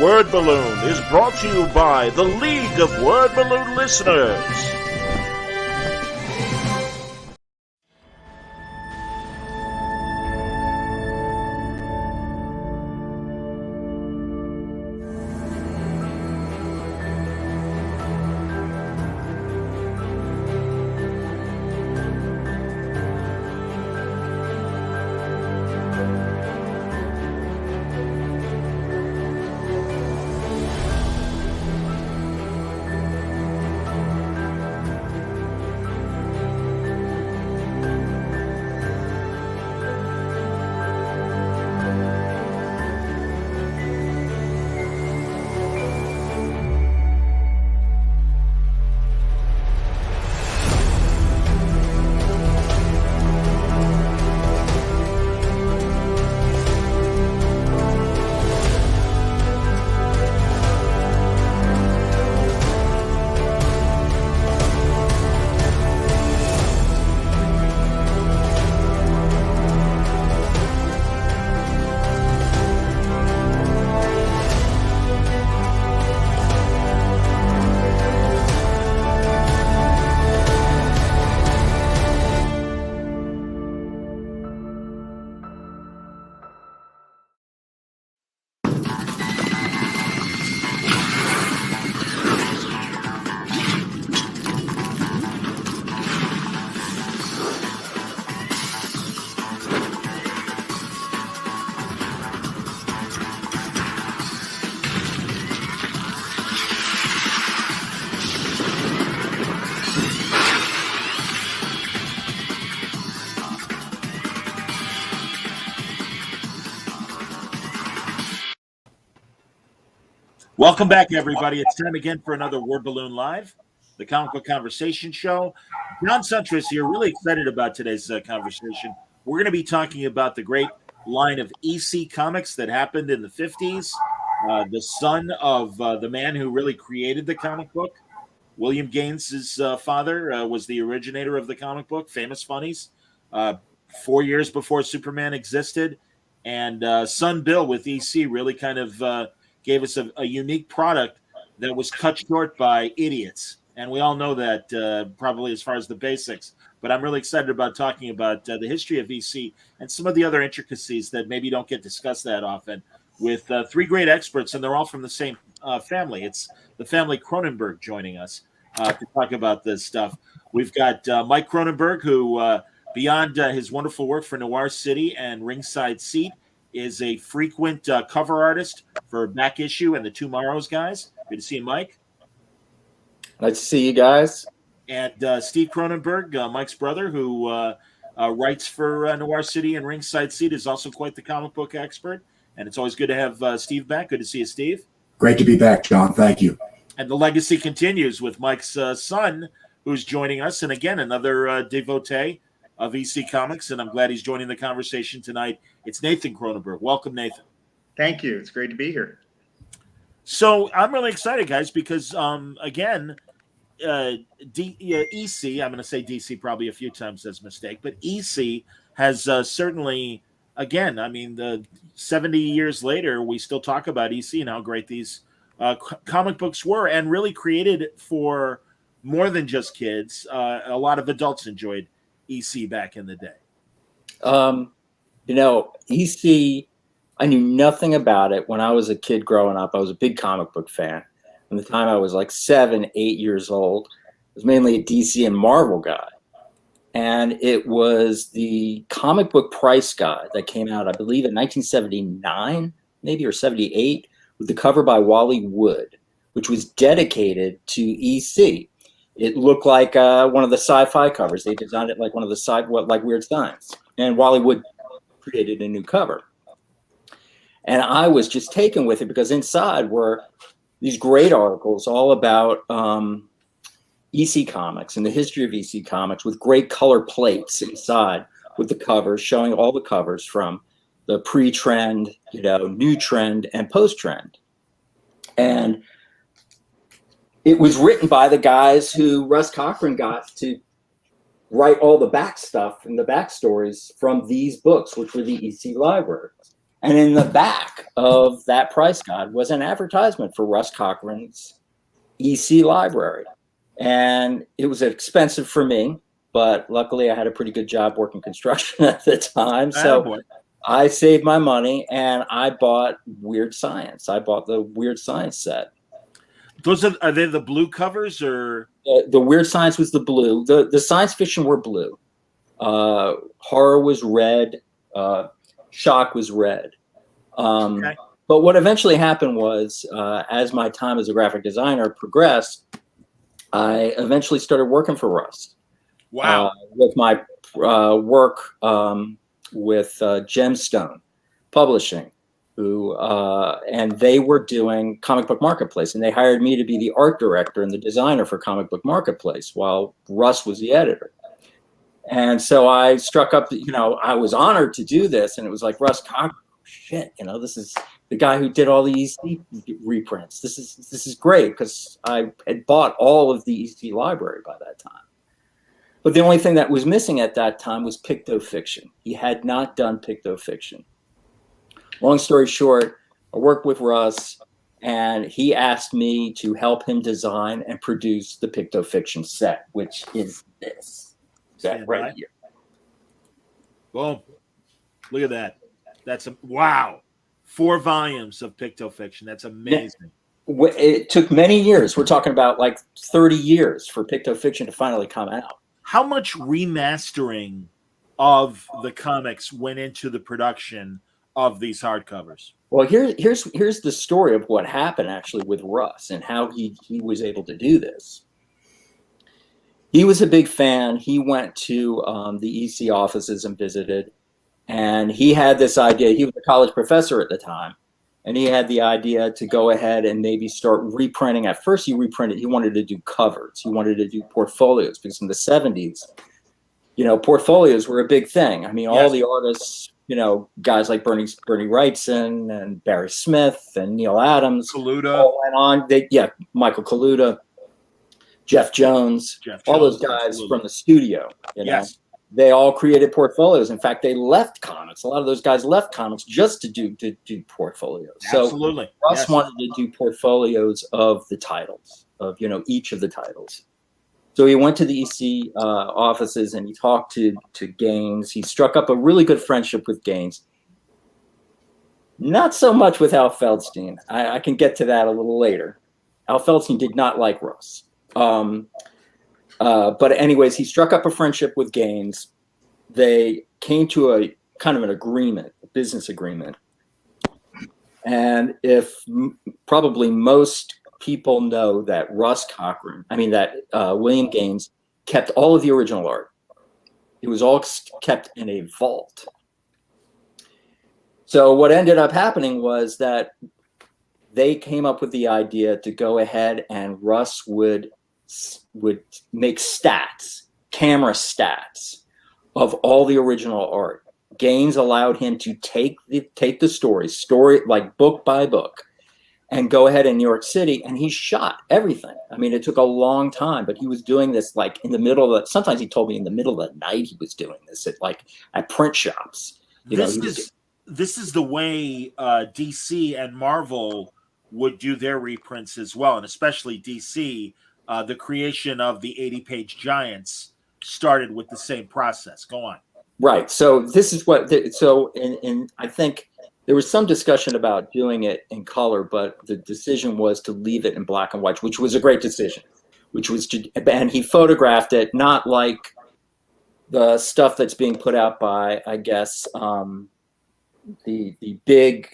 Word Balloon is brought to you by the League of Word Balloon Listeners. Welcome back, everybody. It's time again for another Word Balloon Live, the comic book conversation show. John Suntress here, really excited about today's conversation. We're going to be talking about the great line of EC Comics that happened in the 50s. The son of the man who really created the comic book, William Gaines' father, was the originator of the comic book, Famous Funnies, 4 years before Superman existed. And son Bill with EC really kind of gave us a unique product that was cut short by idiots. And we all know that probably as far as the basics. But I'm really excited about talking about the history of EC and some of the other intricacies that maybe don't get discussed that often with three great experts, and they're all from the same family. It's the family Kronenberg joining us to talk about this stuff. We've got Mike Kronenberg, who beyond his wonderful work for Noir City and Ringside Seat, is a frequent cover artist for Back Issue and the Tomorrows guys. Good to see you, Mike. Nice to see you guys. And Steve Kronenberg, Mike's brother, who writes for Noir City and Ringside Seat, is also quite the comic book expert. And it's always good to have Steve back. Good to see you, Steve. Great to be back, John. Thank you. And the legacy continues with Mike's son, who's joining us. And again, another devotee of EC Comics, and I'm glad he's joining the conversation tonight. It's Nathan Kronenberg. Welcome, Nathan. Thank you. It's great to be here. So I'm really excited, guys, because again, EC, I'm going to say DC probably a few times as a mistake, but EC has certainly, again, I mean, the 70 years later, we still talk about EC and how great these comic books were, and really created for more than just kids. A lot of adults enjoyed EC back in the day. EC, I knew nothing about it when I was a kid growing up. I was a big comic book fan. From the time I was like 7, 8 years old, I was mainly a DC and Marvel guy. And it was the comic book price guide that came out, I believe, in 1979, maybe, or 78, with the cover by Wally Wood, which was dedicated to EC. It looked like one of the sci-fi covers. They designed it like one of the like Weird Science. And Wally Wood created a new cover. And I was just taken with it because inside were these great articles all about EC Comics and the history of EC Comics, with great color plates inside with the covers, showing all the covers from the pre-trend, new trend, and post-trend. And it was written by the guys who Russ Cochran got to write all the back stuff and the backstories from these books, which were the EC library. And in the back of that price guide was an advertisement for Russ Cochran's EC library. And it was expensive for me, but luckily I had a pretty good job working construction at the time. So I saved my money and I bought Weird Science. I bought the Weird Science set. Those are they the blue covers or? The Weird Science was the blue. The science fiction were blue. Horror was red. Shock was red. Okay. But what eventually happened was, as my time as a graphic designer progressed, I eventually started working for Russ. Wow. With my work with Gemstone Publishing, and they were doing Comic Book Marketplace, and they hired me to be the art director and the designer for Comic Book Marketplace while Russ was the editor. And so I struck up, I was honored to do this, and it was like, Russ Cochran, shit, this is the guy who did all the EC reprints. This is great, because I had bought all of the EC library by that time. But the only thing that was missing at that time was Pictofiction. He had not done Pictofiction. Long story short, I worked with Russ, and he asked me to help him design and produce the Pictofiction set, which is this. That right here. Boom. Look at that. That's wow. 4 volumes of Pictofiction. That's amazing. It took many years. We're talking about like 30 years for Pictofiction to finally come out. How much remastering of the comics went into the production of these hardcovers? Well, here's the story of what happened actually with Russ and how he was able to do this. He was a big fan. He went to the EC offices and visited, and he had this idea. He was a college professor at the time, and he had the idea to go ahead and maybe start reprinting. At first, he wanted to do covers. He wanted to do portfolios, because in the 70s, portfolios were a big thing. I mean, all the artists, guys like Bernie Wrightson and Barry Smith and Neil Adams, Kaluta, all went on. Michael Kaluta. Jeff Jones, all those guys absolutely. From the studio, Yes. They all created portfolios. In fact, they left comics. A lot of those guys left comics just to do portfolios. Absolutely. So Russ wanted to do portfolios of the titles, of each of the titles. So he went to the EC offices and he talked to Gaines. He struck up a really good friendship with Gaines. Not so much with Al Feldstein. I can get to that a little later. Al Feldstein did not like Russ. But anyways, he struck up a friendship with Gaines. They came to a kind of an agreement, a business agreement. And probably most people know that William Gaines kept all of the original art. It was all kept in a vault. So what ended up happening was that they came up with the idea to go ahead and Russ would make camera stats of all the original art. Gaines allowed him to take the story like book by book, and go ahead in New York City, and he shot everything. I mean, it took a long time, but he was doing this like in the middle of sometimes he told me in the middle of the night he was doing this at print shops. This is the way DC and Marvel would do their reprints as well, and especially DC. The creation of the 80-page giants started with the same process. Go on. Right. So this is what. I think there was some discussion about doing it in color, but the decision was to leave it in black and white, which was a great decision. And he photographed it, not like the stuff that's being put out by, I guess, the big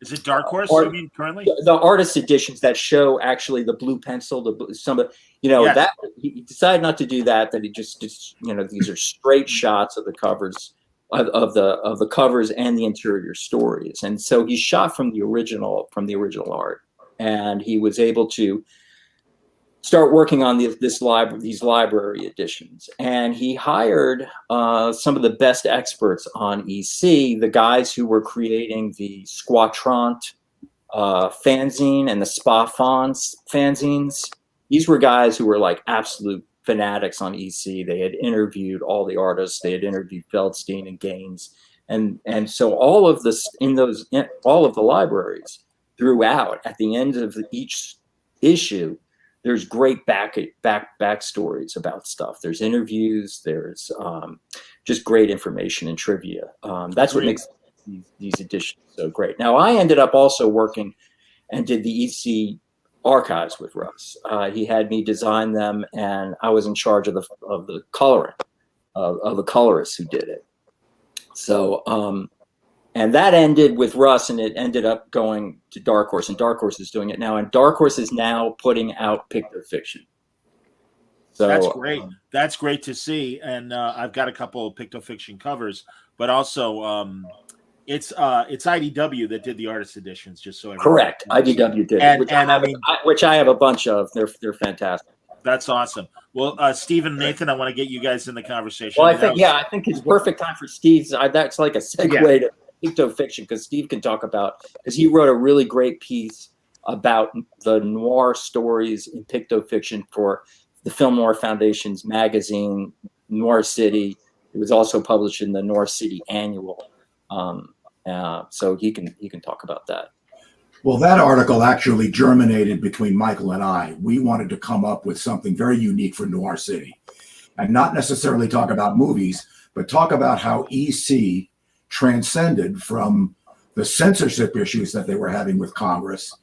is it Dark Horse currently the artist editions that show actually the blue pencil, that he decided not to do that he just these are straight shots of the covers of the covers and the interior stories. And so he shot from the original art, and he was able to start working on these library editions. And he hired some of the best experts on EC, the guys who were creating the Squatrant fanzine and the Spa Fonts fanzines. These were guys who were like absolute fanatics on EC. They had interviewed all the artists. They had interviewed Feldstein and Gaines. And so all of this all of the libraries throughout, at the end of each issue, there's great backstories about stuff. There's interviews. There's just great information and trivia. That's what makes these editions so great. Now, I ended up also working and did the EC archives with Russ. He had me design them, and I was in charge of the coloring of the colorists who did it. So, and that ended with Russ, and it ended up going to Dark Horse, and Dark Horse is doing it now. And Dark Horse is now putting out Pictofiction. So that's great. That's great to see. And I've got a couple of Pictofiction covers, but also it's IDW that did the artist editions. Just so correct, IDW did, which I have a bunch of. They're fantastic. That's awesome. Well, Steve and Nathan, I want to get you guys in the conversation. Well, I think it's perfect time for Steve's. That's like a segue to Pictofiction, because Steve can talk about, because he wrote a really great piece about the noir stories in Pictofiction for the Film Noir Foundation's magazine, Noir City. It was also published in the Noir City Annual. So he can talk about that. Well, that article actually germinated between Michael and I. We wanted to come up with something very unique for Noir City, and not necessarily talk about movies, but talk about how EC transcended from the censorship issues that they were having with Congress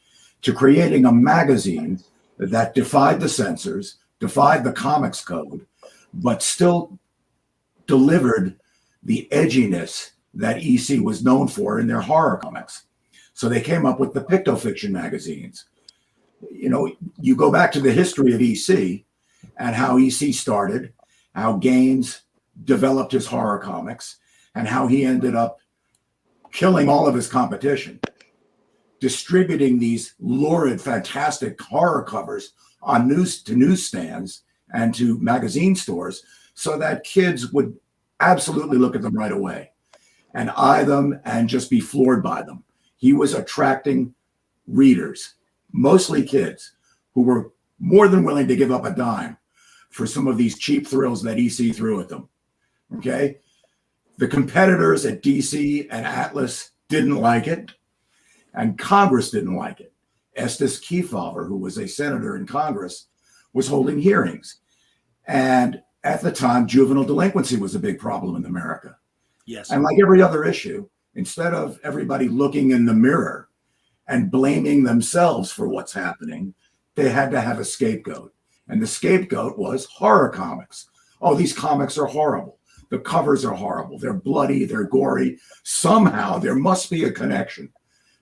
to creating a magazine that defied the censors, defied the comics code, but still delivered the edginess that EC was known for in their horror comics. So they came up with the Pictofiction magazines. You know, you go back to the history of EC and how EC started, how Gaines developed his horror comics, and how he ended up killing all of his competition, distributing these lurid, fantastic horror covers on newsstands and to magazine stores so that kids would absolutely look at them right away and eye them and just be floored by them. He was attracting readers, mostly kids, who were more than willing to give up a dime for some of these cheap thrills that EC threw at them. Okay? The competitors at DC and Atlas didn't like it, and Congress didn't like it. Estes Kefauver, who was a senator in Congress, was holding hearings. And at the time, juvenile delinquency was a big problem in America. Yes. And like every other issue, instead of everybody looking in the mirror and blaming themselves for what's happening, they had to have a scapegoat. And the scapegoat was horror comics. Oh, these comics are horrible. The covers are horrible. They're bloody. They're gory. Somehow there must be a connection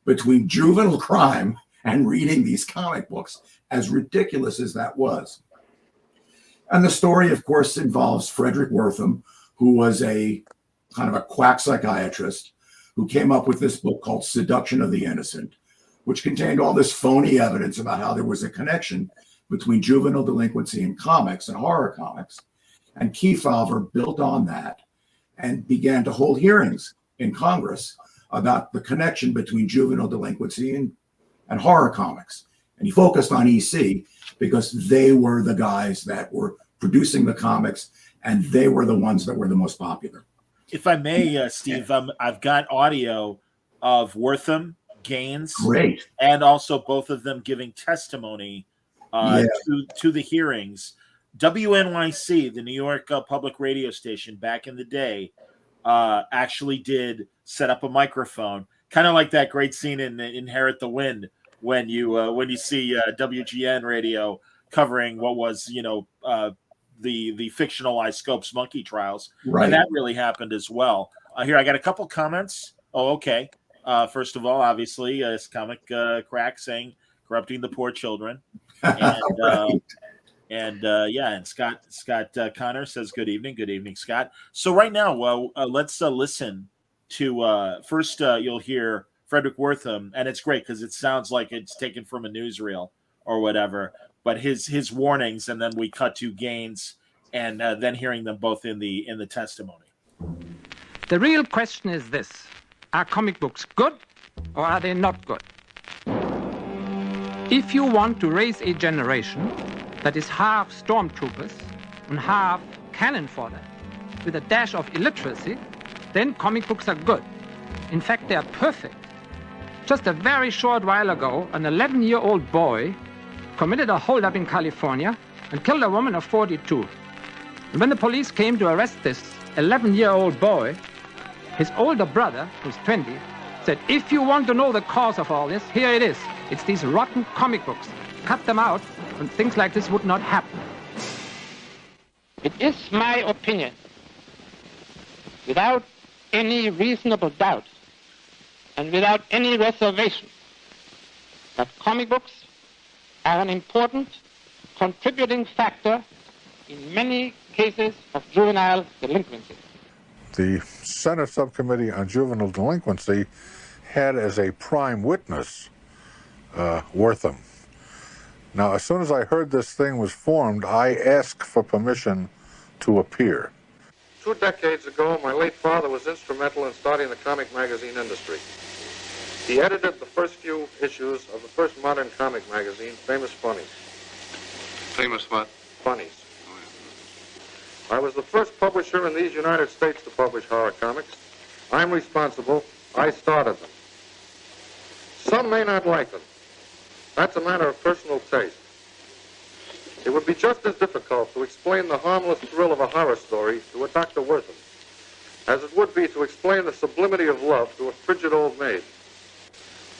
between juvenile crime and reading these comic books, as ridiculous as that was. And the story, of course, involves Frederick Wertham, who was a kind of a quack psychiatrist who came up with this book called Seduction of the Innocent, which contained all this phony evidence about how there was a connection between juvenile delinquency in comics and horror comics. And Kefauver built on that and began to hold hearings in Congress about the connection between juvenile delinquency and horror comics. And he focused on EC because they were the guys that were producing the comics, and they were the ones that were the most popular. If I may, Steve, I've got audio of Wertham, Gaines, great, and also both of them giving testimony to the hearings. WNYC, the New York public radio station back in the day, actually did set up a microphone, kind of like that great scene in Inherit the Wind when you see WGN radio covering what was the fictionalized Scopes monkey trials. Right. And that really happened as well. Here, I got a couple comments. Oh, okay. First of all, obviously, this comic crack saying corrupting the poor children. And, and Scott Connor says, good evening. Good evening, Scott. So right now, let's listen to, first you'll hear Frederick Wertham, and it's great because it sounds like it's taken from a newsreel or whatever, but his warnings, and then we cut to Gaines, and then hearing them both in the testimony. The real question is this: are comic books good or are they not good? If you want to raise a generation that is half stormtroopers and half cannon fodder with a dash of illiteracy, then comic books are good. In fact, they are perfect. Just a very short while ago, an 11-year-old boy committed a holdup in California and killed a woman of 42. And when the police came to arrest this 11-year-old boy, his older brother, who's 20, said, if you want to know the cause of all this, here it is. It's these rotten comic books. Cut them out, and things like this would not happen. It is my opinion, without any reasonable doubt, and without any reservation, that comic books are an important contributing factor in many cases of juvenile delinquency. The Senate Subcommittee on Juvenile Delinquency had as a prime witness Wertham. Now, as soon as I heard this thing was formed, I asked for permission to appear. 2 decades ago, my late father was instrumental in starting the comic magazine industry. He edited the first few issues of the first modern comic magazine, Famous Funnies. Famous what? Funnies. I was the first publisher in these United States to publish horror comics. I'm responsible. I started them. Some may not like them. That's a matter of personal taste. It would be just as difficult to explain the harmless thrill of a horror story to a Dr. Wertham as it would be to explain the sublimity of love to a frigid old maid.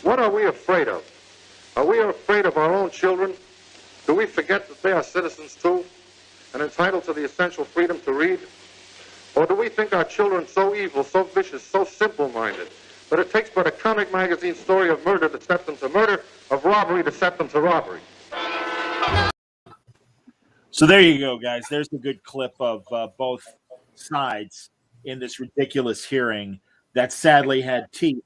What are we afraid of? Are we afraid of our own children? Do we forget that they are citizens too, and entitled to the essential freedom to read? Or do we think our children so evil, so vicious, so simple-minded, that it takes but a comic magazine story of murder to set them to murder, of robbery to set them to robbery? So there you go, guys. There's a good clip of both sides in this ridiculous hearing that sadly had teeth.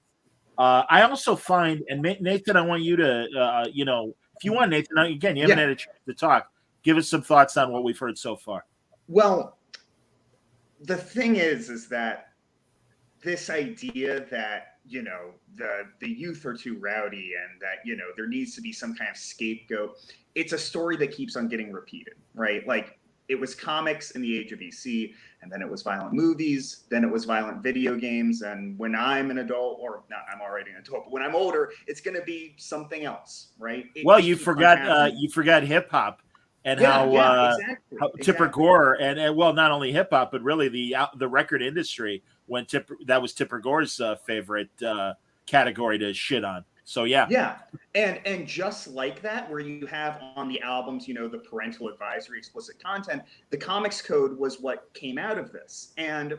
I also find, and Nathan, I want you to, if you want, Nathan, again, you haven't had a chance to talk. Give us some thoughts on what we've heard so far. Well, the thing is that this idea that, the youth are too rowdy and that, there needs to be some kind of scapegoat. It's a story that keeps on getting repeated, right? Like, it was comics in the age of EC, and then it was violent movies, then it was violent video games, and when I'm an adult, or not, I'm already an adult, but when I'm older, it's going to be something else, right? You forgot hip hop and how Tipper Gore and well, not only hip hop, but really the record industry that was Tipper Gore's favorite category to shit on. So yeah, and just like that, where you have on the albums, the parental advisory, explicit content, the Comics Code was what came out of this. And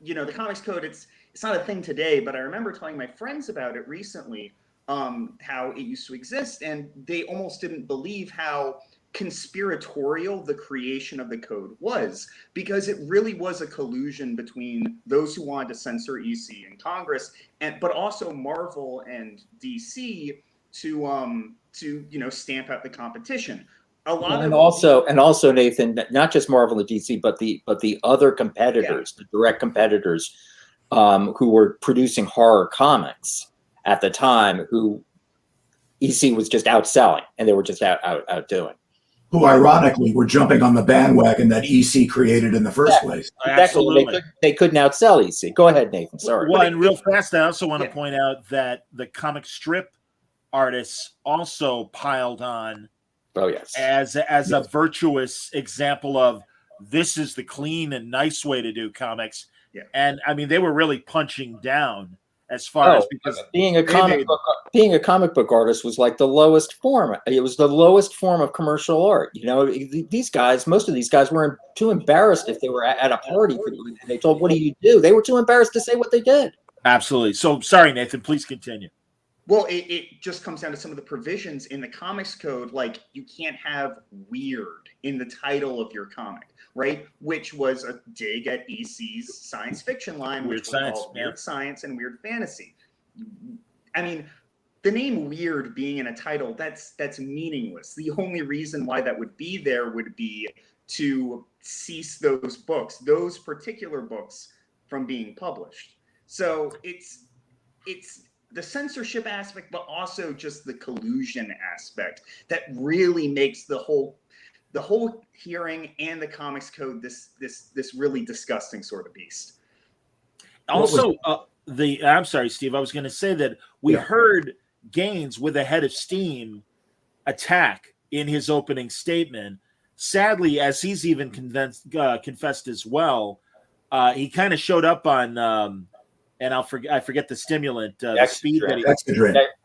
the Comics Code, it's not a thing today, but I remember telling my friends about it recently, how it used to exist, and they almost didn't believe how conspiratorial the creation of the code was, because it really was a collusion between those who wanted to censor EC and Congress, but also Marvel and DC to stamp out the competition. Also Nathan, not just Marvel and DC, but the other competitors, the direct competitors, who were producing horror comics at the time, who EC was just outselling, and they were just outdoing. Who ironically were jumping on the bandwagon that EC created in the first place. Absolutely. They couldn't outsell EC. Go ahead, Nathan. Sorry. Well, and real fast, I also want to point out that the comic strip artists also piled on as a virtuous example of this is the clean and nice way to do comics. Yeah. And I mean, they were really punching down as far as, because being a comic book artist was like the lowest form. It was the lowest form of commercial art. Most of these guys were too embarrassed if they were at a party and they told, "What do you do?" They were too embarrassed to say what they did. Absolutely. So sorry, Nathan, please continue. Well, it just comes down to some of the provisions in the Comics Code, like you can't have weird in the title of your comic, right? Which was a dig at EC's science fiction line, which was called Weird Science and Weird Fantasy. I mean, the name weird being in a title, that's meaningless. The only reason why that would be there would be to cease those particular books from being published. So it's the censorship aspect, but also just the collusion aspect that really makes the whole hearing and the Comics Code this really disgusting sort of beast. Also, I'm sorry, Steve. I was going to say that we heard Gaines with a head of steam attack in his opening statement. Sadly, as he's even confessed as well, he kind of showed up on, and I forget the stimulant, the speed that he.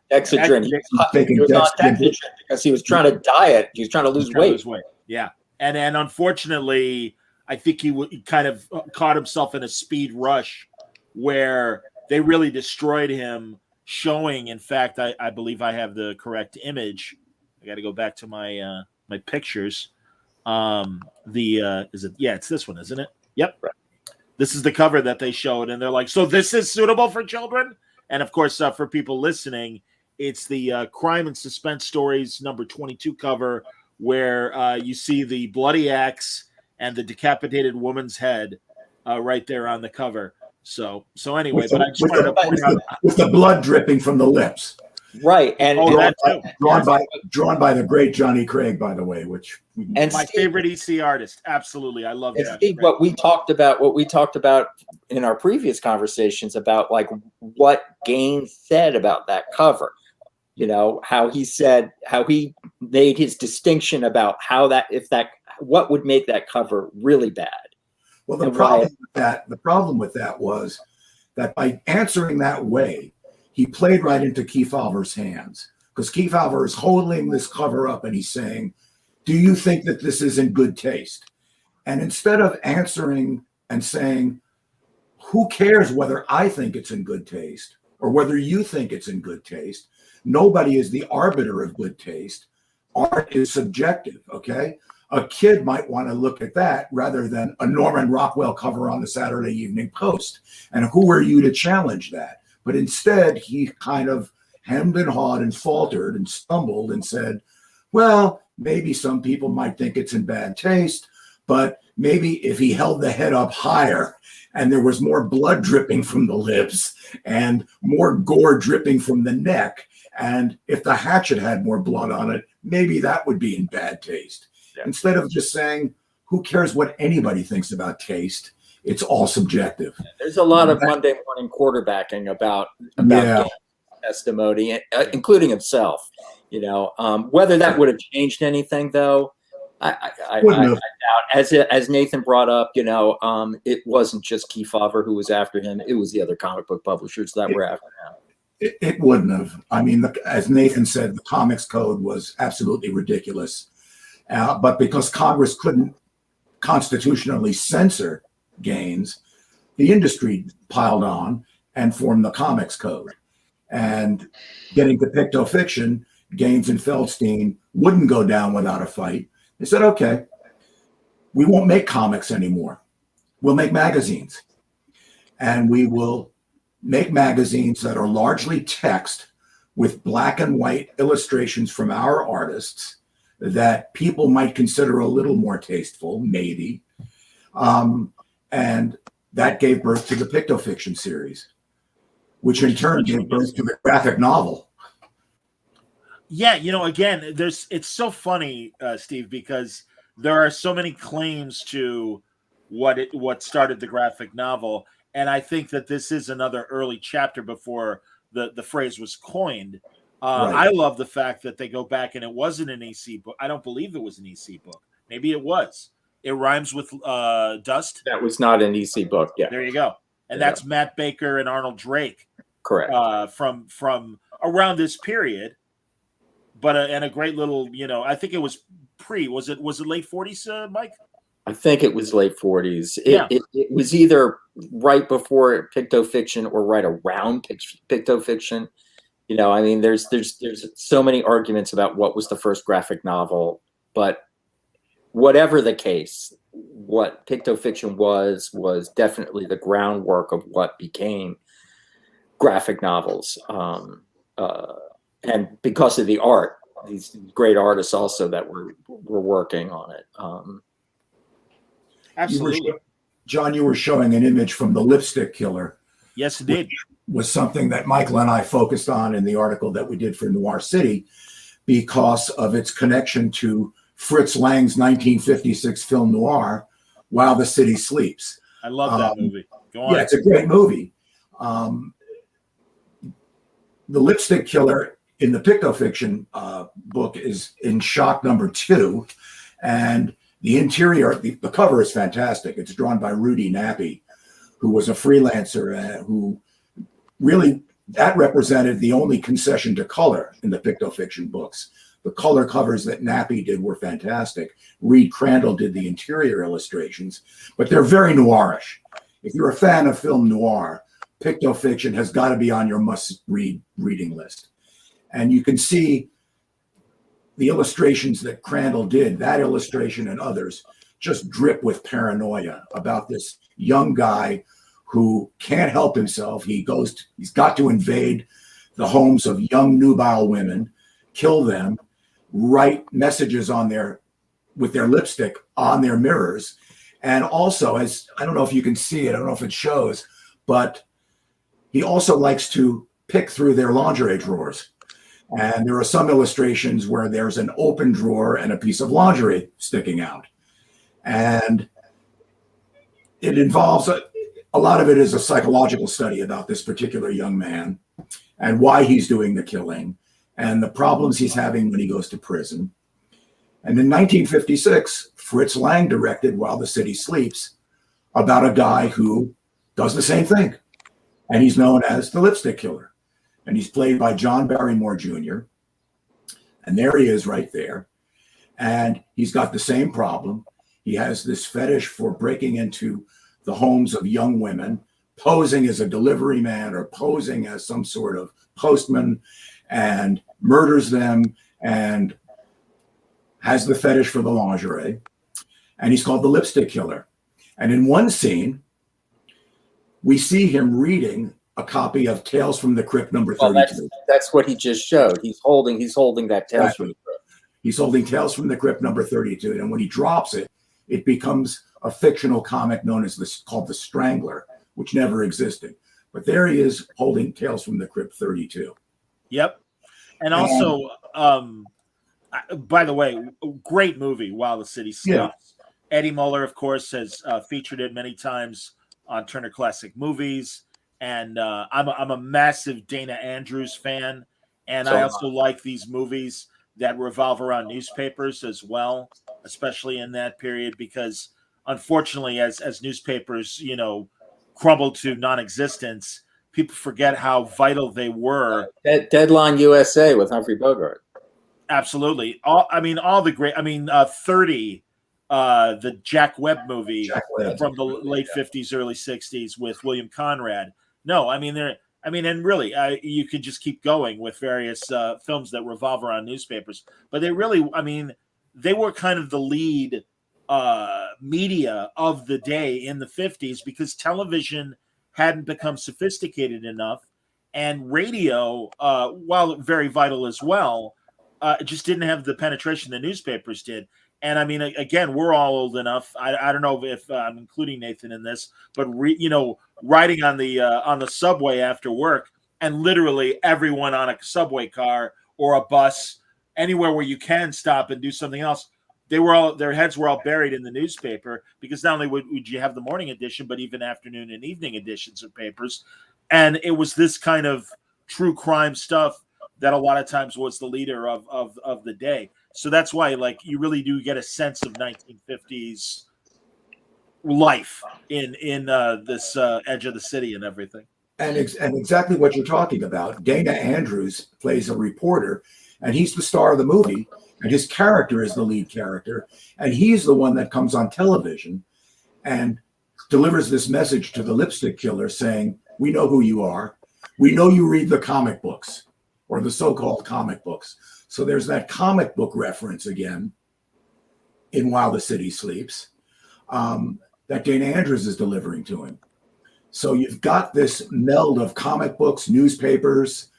Excedrin. He was on Excedrin because he was trying to diet. He was trying to lose weight. Yeah, and unfortunately, I think he kind of caught himself in a speed rush where they really destroyed him. Showing, in fact, I believe I have the correct image. I got to go back to my my pictures. Is it? Yeah, it's this one, isn't it? Yep. Right. This is the cover that they showed, and they're like, "So this is suitable for children?" And of course, for people listening, it's the Crime and Suspense Stories number 22 cover, where you see the bloody axe and the decapitated woman's head right there on the cover. So anyway, I just wanted to point out with the blood dripping from the lips. Right, and drawn by the great Johnny Craig, by the way, which my favorite EC artist. Absolutely, I love that. Steve, what we talked about in our previous conversations about like what Gaines said about that cover. You know, how he made his distinction about what would make that cover really bad. Well, the problem with that was that by answering that way, he played right into Kefauver's hands, because Kefauver is holding this cover up and he's saying, "Do you think that this is in good taste?" And instead of answering and saying, "Who cares whether I think it's in good taste or whether you think it's in good taste? Nobody is the arbiter of good taste. Art is subjective, okay? A kid might want to look at that rather than a Norman Rockwell cover on the Saturday Evening Post. And who are you to challenge that?" But instead, he kind of hemmed and hawed and faltered and stumbled and said, "Well, maybe some people might think it's in bad taste, but maybe if he held the head up higher and there was more blood dripping from the lips and more gore dripping from the neck, and if the hatchet had more blood on it, maybe that would be in bad taste." Yeah. Instead of just saying, "Who cares what anybody thinks about taste? It's all subjective." There's a lot of Monday morning quarterbacking about Gaines' testimony, including himself. You know, whether that would have changed anything, though, I doubt. As Nathan brought up, you know, it wasn't just Kefauver who was after him; it was the other comic book publishers that were after him. It wouldn't have. I mean, as Nathan said, the Comics Code was absolutely ridiculous. But because Congress couldn't constitutionally censor Gaines, the industry piled on and formed the Comics Code. And getting to Pictofiction, Gaines and Feldstein wouldn't go down without a fight. They said, "Okay, we won't make comics anymore. We'll make magazines. And we will make magazines that are largely text with black and white illustrations from our artists that people might consider a little more tasteful, maybe." And that gave birth to the Pictofiction series, which in turn gave birth to the graphic novel. Yeah, you know, again, it's so funny, Steve, because there are so many claims to what started the graphic novel, and I think that this is another early chapter before the phrase was coined. Right. I love the fact that they go back and it wasn't an EC book. I don't believe it was an EC book. Maybe it was. It rhymes with dust. That was not an EC book. Yeah. There you go. And that's Matt Baker and Arnold Drake. Correct. From around this period. But and a great little, you know, I think it was was it late 40s, Mike? I think it was late 40s. It was either right before Pictofiction or right around Pictofiction. You know, I mean, there's so many arguments about what was the first graphic novel, but whatever the case, what Pictofiction was definitely the groundwork of what became graphic novels. And because of the art, these great artists also that were working on it. Absolutely. John, you were showing an image from The Lipstick Killer. Yes, indeed. Was something that Michael and I focused on in the article that we did for Noir City because of its connection to Fritz Lang's 1956 film Noir, While the City Sleeps. I love that movie. Go on. Yeah, it's a great movie. The Lipstick Killer in the Pictofiction book is in shock number 2, and the interior, the cover is fantastic. It's drawn by Rudy Nappy, who was a freelancer who really, that represented the only concession to color in the Pictofiction books. The color covers that Nappy did were fantastic. Reed Crandall did the interior illustrations, but they're very noirish. If you're a fan of film noir, Pictofiction has got to be on your must-read reading list. And you can see the illustrations that Crandall did, that illustration and others, just drip with paranoia about this young guy who can't help himself. He's got to invade the homes of young nubile women, kill them, write messages on with their lipstick on their mirrors. And also, as I don't know if you can see it, I don't know if it shows, but he also likes to pick through their lingerie drawers. And there are some illustrations where there's an open drawer and a piece of lingerie sticking out. And it involves, a lot of it is a psychological study about this particular young man and why he's doing the killing and the problems he's having when he goes to prison. And in 1956, Fritz Lang directed While the City Sleeps about a guy who does the same thing. And he's known as the Lipstick Killer. And he's played by John Barrymore Jr. And there he is right there. And he's got the same problem. He has this fetish for breaking into the homes of young women, posing as a delivery man or posing as some sort of postman, and murders them and has the fetish for the lingerie. And he's called the Lipstick Killer. And in one scene, we see him reading a copy of Tales from the Crypt number 32. That's what he just showed. He's holding that Tales from the Crypt. He's holding Tales from the Crypt number 32. And when he drops it, it becomes a fictional comic known as called The Strangler, which never existed. But there he is holding Tales from the Crypt 32. Yep. And also, by the way, great movie, While the City Sleeps. Yeah. Eddie Muller, of course, has featured it many times on Turner Classic Movies. And I'm a massive Dana Andrews fan. And I also like these movies that revolve around newspapers as well, especially in that period, because unfortunately, as newspapers, crumble to non-existence, people forget how vital they were. Deadline USA with Humphrey Bogart. Absolutely. All the great, 30, the Jack Webb movie from the late 50s, early 60s with William Conrad. No, and really, you could just keep going with various films that revolve around newspapers. But they really, they were kind of the lead media of the day in the 50s because television hadn't become sophisticated enough, and radio, while very vital as well, just didn't have the penetration the newspapers did. And again, we're all old enough. I don't know if I'm including Nathan in this, but riding on the subway after work, and literally everyone on a subway car or a bus, anywhere where you can stop and do something else, their heads were all buried in the newspaper, because not only would you have the morning edition, but even afternoon and evening editions of papers. And it was this kind of true crime stuff that a lot of times was the leader of the day. So that's why, you really do get a sense of 1950s life in this edge of the city and everything. And exactly what you're talking about. Dana Andrews plays a reporter, and he's the star of the movie, and his character is the lead character, and he's the one that comes on television and delivers this message to the Lipstick Killer saying, "We know who you are. We know you read the comic books, or the so-called comic books." So there's that comic book reference again in While the City Sleeps that Dana Andrews is delivering to him. So you've got this meld of comic books, newspapers,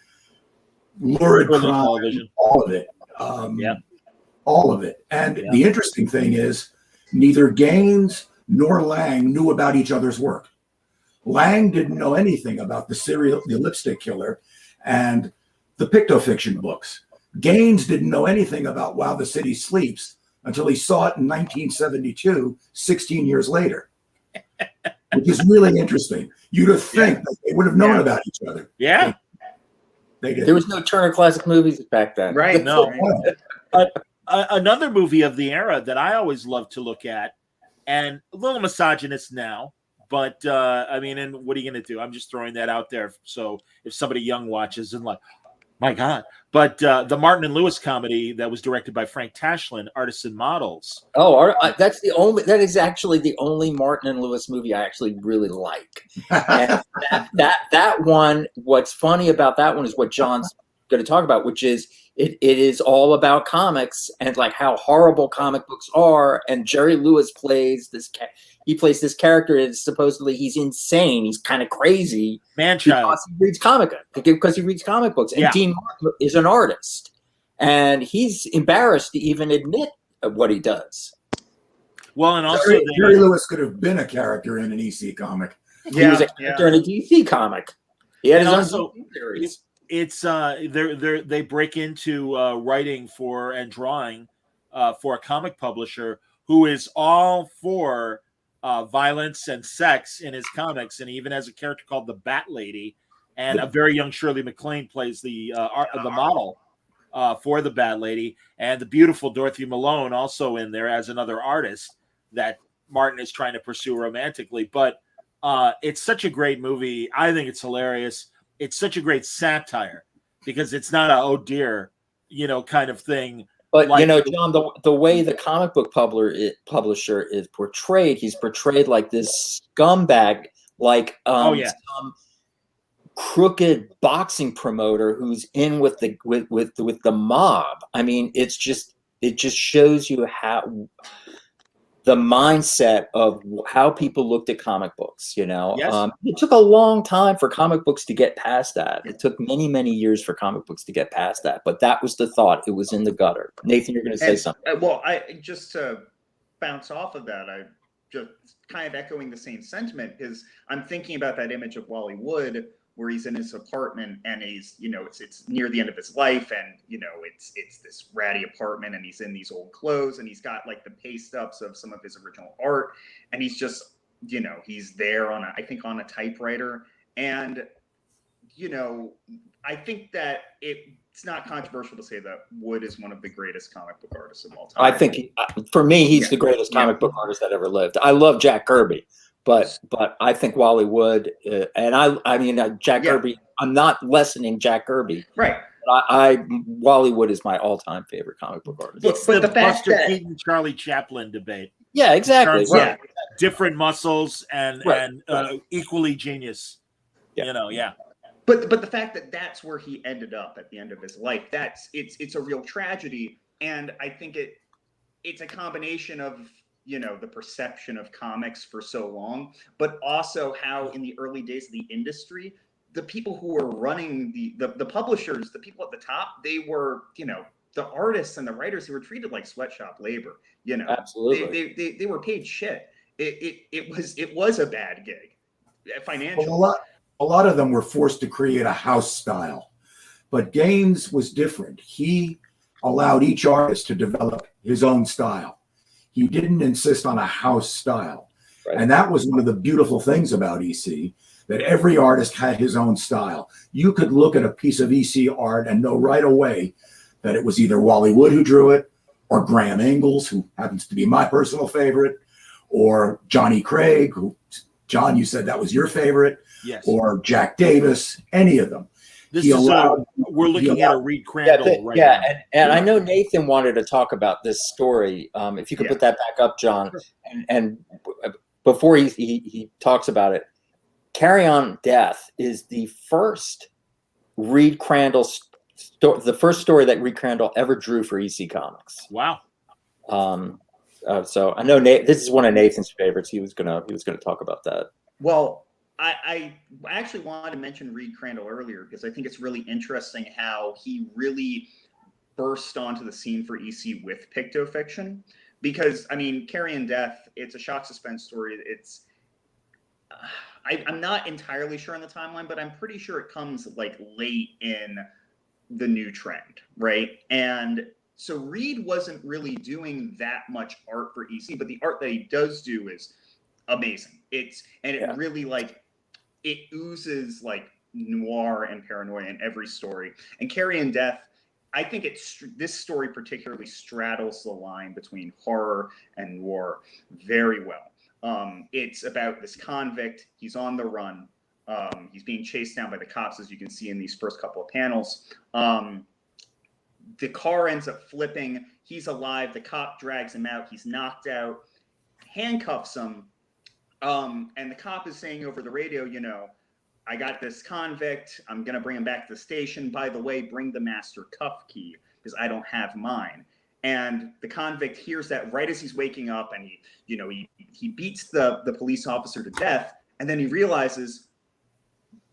lurid crime, television. All of it. All of it. And the interesting thing is neither Gaines nor Lang knew about each other's work. Lang didn't know anything about the Lipstick Killer and the Pictofiction books. Gaines didn't know anything about While the City Sleeps until he saw it in 1972, 16 years later. which is really interesting. You'd have think that they would have known about each other. Yeah. They did. There was no Turner Classic Movies back then. Right. No. Right. Another movie of the era that I always love to look at, and a little misogynist now, but I mean, and what are you going to do? I'm just throwing that out there. So if somebody young watches and like, my God, but the Martin and Lewis comedy that was directed by Frank Tashlin, Artists and Models. Oh, that is actually the only Martin and Lewis movie I actually really like. And that one, what's funny about that one is what John's going to talk about, which is it is all about comics and like how horrible comic books are. And Jerry Lewis plays this character that supposedly he's insane. He's kind of crazy. Man-child. Because he reads comic books. And Dean Martin is an artist. And he's embarrassed to even admit what he does. Well, and also Jerry Lewis could have been a character in an EC comic. He was a character in a DC comic. He had his own series. It's they break into writing for and drawing for a comic publisher who is all for violence and sex in his comics, and he even has a character called the Bat Lady, and a very young Shirley MacLaine plays the model for the Bat Lady, and the beautiful Dorothy Malone also in there as another artist that Martin is trying to pursue romantically. But it's such a great movie. I think it's hilarious. It's such a great satire because it's not a, oh dear, kind of thing. But John, the way the comic book publisher is portrayed, he's portrayed like this scumbag, like some crooked boxing promoter who's in with the mob. I mean, it just shows you how the mindset of how people looked at comic books, Yes. It took a long time for comic books to get past that. It took many, many years for comic books to get past that. But that was the thought. It was in the gutter. Nathan, you're going to say something. Well, I just to bounce off of that, I just kind of echoing the same sentiment is I'm thinking about that image of Wally Wood where he's in his apartment and he's, it's near the end of his life and, it's this ratty apartment and he's in these old clothes and he's got like the pay stubs of some of his original art and he's just, he's there on a typewriter. And, I think that it's not controversial to say that Wood is one of the greatest comic book artists of all time. I think for me, he's the greatest comic book artist that ever lived. I love Jack Kirby. But I think Wally Wood, and Jack Kirby, I'm not lessening Jack Kirby. Right. Wally Wood is my all-time favorite comic book artist. It's the Buster Keaton, Charlie Chaplin debate. Yeah, exactly. Right. Different muscles and equally genius. Yeah. But the fact that that's where he ended up at the end of his life, it's a real tragedy. And I think it's a combination of the perception of comics for so long, but also how in the early days of the industry, the people who were running the publishers, the people at the top, they were, the artists and the writers who were treated like sweatshop labor, Absolutely. They were paid shit. It was a bad gig financially. Well, a lot of them were forced to create a house style, but Gaines was different. He allowed each artist to develop his own style. He didn't insist on a house style. Right. And that was one of the beautiful things about EC, that every artist had his own style. You could look at a piece of EC art and know right away that it was either Wally Wood who drew it, or Graham Ingalls, who happens to be my personal favorite, or Johnny Craig, who, John, you said that was your favorite, yes, or Jack Davis, any of them. We're looking at a Reed Crandall right now. And I know Nathan wanted to talk about this story. If you could put that back up, John. And before he talks about it, Carry On Death is the first Reed Crandall the first story that Reed Crandall ever drew for EC Comics. Wow. So I know this is one of Nathan's favorites. He was gonna talk about that. Well, I actually wanted to mention Reed Crandall earlier because I think it's really interesting how he really burst onto the scene for EC with Pictofiction. Because, Carry On Death, it's a shock suspense story. I'm not entirely sure on the timeline, but I'm pretty sure it comes like late in the new trend, right? And so Reed wasn't really doing that much art for EC, but the art that he does do is amazing. It really like it oozes like noir and paranoia in every story. And Carrion Death, I think this story particularly straddles the line between horror and noir very well. It's about this convict. He's on the run. He's being chased down by the cops, as you can see in these first couple of panels. The car ends up flipping. He's alive. The cop drags him out. He's knocked out, handcuffs him. And the cop is saying over the radio, you know, I got this convict. I'm going to bring him back to the station. By the way, bring the master cuff key because I don't have mine. And the convict hears that right as he's waking up, and he beats the police officer to death. And then he realizes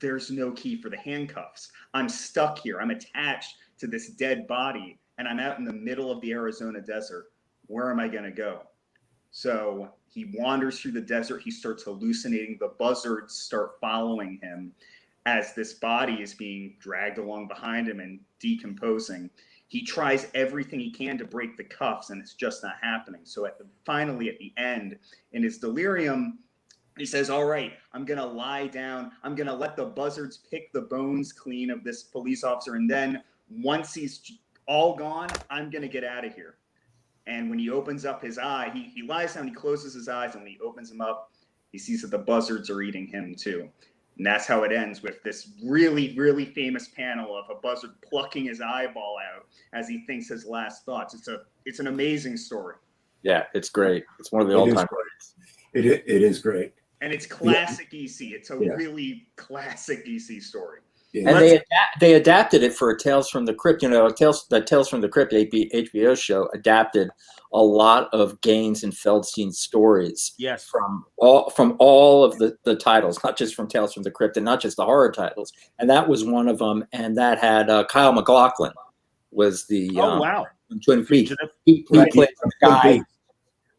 there's no key for the handcuffs. I'm stuck here. I'm attached to this dead body, and I'm out in the middle of the Arizona desert. Where am I going to go? So he wanders through the desert. He starts hallucinating. The buzzards start following him as this body is being dragged along behind him and decomposing. He tries everything he can to break the cuffs, and it's just not happening. So finally, at the end, in his delirium, he says, all right, I'm going to lie down. I'm going to let the buzzards pick the bones clean of this police officer. And then once he's all gone, I'm going to get out of here. And when he opens up his eye, he lies down, he closes his eyes, and when he opens them up, he sees that the buzzards are eating him too. And that's how it ends, with this really, really famous panel of a buzzard plucking his eyeball out as he thinks his last thoughts. It's an amazing story. Yeah, it's great. It's one of the all-time greats. It is great. And it's classic EC. It's a really classic EC story. Yeah. And they adapted it for a Tales from the Crypt. You know, the Tales from the Crypt HBO show adapted a lot of Gaines and Feldstein stories. Yes, from all of the titles, not just from Tales from the Crypt and not just the horror titles. And that was one of them. And that had Kyle MacLachlan was the Twin Peaks. He played the guy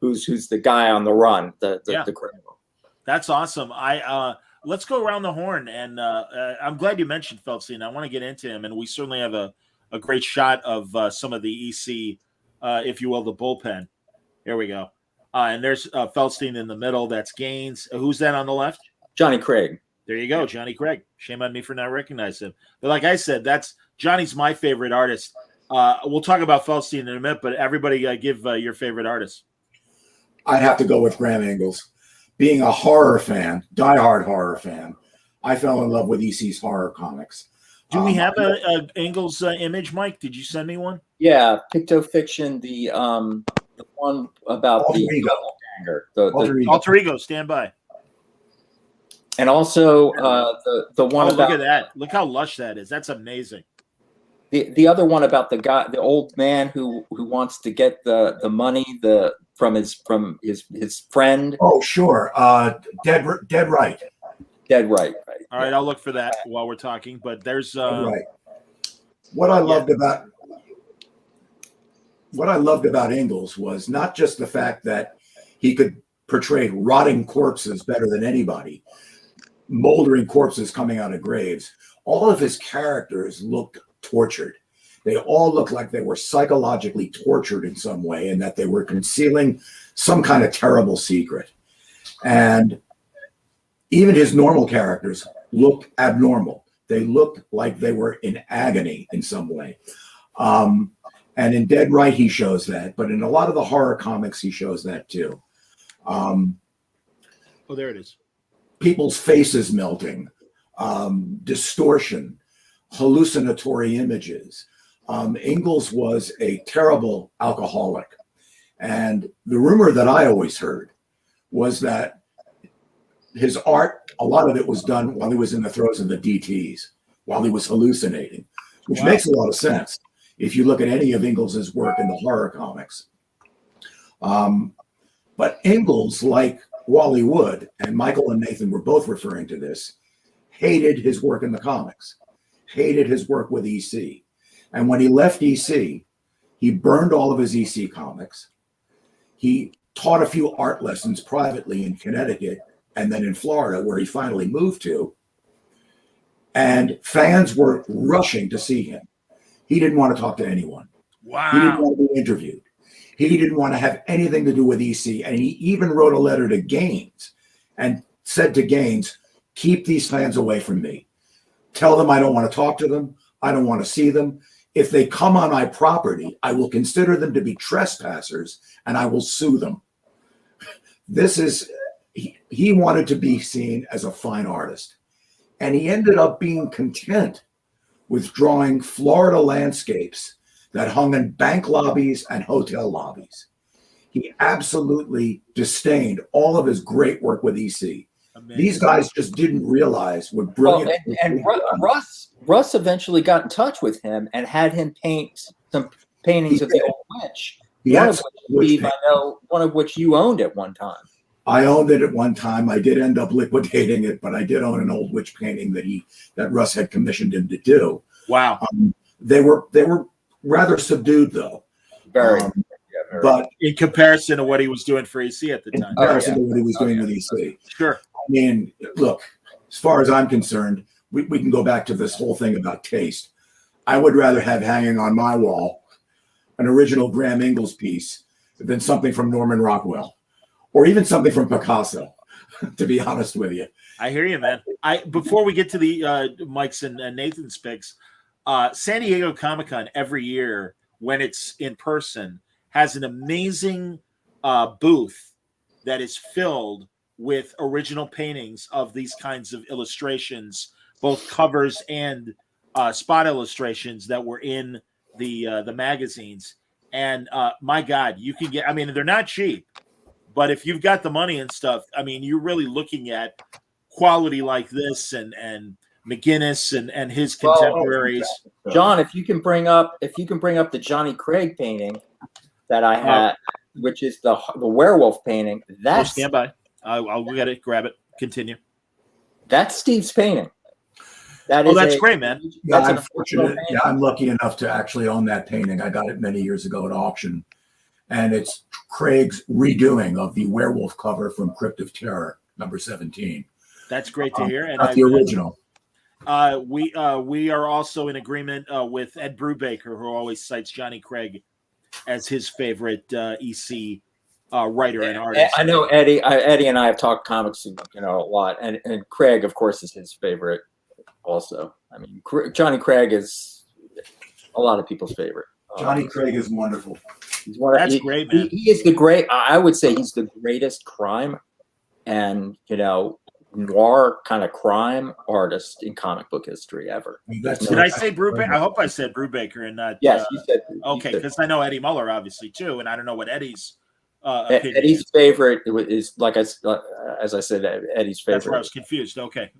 who's the guy on the run, the criminal. That's awesome. Let's go around the horn, and I'm glad you mentioned Feldstein. I want to get into him, and we certainly have a great shot of some of the EC, if you will, the bullpen. Here we go. And there's Feldstein in the middle. That's Gaines. Who's that on the left? Johnny Craig. There you go, Johnny Craig. Shame on me for not recognizing him. But like I said, Johnny's my favorite artist. We'll talk about Feldstein in a minute, but everybody give your favorite artist. I'd have to go with Graham Ingalls. Being a horror fan, diehard horror fan, I fell in love with EC's horror comics. Do we have a Ingalls image, Mike? Did you send me one? Yeah, Pictofiction, the one about Alter Ego, stand by. And also the one about, look at that. Look how lush that is. That's amazing. The other one about the old man who wants to get the money from his friend. Oh, sure. Dead right. Dead right. All right, I'll look for that while we're talking. But there's right. What I loved about Ingalls was not just the fact that he could portray rotting corpses better than anybody, moldering corpses coming out of graves. All of his characters looked tortured. They all looked like they were psychologically tortured in some way, and that they were concealing some kind of terrible secret. And even his normal characters looked abnormal. They looked like they were in agony in some way. And in Dead Right, he shows that, but in a lot of the horror comics, he shows that too. There it is. People's faces melting, distortion, hallucinatory images. Ingalls was a terrible alcoholic. And the rumor that I always heard was that his art, a lot of it was done while he was in the throes of the DTs, while he was hallucinating, which makes a lot of sense if you look at any of Ingalls' work in the horror comics. But Ingalls, like Wally Wood, and Michael and Nathan were both referring to this, hated his work in the comics, hated his work with EC. And when he left EC, he burned all of his EC comics. He taught a few art lessons privately in Connecticut and then in Florida, where he finally moved to. And fans were rushing to see him. He didn't want to talk to anyone. Wow. He didn't want to be interviewed. He didn't want to have anything to do with EC. And he even wrote a letter to Gaines and said to Gaines, keep these fans away from me. Tell them I don't want to talk to them. I don't want to see them. If they come on my property, I will consider them to be trespassers and I will sue them. This is, he wanted to be seen as a fine artist. And he ended up being content with drawing Florida landscapes that hung in bank lobbies and hotel lobbies. He absolutely disdained all of his great work with EC. Amazing. These guys just didn't realize what brilliant. Well, and Russ eventually got in touch with him and had him paint some paintings of the Old Witch. One of which you owned at one time. I owned it at one time. I did end up liquidating it, but I did own an Old Witch painting that Russ had commissioned him to do. Wow. They were rather subdued though. Very. But in comparison to what he was doing for EC at the time. In comparison to what he was doing with EC. Sure. I mean, look, as far as I'm concerned, we can go back to this whole thing about taste. I would rather have hanging on my wall an original Graham Ingles piece than something from Norman Rockwell or even something from Picasso, to be honest with you. I hear you, man. Before we get to the Mike's and Nathan's picks, San Diego Comic-Con every year when it's in person has an amazing booth that is filled with original paintings of these kinds of illustrations, both covers and spot illustrations that were in the magazines. And my God, you can get, I mean, they're not cheap, but if you've got the money and stuff, I mean, you're really looking at quality like this and McGinnis and his contemporaries. John, if you can bring up the Johnny Craig painting that I had, which is the werewolf painting, that's stand by. I'll get it, grab it, continue. That's Steve's painting. That's great, man. Yeah, I'm fortunate. Yeah, I'm lucky enough to actually own that painting. I got it many years ago at auction, and it's Craig's redoing of the werewolf cover from Crypt of Terror, number 17. That's great to hear. And not the original. We are also in agreement with Ed Brubaker, who always cites Johnny Craig as his favorite EC writer and artist. I know Eddie and I have talked comics, a lot, and Craig, of course, is his favorite. Also, I mean, Johnny Craig is a lot of people's favorite. Johnny Craig is wonderful. That's great, man. He is the great. I would say he's the greatest crime and noir kind of crime artist in comic book history ever. Did I say Brubaker? I hope I said Brubaker and not. Yes, you said. Okay, because I know Eddie Muller obviously too, and I don't know what Eddie's. Eddie's favorite is as I said, Eddie's favorite. That's where I was confused. Okay,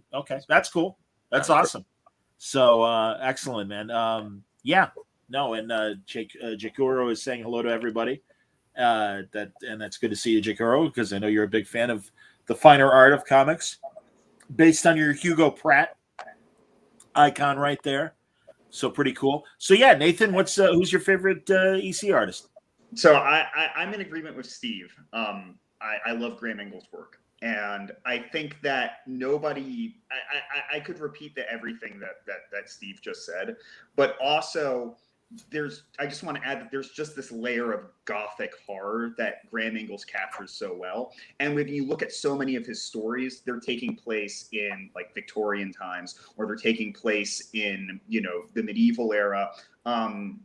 that's cool. That's awesome. So excellent, man. And Jakuro is saying hello to everybody. And that's good to see you, Jakuro, because I know you're a big fan of the finer art of comics, based on your Hugo Pratt icon right there. So pretty cool. So yeah, Nathan, who's your favorite EC artist? So I'm in agreement with Steve. I love Graham Ingles' work. And I think that I could repeat everything that Steve just said, but also I just want to add that there's just this layer of gothic horror that Graham Ingles captures so well. And when you look at so many of his stories, they're taking place in like Victorian times, or they're taking place in, the medieval era. And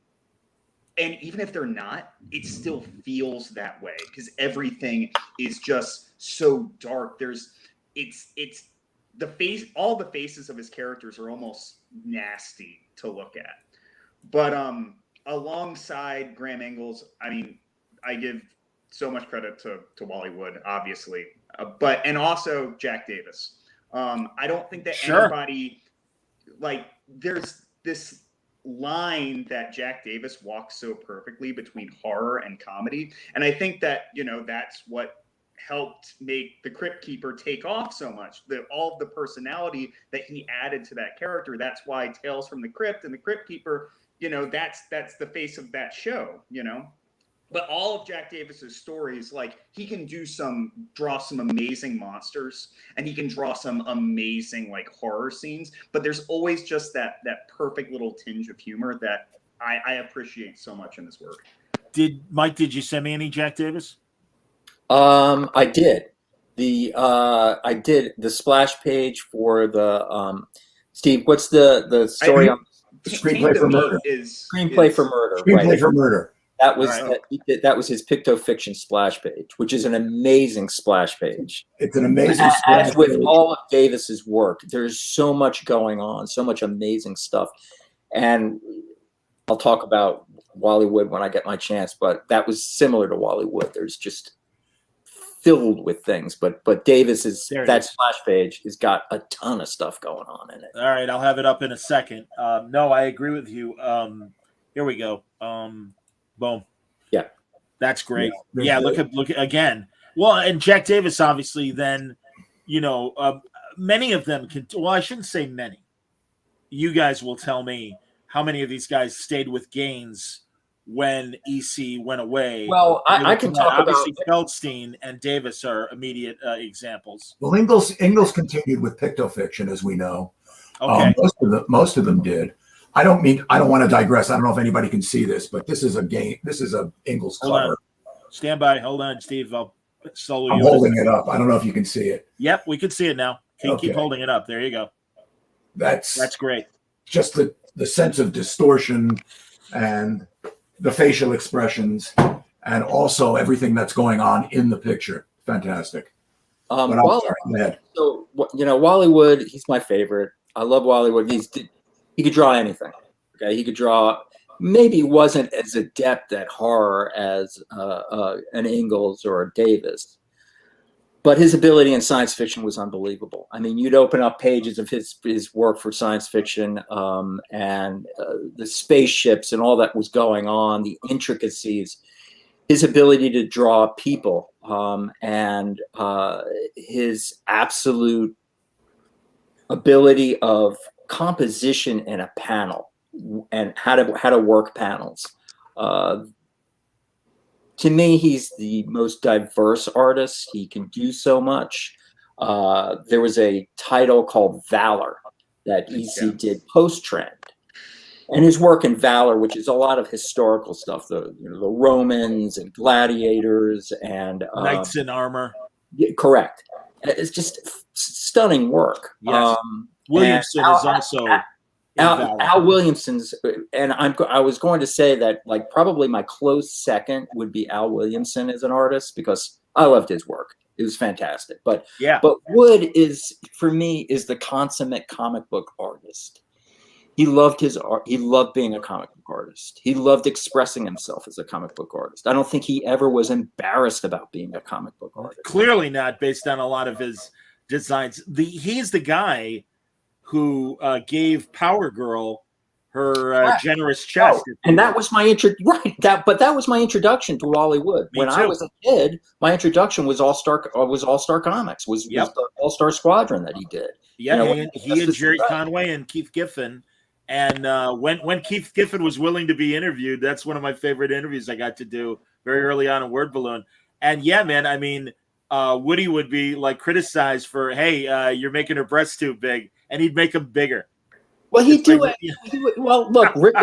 even if they're not, it still feels that way because everything is just so dark. All the faces of his characters are almost nasty to look at. But alongside Graham Ingles, I mean, I give so much credit to Wally Wood, obviously, and also Jack Davis. I don't think that anybody there's this line that Jack Davis walks so perfectly between horror and comedy, and I think that that's what helped make the Crypt Keeper take off so much. All of the personality that he added to that character. That's why Tales from the Crypt and the Crypt Keeper, that's the face of that show. But all of Jack Davis's stories, he can draw some amazing monsters, and he can draw some amazing horror scenes. But there's always just that perfect little tinge of humor that I appreciate so much in his work. Did you send me any Jack Davis? I did. I did the splash page for the Steve. What's the story on Screenplay for Murder. Screenplay for Murder? Screenplay Right. for Murder. That was Right. that was his Pictofiction splash page, which is an amazing splash page. It's an amazing As splash with page. all of Davis's work, there's so much going on, so much amazing stuff, and I'll talk about Wally Wood when I get my chance. But that was similar to Wally Wood. There's just filled with things, but Davis's There it that is. splash page has got a ton of stuff going on in it. All right, I'll have it up in a second. No, I agree with you. Here we go. Boom. Yeah. That's great. Yeah, Yeah, look at again. Well, and Jack Davis, obviously, then, many of them can. Well, I shouldn't say many. You guys will tell me how many of these guys stayed with Gaines when EC went away. Well, I can talk about obviously Feldstein and Davis are immediate examples. Well, Ingalls continued with Pictofiction, as we know. Okay. Most of them did. I don't want to digress. I don't know if anybody can see this, but this is a game. This is a Ingalls Hold cover. on. Stand by. Hold on, Steve. I'll solo I'm you. holding it up. I don't know if you can see it. Yep, we can see it now. Keep Okay. holding it up. There you go. That's great. just the sense of distortion and the facial expressions and also everything that's going on in the picture. Fantastic. But I'm sorry, go ahead. So Wally Wood, he's my favorite. I love Wally Wood. He could draw anything. Okay, he could draw. Maybe he wasn't as adept at horror as an Ingalls or a Davis, but his ability in science fiction was unbelievable. I mean, you'd open up pages of his work for science fiction and the spaceships and all that was going on, the intricacies, his ability to draw people, and his absolute ability of composition in a panel and how to work panels. To me, he's the most diverse artist. He can do so much. There was a title called Valor that EC did post-trend. And his work in Valor, which is a lot of historical stuff, the Romans and gladiators and Knights in armor. Yeah, correct. It's just stunning work. Yes. Williamson is also Al Williamson's, and I was going to say that probably my close second would be Al Williamson as an artist because I loved his work. It was fantastic. But Wood is, for me, is the consummate comic book artist. He loved his art. He loved being a comic book artist. He loved expressing himself as a comic book artist. I don't think he ever was embarrassed about being a comic book artist. Clearly not, based on a lot of his designs. He's the guy who gave Power Girl her generous chest. And that was my But that was my introduction to Wally Wood. When I was a kid, my introduction was All Star Comics. Was the All Star Squadron that he did. Yeah, he and Jerry Conway and Keith Giffen. And when Keith Giffen was willing to be interviewed, that's one of my favorite interviews I got to do very early on in Word Balloon. And yeah, man, I mean, Woody would be criticized for, hey, you're making her breasts too big, and he'd make them bigger. Well, he'd do it. Well, look, Rick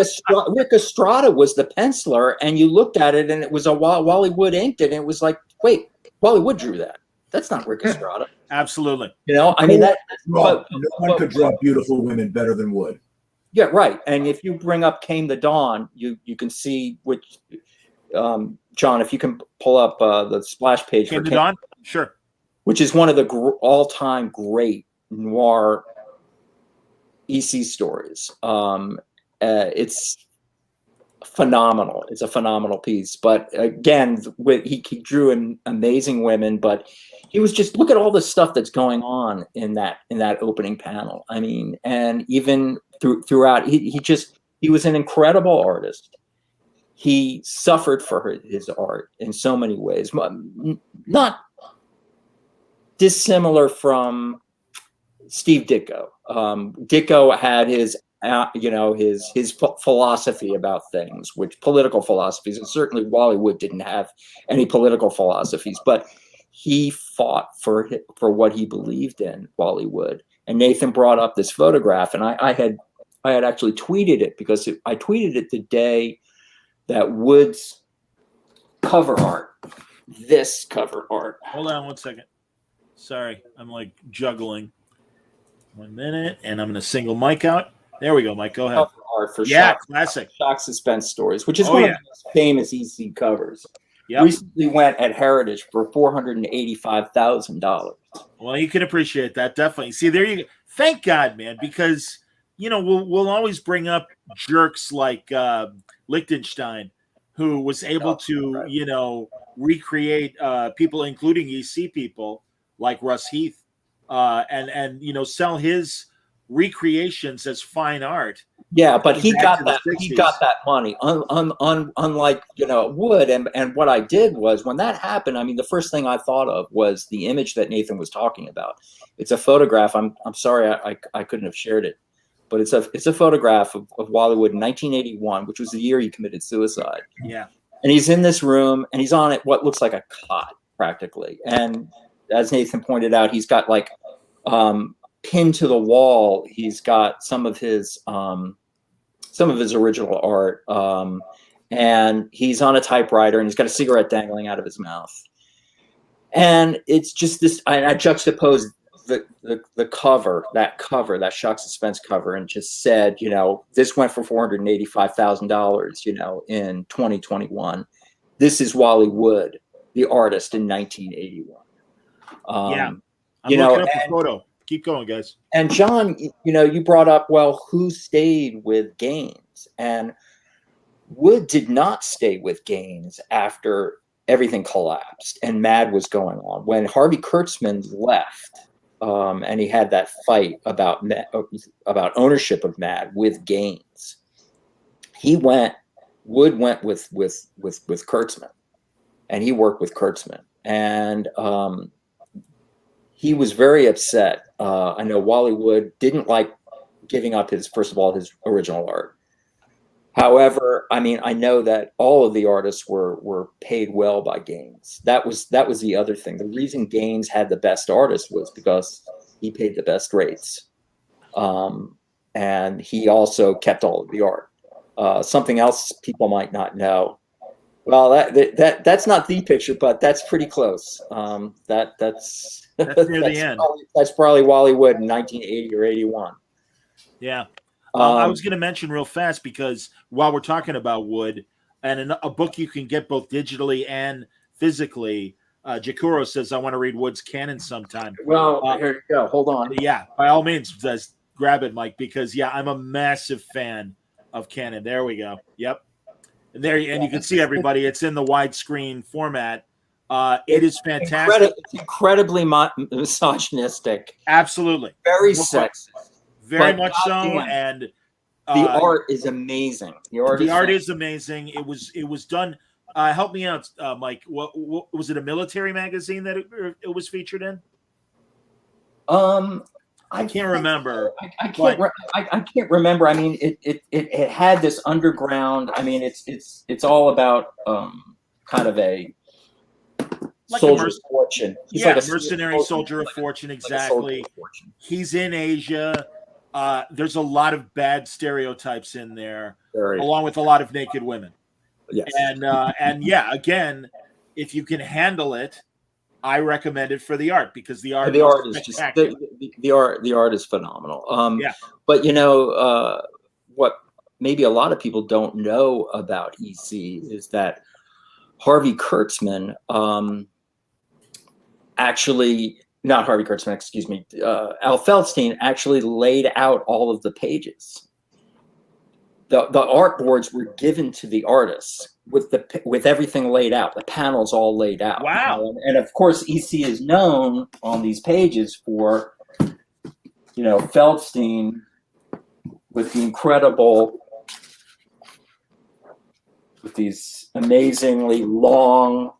Estrada was the penciler, and you looked at it, and it was a Wally Wood inked it, and it was like, wait, Wally Wood drew that. That's not Rick Estrada. Absolutely. I mean that. No one could draw beautiful women better than Wood. Yeah, right. And if you bring up Came the Dawn, you can see which. John, if you can pull up the splash page Came the Dawn, sure. Which is one of the all-time great noir EC stories. It's phenomenal. It's a phenomenal piece. But again, he drew amazing women, but he was just, look at all the stuff that's going on in that opening panel. I mean, and even throughout, he was an incredible artist. He suffered for his art in so many ways, not dissimilar from Steve Ditko. Ditko had his philosophy about things, which political philosophies, and certainly Wally Wood didn't have any political philosophies, but he fought for what he believed in, Wally Wood. And Nathan brought up this photograph, and I had actually tweeted it because I tweeted it the day that Wood's cover art, this cover art. Hold on one second. Sorry, I'm like juggling. 1 minute, and I'm going to single Mike out. There we go, Mike. Go ahead. Art for classic. shock suspense stories, which is one of the most famous EC covers. Yep. Recently went at Heritage for $485,000. Well, you can appreciate that, definitely. See, there you go. Thank God, man, because we'll always bring up jerks like Lichtenstein, who was able to recreate people, including EC people like Russ Heath, and sell his recreations as fine art. Yeah, but he got that. He got that money. Unlike Wood, and what I did was when that happened. I mean, the first thing I thought of was the image that Nathan was talking about. It's a photograph. I'm sorry I couldn't have shared it, but it's a photograph of Wally Wood in 1981, which was the year he committed suicide. Yeah, and he's in this room and he's on what looks like a cot practically, and as Nathan pointed out, he's got like pinned to the wall, he's got some of his original art, and he's on a typewriter and he's got a cigarette dangling out of his mouth, and it's just this. I juxtaposed the cover, that shock suspense cover, and just said, this went for $485,000, in 2021. This is Wally Wood, the artist, in 1981. I'm looking up the photo. Keep going, guys. And John, you brought up, who stayed with Gaines? And Wood did not stay with Gaines after everything collapsed and MAD was going on. When Harvey Kurtzman left, and he had that fight about ownership of MAD with Gaines, Wood went with Kurtzman, and he worked with Kurtzman, and he was very upset. I know Wally Wood didn't like giving up his original art. However, I mean, I know that all of the artists were paid well by Gaines. That was the other thing. The reason Gaines had the best artists was because he paid the best rates, and he also kept all of the art. Something else people might not know. Well, that's not the picture, but that's pretty close. That's near the end. That's probably Wally Wood in 1980 or 81. Yeah. I was going to mention real fast, because while we're talking about Wood, and in a book you can get both digitally and physically, Jakuro says, I want to read Wood's canon sometime. Well, here you go. Hold on. Yeah, by all means, grab it, Mike, because, I'm a massive fan of canon. There we go. Yep. And you can see everybody. It's in the widescreen format. It is fantastic. It's incredibly misogynistic. Absolutely. Very sexist. Very much so. And the art is amazing. The art is amazing. It was done. Help me out, Mike. What was it? A military magazine that it was featured in? I can't remember. I can't remember. I mean, it had this underground. I mean, it's all about kind of a soldier of fortune. He's like a mercenary soldier of fortune. Exactly. He's in Asia. There's a lot of bad stereotypes in there, along with a lot of naked women. Yes. And again, if you can handle it, I recommend it for the art, because the art is just the art is phenomenal. But what maybe a lot of people don't know about EC is that Harvey Kurtzman, not Harvey Kurtzman, excuse me, Al Feldstein actually laid out all of the pages. The artboards were given to the artists with everything laid out, the panels all laid out. Wow! And of course, EC is known on these pages for, Feldstein with these amazingly long,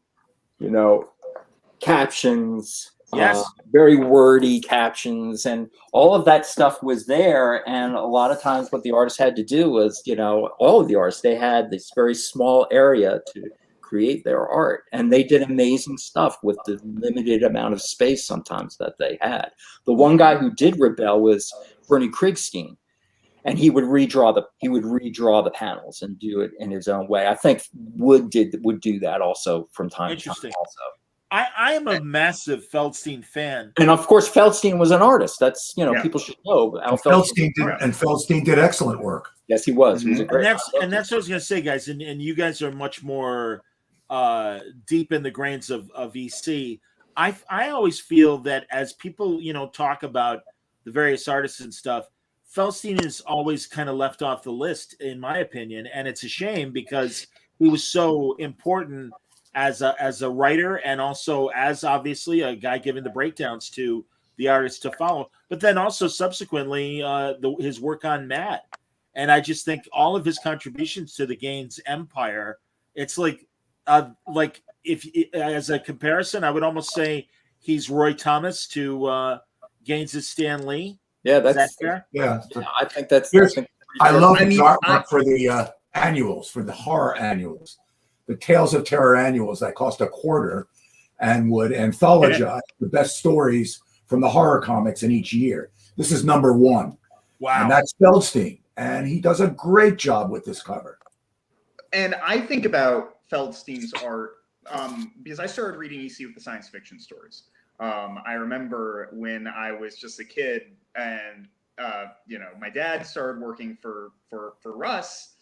captions. Yes. Very wordy captions, and all of that stuff was there. And a lot of times what the artists had to do was, all of the artists, they had this very small area to create their art. And they did amazing stuff with the limited amount of space sometimes that they had. The one guy who did rebel was Bernie Krigstein. And he would redraw the panels and do it in his own way. I think Wood do that also from time to time also. I am a massive Feldstein fan. And of course, Feldstein was an artist. That's, Yeah. people should know. Al And Feldstein did excellent work. Yes, he was. He was a great. And that's what I was going to say, guys. And you guys are much more deep in the grains of EC. I always feel that as people, talk about the various artists and stuff, Feldstein is always kind of left off the list, in my opinion. And it's a shame because he was so important as a writer and also as obviously a guy giving the breakdowns to the artists to follow, but then also subsequently his work on Mad. And I just think all of his contributions to the Gaines empire, it's like if as a comparison, I would almost say he's Roy Thomas to Gaines's Stan Lee. Yeah, Is that fair? Yeah. I think that's. I love his artwork for the annuals, for the horror annuals, the Tales of Terror annuals that cost $0.25 and would anthologize the best stories from the horror comics in each year. This is number 1. Wow. And that's Feldstein. And he does a great job with this cover. And I think about Feldstein's art because I started reading EC with the science fiction stories. I remember when I was just a kid and, my dad started working for Russ.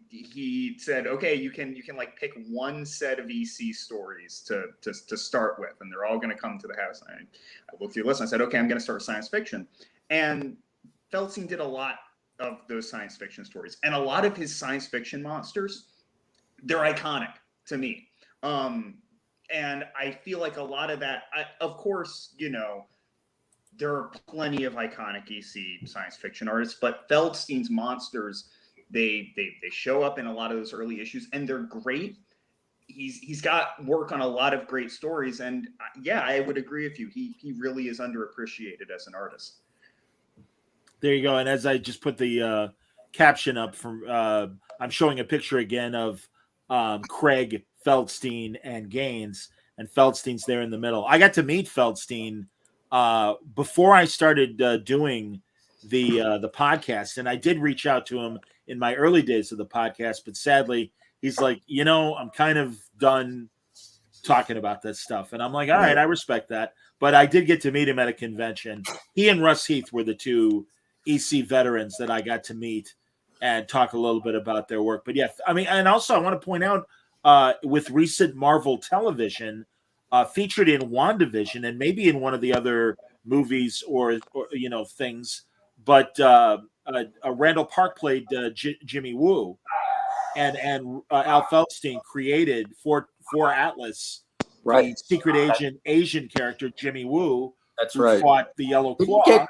He said, okay, you can like pick one set of EC stories to start with, and they're all going to come to the house. And I looked through the list and I said, okay, I'm going to start science fiction. And Feldstein did a lot of those science fiction stories, and a lot of his science fiction monsters, they're iconic to me. And I feel like a lot of that, of course, there are plenty of iconic EC science fiction artists, but Feldstein's monsters, they show up in a lot of those early issues, and they're great. He's got work on a lot of great stories, and yeah, I would agree with you. He really is underappreciated as an artist. There you go. And as I just put the caption up from, I'm showing a picture again of Craig, Feldstein, and Gaines, and Feldstein's there in the middle. I got to meet Feldstein before I started doing the podcast, and I did reach out to him in my early days of the podcast, but sadly, he's like, I'm kind of done talking about this stuff. And I'm like, all right, I respect that. But I did get to meet him at a convention. He and Russ Heath were the two EC veterans that I got to meet and talk a little bit about their work. But yeah, I mean, and also I want to point out with recent Marvel television featured in WandaVision and maybe in one of the other movies or things, but Randall Park played Jimmy Woo, and Al Feldstein created for Atlas, right, the secret agent Asian character Jimmy Woo. That's who right. Fought the Yellow Claw.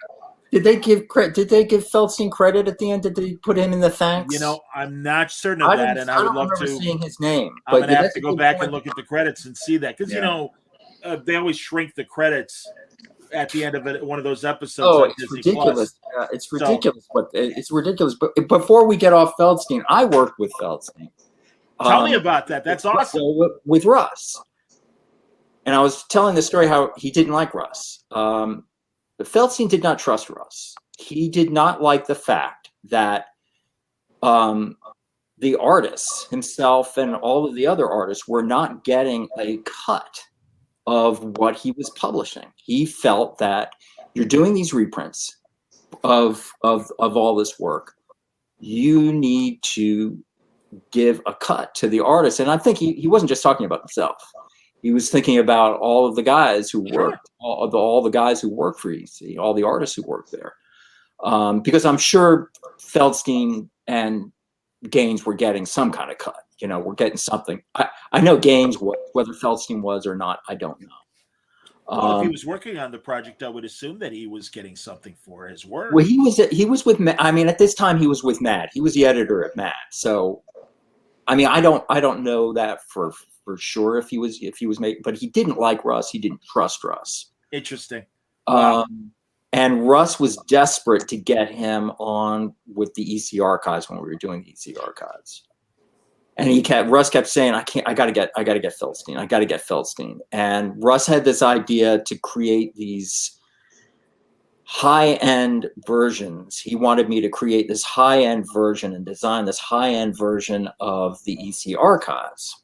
Did they give Feldstein credit at the end? Did they put him in the thanks? I'm not certain of that, and I would love to. Seeing his name. I'm going to have to go back and look at the credits and see that because they always shrink the credits at the end of one of those episodes. Oh, on it's Disney ridiculous! Plus. It's ridiculous. It's ridiculous. But before we get off Feldstein, I worked with Feldstein. Tell me about that. That's awesome. With Russ, and I was telling the story how he didn't like Russ. But Feldstein did not trust Russ. He did not like the fact that the artists himself and all of the other artists were not getting a cut of what he was publishing. He felt that you're doing these reprints of all this work. You need to give a cut to the artist. And I think he wasn't just talking about himself. He was thinking about all of the guys who worked, all the guys who work for EC, all the artists who work there. Because I'm sure Feldstein and Gaines were getting some kind of cut. We're getting something. I know Gaines, whether Feldstein was or not, I don't know. Well, if he was working on the project, I would assume that he was getting something for his work. Well, he was with. I mean, at this time, he was with Mad. He was the editor at Mad. So, I mean, I don't know that for sure if he was making, but he didn't like Russ. He didn't trust Russ. Interesting. Wow. And Russ was desperate to get him on with the EC archives when we were doing the EC archives. And Russ kept saying, I gotta get Feldstein. I gotta get Feldstein. And Russ had this idea to create these high-end versions. He wanted me to create this high-end version and design this high-end version of the EC archives.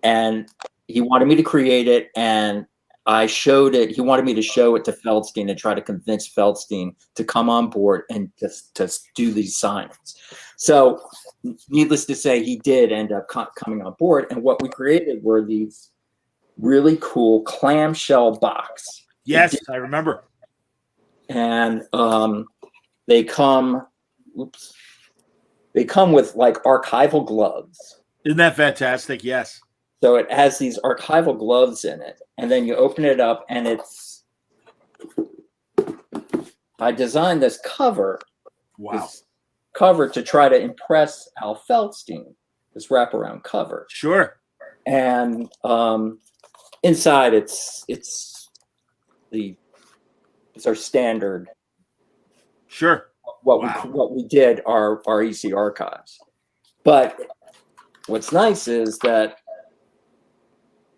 And he wanted me to create it, and I showed it. He wanted me to show it to Feldstein and try to convince Feldstein to come on board and to do these signings. So, needless to say, he did end up coming on board. And what we created were these really cool clamshell box. Yes, I remember. And they come with like archival gloves. Isn't that fantastic? Yes. So it has these archival gloves in it, and then you open it up, and it's. I designed this cover. Wow. This cover to try to impress Al Feldstein. This wraparound cover. Sure. And inside, it's our standard. Sure. What we did are our EC archives, but what's nice is that.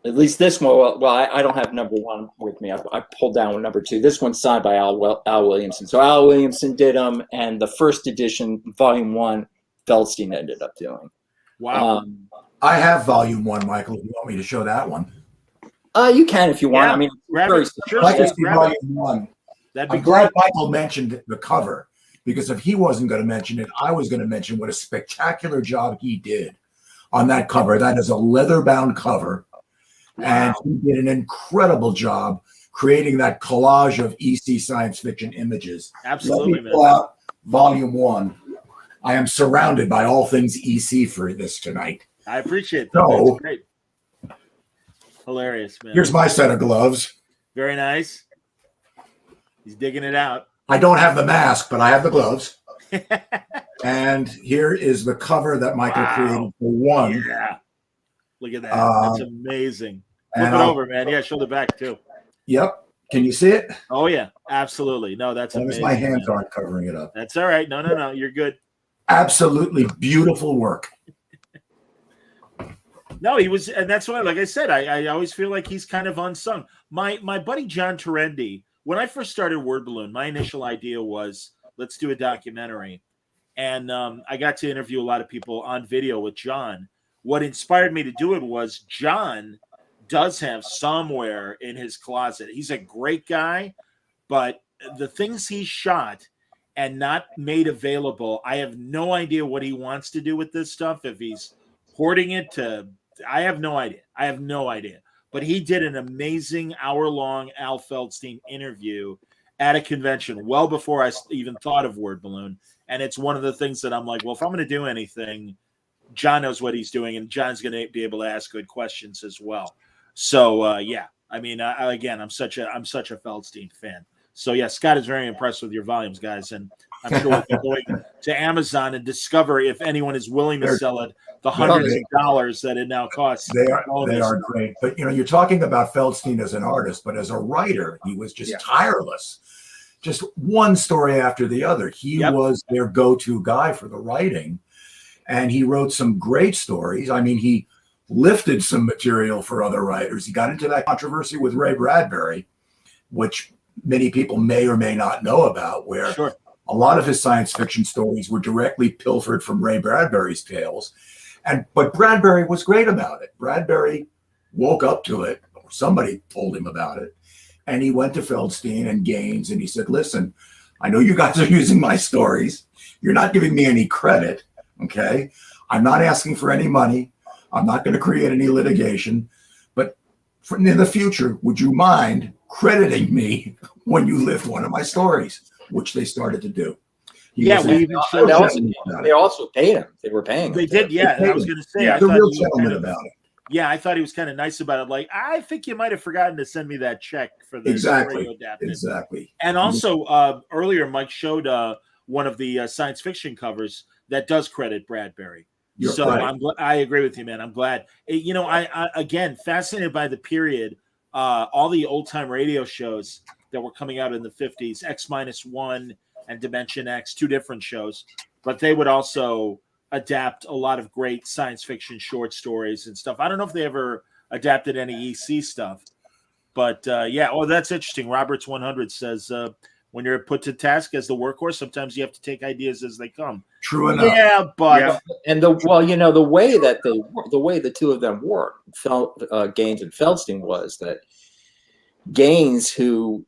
At least this one, well, I don't have number one with me. I pulled down number two. This one's signed by Al Williamson. So Al Williamson did them, and the first edition, volume 1, Feldstein ended up doing. Wow. I have volume 1, Michael, if you want me to show that one. You can if you want. Yeah, I mean, sure, I'd like to see grab volume it. 1. That'd be I'm glad great. Michael mentioned the cover, because if he wasn't going to mention it, I was going to mention what a spectacular job he did on that cover. That is a leather-bound cover. And he did an incredible job creating that collage of EC science fiction images. Absolutely, Let me pull out volume 1. I am surrounded by all things EC for this tonight. I appreciate that. So, That's great. Hilarious, man. here's my set of gloves. Very nice. He's digging it out. I don't have the mask, but I have the gloves. And here is the cover that Michael created for 1. Yeah. Look at that. That's amazing. Flip it over, man. Yeah, show the back too. Yep. Can you see it? Oh, yeah. Absolutely. No, that's amazing. My hands man. aren't covering it up. That's all right. No. You're good. Absolutely beautiful work. No, he was, and that's why, like I said, I always feel like he's kind of unsung. My buddy John Terendi, when I first started Word Balloon, my initial idea was, let's do a documentary. And I got to interview a lot of people on video with John. What inspired me to do it was John does have somewhere in his closet. He's a great guy, but the things he shot and not made available, I have no idea what he wants to do with this stuff. If he's hoarding it to, I have no idea. But he did an amazing hour-long Al Feldstein interview at a convention well before I even thought of Word Balloon. And it's one of the things that I'm like, well, if I'm going to do anything, John knows what he's doing, and John's going to be able to ask good questions as well. So, yeah, I mean, again, I'm such a Feldstein fan. So, yeah, Scott is very impressed with your volumes, guys, and I'm sure we'll be going to Amazon and discover if anyone is willing to sell it the hundreds of dollars that it now costs. They are great. But, you're talking about Feldstein as an artist, but as a writer, he was just tireless. Just one story after the other. He was their go-to guy for the writing. And he wrote some great stories. I mean, he lifted some material for other writers. He got into that controversy with Ray Bradbury, which many people may or may not know about, where a lot of his science fiction stories were directly pilfered from Ray Bradbury's tales. But Bradbury was great about it. Bradbury woke up to it, or somebody told him about it. And he went to Feldstein and Gaines, and he said, listen, I know you guys are using my stories. You're not giving me any credit. Okay, I'm not asking for any money. I'm not going to create any litigation. But in the future, would you mind crediting me when you lift one of my stories, which they started to do. We even showed they also paid him. They were paying him. They did, yeah. I was going to say, I thought real gentleman about it. Yeah, I thought he was kind of nice about it. Like, I think you might have forgotten to send me that check for the exactly. adapted. Exactly. And also, earlier, Mike showed one of the science fiction covers that does credit Bradbury. You're right. I agree with you, man. I'm glad. I again fascinated by the period. All the old time radio shows that were coming out in the 50s, X-1 and Dimension X, 2 different shows, but they would also adapt a lot of great science fiction short stories and stuff. I don't know if they ever adapted any EC stuff, but yeah. Oh, that's interesting. Roberts 100 says when you're put to task as the workhorse, sometimes you have to take ideas as they come. True enough. Yeah, but And the way the two of them worked, Gaines and Feldstein, was that Gaines, who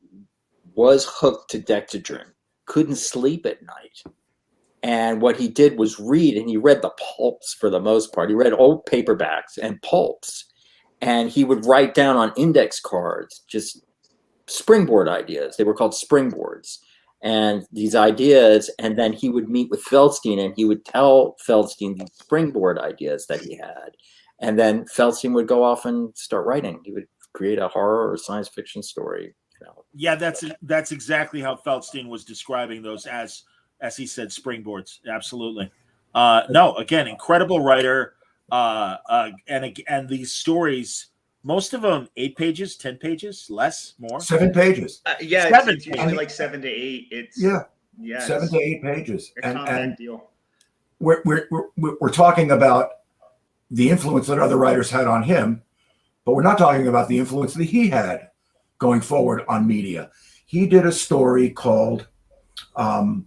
was hooked to Dexedrine, couldn't sleep at night. And what he did was read, and he read the pulps for the most part. He read old paperbacks and pulps, and he would write down on index cards just springboard ideas. They were called springboards. And these ideas, and then he would meet with Feldstein, and he would tell Feldstein these springboard ideas that he had. And then Feldstein would go off and start writing. He would create a horror or science fiction story. Yeah, that's exactly how Feldstein was describing those, as he said, springboards. Absolutely. No, again, incredible writer. And these stories, most of them 8 pages, 10 pages, less, more. 7 pages. It's usually like 7 to 8. It's 7 to 8 pages. A compact deal. We're talking about the influence that other writers had on him, but we're not talking about the influence that he had going forward on media. He did a story called The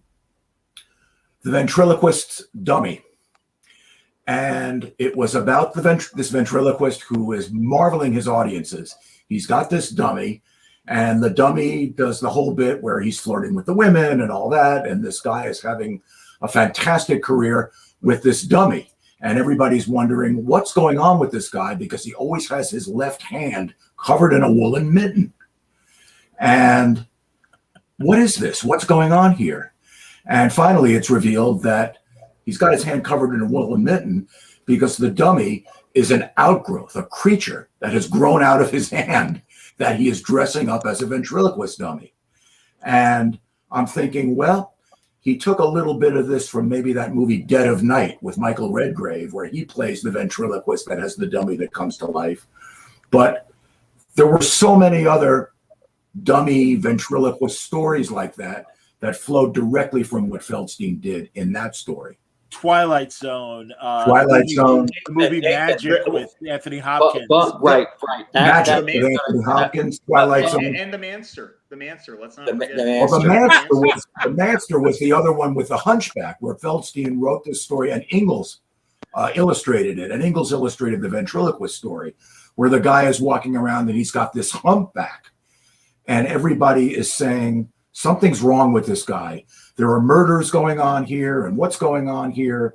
Ventriloquist's Dummy. And it was about this ventriloquist who is marveling his audiences. He's got this dummy, and the dummy does the whole bit where he's flirting with the women and all that. And this guy is having a fantastic career with this dummy. And everybody's wondering what's going on with this guy, because he always has his left hand covered in a woolen mitten. And what is this? What's going on here? And finally, it's revealed that he's got his hand covered in a woolen mitten because the dummy is an outgrowth, a creature that has grown out of his hand that he is dressing up as a ventriloquist dummy. And I'm thinking, well, he took a little bit of this from maybe that movie Dead of Night with Michael Redgrave, where he plays the ventriloquist that has the dummy that comes to life. But there were so many other dummy ventriloquist stories like that flowed directly from what Feldstein did in that story. Twilight Zone. Zone. The movie Magic with Anthony Hopkins. Right. Magic with Anthony Hopkins. Twilight Zone. And the Manster. Let's not forget. The Manster was the other one with the Hunchback, where Feldstein wrote this story and Ingalls illustrated it. And Ingalls illustrated the ventriloquist story, where the guy is walking around and he's got this humpback. And everybody is saying, something's wrong with this guy. There are murders going on here, and what's going on here?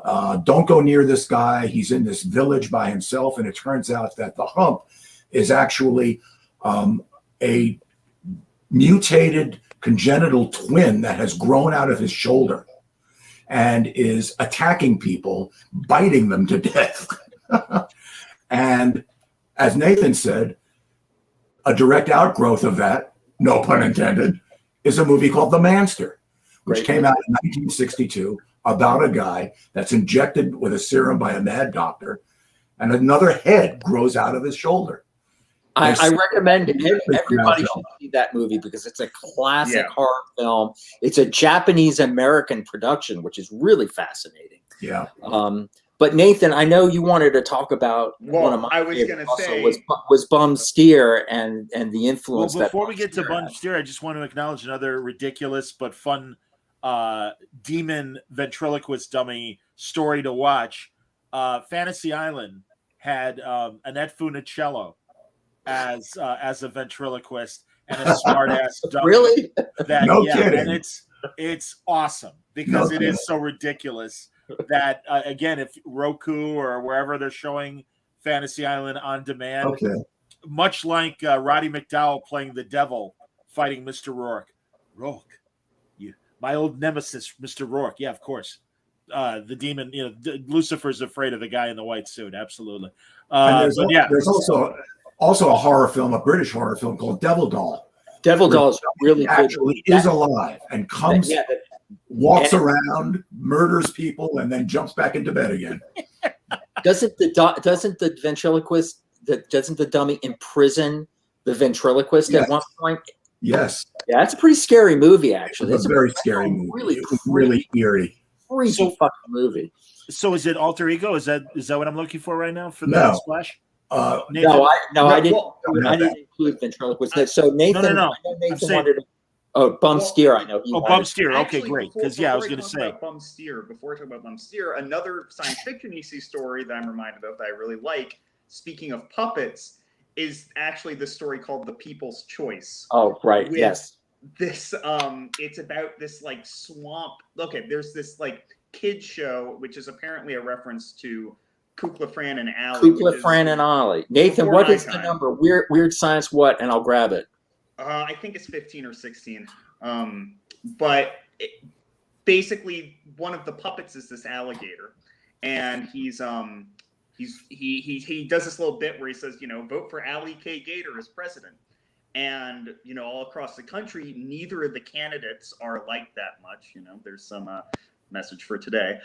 Don't go near this guy. He's in this village by himself, and it turns out that the hump is actually a mutated congenital twin that has grown out of his shoulder and is attacking people, biting them to death. And as Nathan said, a direct outgrowth of that, no pun intended, is a movie called The Manster, which came out in 1962 about a guy that's injected with a serum by a mad doctor, and another head grows out of his shoulder. I recommend everybody should see that movie because it's a classic horror film. It's a Japanese-American production, which is really fascinating. Yeah. But Nathan, I know you wanted to talk about one of my favorites was Bum Steer and the influence. Well, before we get to Bum Steer, I just want to acknowledge another ridiculous but fun demon ventriloquist dummy story to watch. Fantasy Island had Annette Funicello as a ventriloquist and a smart ass dummy. Really? No kidding. And it's awesome because it is so ridiculous. That again, if Roku or wherever they're showing Fantasy Island on demand, much like Roddy McDowell playing the devil fighting Mr. Rourke. Rourke, my old nemesis, Mr. Rourke. Yeah, of course. The demon, Lucifer's afraid of the guy in the white suit. Absolutely. There's also a horror film, a British horror film called Devil Doll. Devil Doll is really actually is alive and comes. Walks around, murders people, and then jumps back into bed again. Doesn't the ventriloquist, doesn't the dummy imprison the ventriloquist at one point? Yes. Yeah, it's a pretty scary movie, actually. It's a very scary movie. Really eerie. Freaky fucking movie. So is it Alter Ego? Is that what I'm looking for right now for the splash? I didn't include ventriloquist. So Nathan, no. I know Nathan wanted to Oh, Bum Steer, I know. Oh, Bum Steer. Okay, Actually, great. before- Because, yeah, I was before going to talk say. about Bum Steer, before I talk about Bum Steer, another science fiction EC story that I'm reminded of that I really like, speaking of puppets, is actually the story called The People's Choice. Oh, right. With Yes. This, it's about this like swamp. Okay, there's this like kids show, which is apparently a reference to Kukla, Fran, and Ollie. Kukla, Fran, and Ollie. Nathan, before what my is the time. number? Weird Science what? And I'll grab it. I think it's 15 or 16. But basically, one of the puppets is this alligator, and he does this little bit where he says, vote for Allie K. Gator as president. And all across the country, neither of the candidates are like that much. There's some message for today.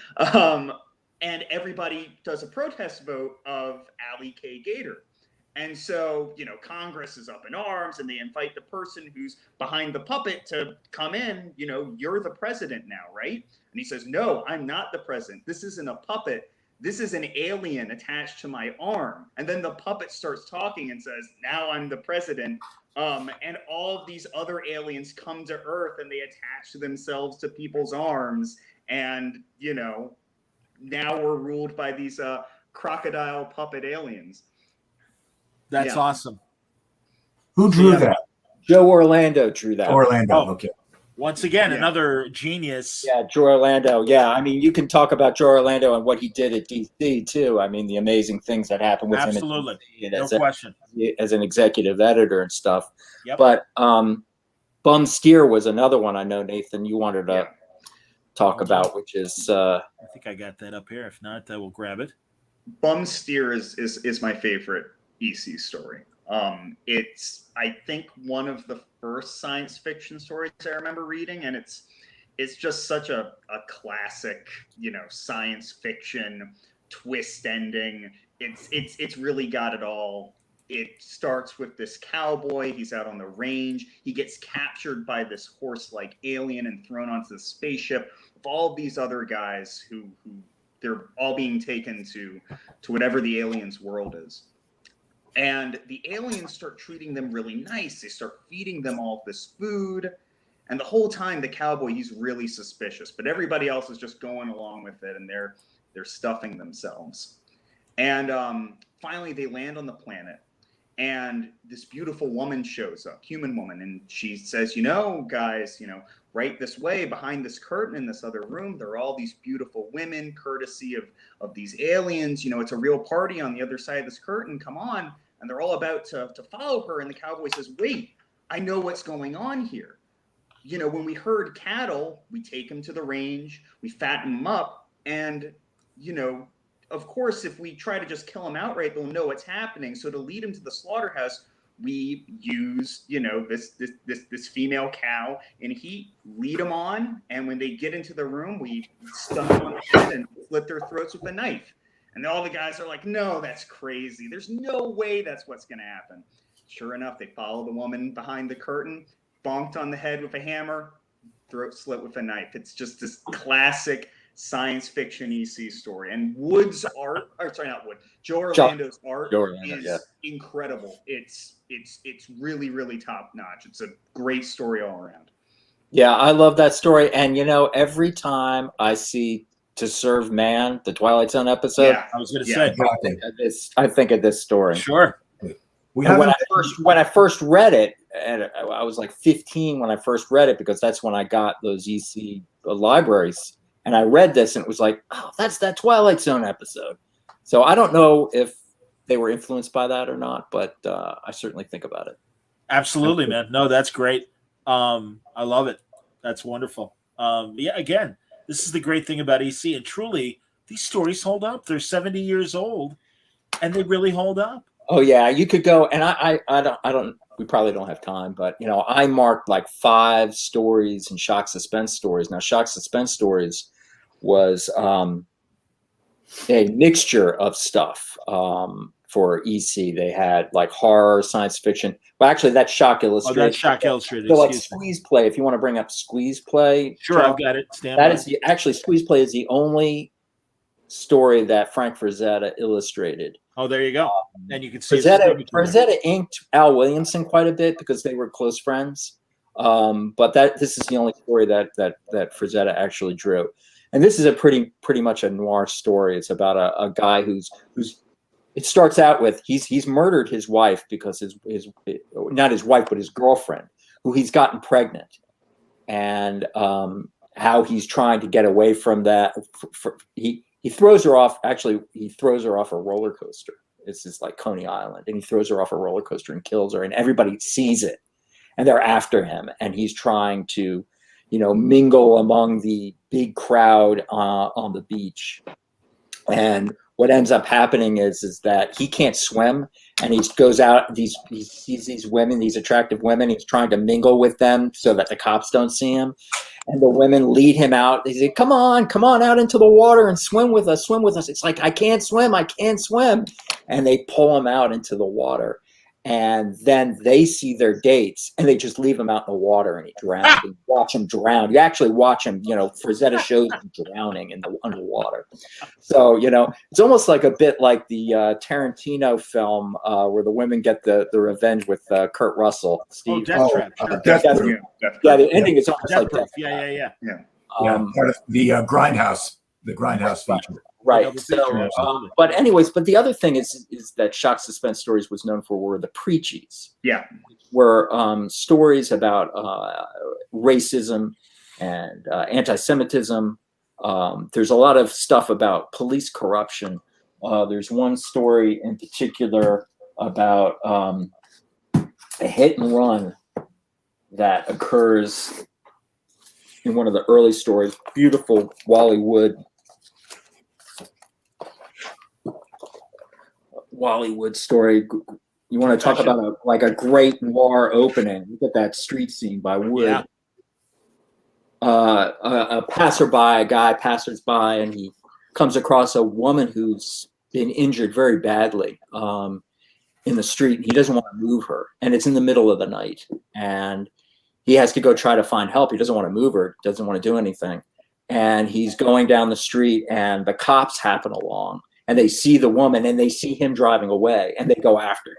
And everybody does a protest vote of Allie K. Gator. And so, Congress is up in arms, and they invite the person who's behind the puppet to come in. You're the president now, right? And he says, no, I'm not the president. This isn't a puppet. This is an alien attached to my arm. And then the puppet starts talking and says, now I'm the president. And all of these other aliens come to Earth, and they attach themselves to people's arms. And, now we're ruled by these crocodile puppet aliens. That's awesome. Who drew that? Joe Orlando drew that. Orlando. Oh. Okay. Once again, another genius. Yeah, Joe Orlando. Yeah, I mean, you can talk about Joe Orlando and what he did at DC too. I mean, the amazing things that happened with Absolutely. him. No question. As an executive editor and stuff. Yep. But Bum Steer was another one I know, Nathan, you wanted to talk about, which is... I think I got that up here. If not, I will grab it. Bum Steer is my favorite EC story. It's, I think, one of the first science fiction stories I remember reading, and it's just such a classic, science fiction twist ending. It's really got it all. It starts with this cowboy. He's out on the range. He gets captured by this horse-like alien and thrown onto the spaceship with all these other guys who they're all being taken to whatever the alien's world is. And the aliens start treating them really nice. They start feeding them all this food. And the whole time, the cowboy, he's really suspicious. But everybody else is just going along with it, and they're stuffing themselves. And finally, they land on the planet. And this beautiful woman shows up, human woman. And she says, guys, right this way, behind this curtain in this other room, there are all these beautiful women, courtesy of these aliens. It's a real party on the other side of this curtain. Come on. And they're all about to follow her. And the cowboy says, wait, I know what's going on here. When we herd cattle, we take them to the range, we fatten them up. And, of course, if we try to just kill them outright, they'll know what's happening. So to lead them to the slaughterhouse, we use, this female cow in heat, lead them on, and when they get into the room, we stun them on the head and slit their throats with a knife. And all the guys are like, no, that's crazy. There's no way that's what's going to happen. Sure enough, they follow the woman behind the curtain, bonked on the head with a hammer, throat slit with a knife. It's just this classic science fiction EC story. And Wood's art, Joe Orlando's art is incredible. It's really, really top notch. It's a great story all around. Yeah, I love that story. And every time I see To Serve Man, the Twilight Zone episode, I was going to say, I think of this story. Sure. When I first read it, and I was like 15 when I first read it, because that's when I got those EC libraries. And I read this, and it was like, oh, that's that Twilight Zone episode. So I don't know if they were influenced by that or not, but I certainly think about it. Absolutely, man. No, that's great. I love it. That's wonderful. Again, this is the great thing about EC, and truly, these stories hold up. They're 70 years old, and they really hold up. Oh yeah, you could go, and I don't. We probably don't have time, but I marked like 5 stories and shock suspense stories. Now, shock suspense stories was a mixture of stuff for EC. They had like horror, science fiction. Well, actually, that's Shock Illustrated. Oh, that's Shock Illustrated. So like Squeeze Play, if you want to bring up Squeeze Play. Sure, I've got it. Squeeze Play is the only story that Frank Frazetta illustrated. Oh, there you go. And you can see Frazetta inked Al Williamson quite a bit because they were close friends. But this is the only story that Frazetta actually drew. And this is a pretty much a noir story. It's about a guy who's it starts out with he's murdered his wife because his not his wife but his girlfriend, who he's gotten pregnant, and how he's trying to get away from that. He throws her off. Actually, he throws her off a roller coaster. This is like Coney Island, and he throws her off a roller coaster and kills her, and everybody sees it, and they're after him, and he's trying to, mingle among the big crowd on the beach. And what ends up happening is that he can't swim, and he goes out. He sees these women, these attractive women. He's trying to mingle with them so that the cops don't see him. And the women lead him out. They say, come on out into the water and swim with us. It's like, I can't swim. And they pull him out into the water. And then they see their dates, and they just leave him out in the water, and he drowns. You watch him drown. You actually watch him, Frazetta shows him drowning in the underwater. So, it's almost like a bit like the Tarantino film where the women get the revenge with Kurt Russell. Steve. Death Trap. Death Trap. Yeah, the ending is almost like Death Trap. Yeah. Part of the Grindhouse feature. Right. So, but the other thing is that shock suspense stories was known for were the preachies. Yeah. Were stories about racism and anti-Semitism. There's a lot of stuff about police corruption. There's one story in particular about a hit and run that occurs in one of the early stories. Beautiful Wally Wood story. You want to talk about a great noir opening? Look at that street scene by Wood. Yeah. A guy passers by, and he comes across a woman who's been injured very badly in the street. He doesn't want to move her, and it's in the middle of the night, and he has to go try to find help. He doesn't want to move her, doesn't want to do anything, and he's going down the street, and the cops happen along. And they see the woman, and they see him driving away, and they go after him.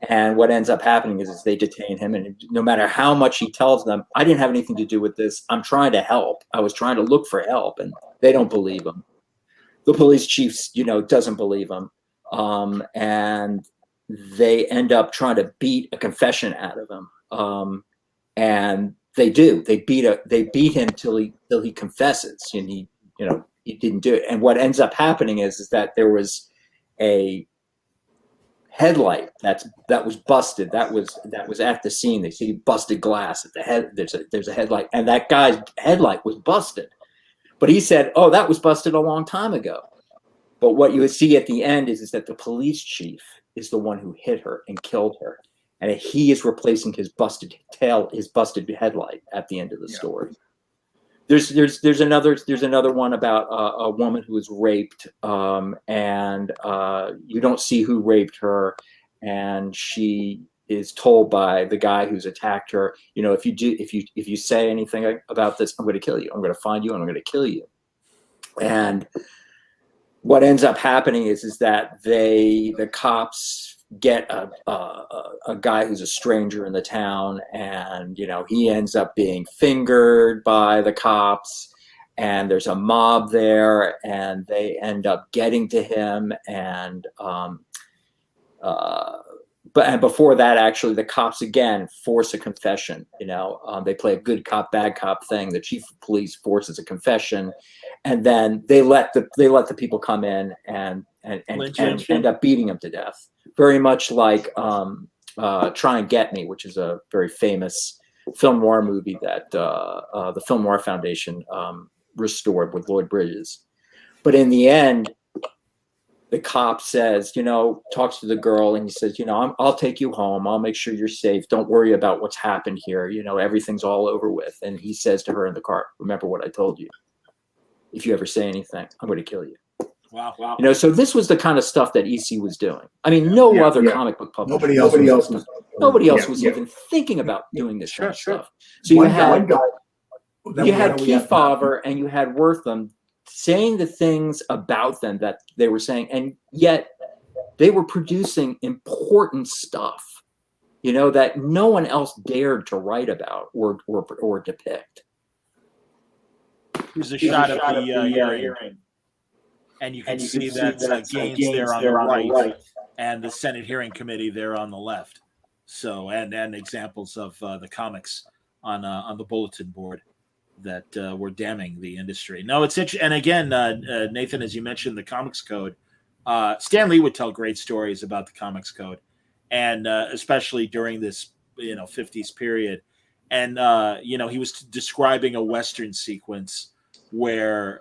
And what ends up happening is they detain him. And no matter how much he tells them, I didn't have anything to do with this. I'm trying to help. I was trying to look for help, and they don't believe him. The police chief, doesn't believe him. And they end up trying to beat a confession out of him. And they do. They beat him till he confesses, and he didn't do it. And what ends up happening is that there was a headlight that was busted. That was at the scene. They see busted glass at the head. There's a headlight, and that guy's headlight was busted. But he said, "Oh, that was busted a long time ago." But what you would see at the end is that the police chief is the one who hit her and killed her, and he is replacing his busted headlight at the end of the story. There's another one about a woman who was raped, and you don't see who raped her, and she is told by the guy who's attacked her, if you say anything about this, I'm going to kill you. I'm going to find you and I'm going to kill you. And what ends up happening is that the cops get a guy who's a stranger in the town, and he ends up being fingered by the cops, and there's a mob there, and they end up getting to him, and but before that, actually, the cops again force a confession. They play a good cop bad cop thing. The chief of police forces a confession, and then they let the people come in and end up beating him to death. Very much like Try and Get Me, which is a very famous film noir movie that the Film Noir Foundation restored with Lloyd Bridges. But in the end, the cop says, talks to the girl, and he says, I'll take you home. I'll make sure you're safe. Don't worry about what's happened here. Everything's all over with. And he says to her in the car, remember what I told you. If you ever say anything, I'm going to kill you. Wow. So this was the kind of stuff that EC was doing. I mean, no other comic book publisher. Nobody else was even thinking about doing this kind of stuff. So you had Kefauver and you had Wertham saying the things about them that they were saying, and yet they were producing important stuff. that no one else dared to write about or depict. Here's a shot of the hearing. And you can see that Gaines there on the right, and the Senate Hearing Committee there on the left. So, and examples of the comics on the bulletin board that were damning the industry. No, it's interesting. And again, Nathan, as you mentioned, the Comics Code. Stan Lee would tell great stories about the Comics Code, and especially during this 50s period. And he was describing a Western sequence where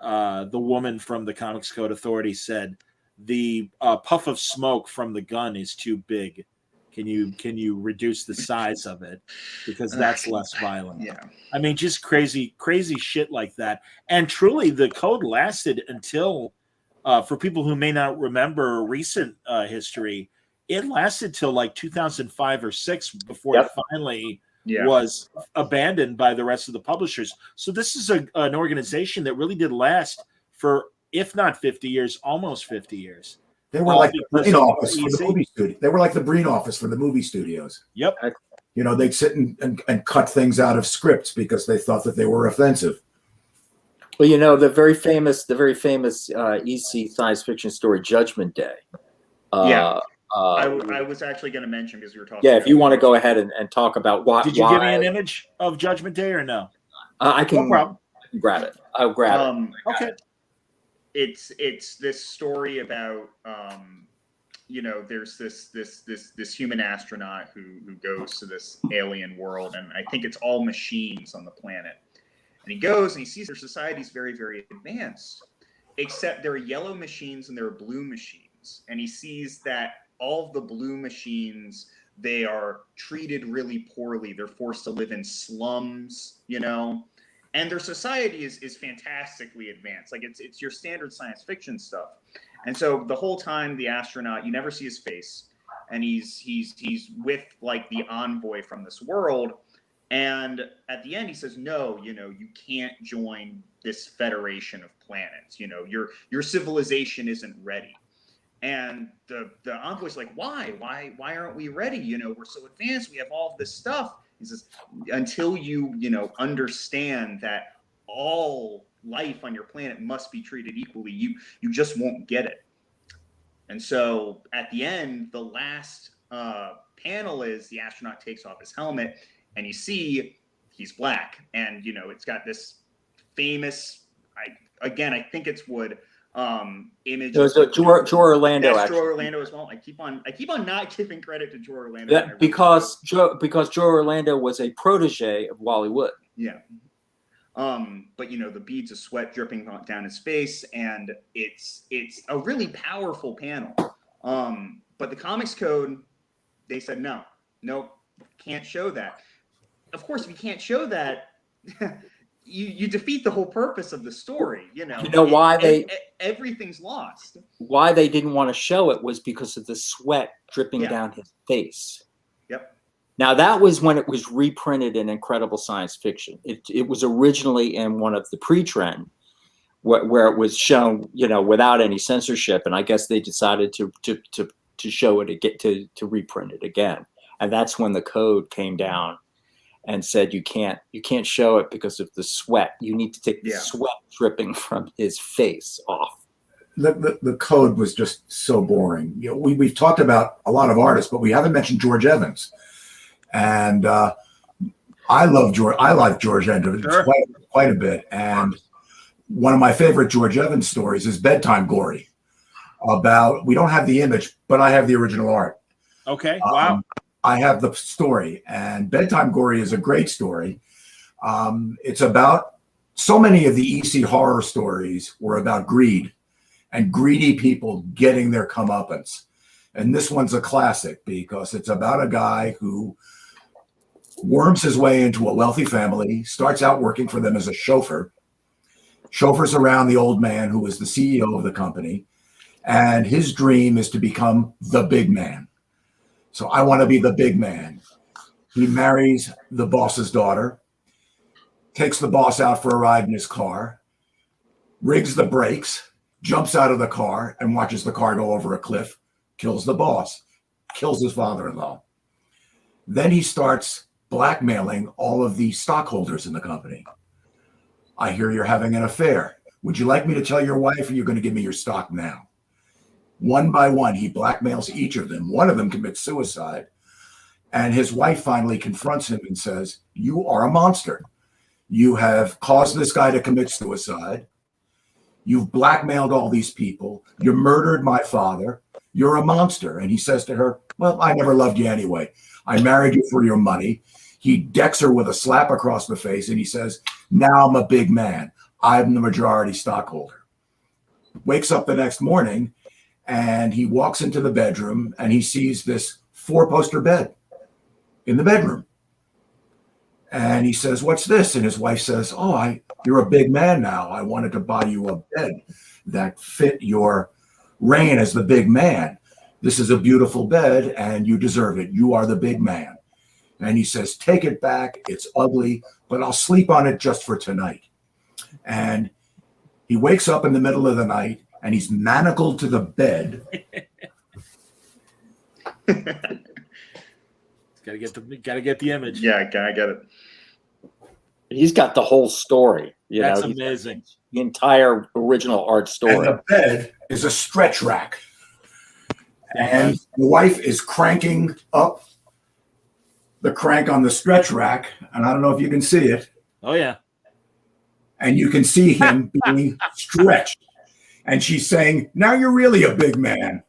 the woman from the Comics Code Authority said, the puff of smoke from the gun is too big. Can you reduce the size of it, because that's less violent? Yeah. I mean, just crazy shit like that. And truly, the code lasted until, for people who may not remember recent history, it lasted till like 2005 or 6 before it finally was abandoned by the rest of the publishers. So this is an organization that really did last for, if not 50 years, almost 50 years. They were like the Breen office for the movie studio. They were like the Breen office for the movie studios. Yep. They'd sit and cut things out of scripts because they thought that they were offensive. Well, the very famous EC science fiction story, Judgment Day. I was actually going to mention, because we were talking. Yeah, if you want to go ahead and talk about why. Did you give me an image of Judgment Day or no? I can. No problem. I can grab it. I'll grab it. Okay. It's this story about there's this human astronaut who goes to this alien world, and I think it's all machines on the planet. And he goes and he sees their society's very, very advanced, except there are yellow machines and there are blue machines. And he sees that all of the blue machines, they are treated really poorly. They're forced to live in slums, and their society is fantastically advanced. Like it's your standard science fiction stuff. And so the whole time, the astronaut, you never see his face, and he's with like the envoy from this world. And at the end, he says, no, you can't join this federation of planets. Your civilization isn't ready. And the envoy's like, why aren't we ready? We're so advanced. We have all of this stuff. He says, until you understand that all life on your planet must be treated equally, you just won't get it. And so at the end, the last panel is the astronaut takes off his helmet, and you see he's black. And, it's got this famous, I think it's Wood, image. It was Joe Orlando. That's Joe Orlando as well. I keep on not giving credit to Joe Orlando. Yeah, because Joe Orlando was a protege of Wally Wood. Yeah. But the beads of sweat dripping down his face, and it's a really powerful panel. But the Comics Code, they said no, can't show that. Of course, if you can't show that, you defeat the whole purpose of the story. Why everything's lost. Why they didn't want to show it was because of the sweat dripping down his face. Yep. Now that was when it was reprinted in Incredible Science Fiction. It was originally in one of the pre-trend where it was shown, without any censorship, and I guess they decided to show it to reprint it again, and that's when the code came down and said you can't show it because of the sweat. You need to take the sweat dripping from his face off. The code was just so boring. We've talked about a lot of artists, but we haven't mentioned George Evans. And I like George Evans quite a bit. And one of my favorite George Evans stories is Bedtime Glory. We don't have the image, but I have the original art. Okay. Wow. I have the story, and Bedtime Glory is a great story. It's about, so many of the EC horror stories were about greed and greedy people getting their comeuppance. And this one's a classic because it's about a guy who worms his way into a wealthy family, starts out working for them as a chauffeurs around the old man who is the CEO of the company. And his dream is to become the big man. So I want to be the big man. He marries the boss's daughter, takes the boss out for a ride in his car, rigs the brakes, jumps out of the car and watches the car go over a cliff, kills the boss, kills his father-in-law. Then he starts blackmailing all of the stockholders in the company. I hear you're having an affair. Would you like me to tell your wife, or you're going to give me your stock now? One by one, he blackmails each of them. One of them commits suicide. And his wife finally confronts him and says, you are a monster. You have caused this guy to commit suicide. You've blackmailed all these people. You murdered my father. You're a monster. And he says to her, well, I never loved you anyway. I married you for your money. He decks her with a slap across the face, and he says, now I'm a big man. I'm the majority stockholder. Wakes up the next morning, and he walks into the bedroom, and he sees this 4-poster bed in the bedroom. And he says, what's this? And his wife says, oh, you're a big man now. I wanted to buy you a bed that fit your reign as the big man. This is a beautiful bed, and you deserve it. You are the big man. And he says, take it back. It's ugly, but I'll sleep on it just for tonight. And he wakes up in the middle of the night, and he's manacled to the bed. Gotta get the image. Yeah, I get it. He's got the whole story. That's amazing. The entire original art story. And the bed is a stretch rack. And the wife is cranking up the crank on the stretch rack. And I don't know if you can see it. Oh, yeah. And you can see him being stretched. And she's saying, now you're really a big man.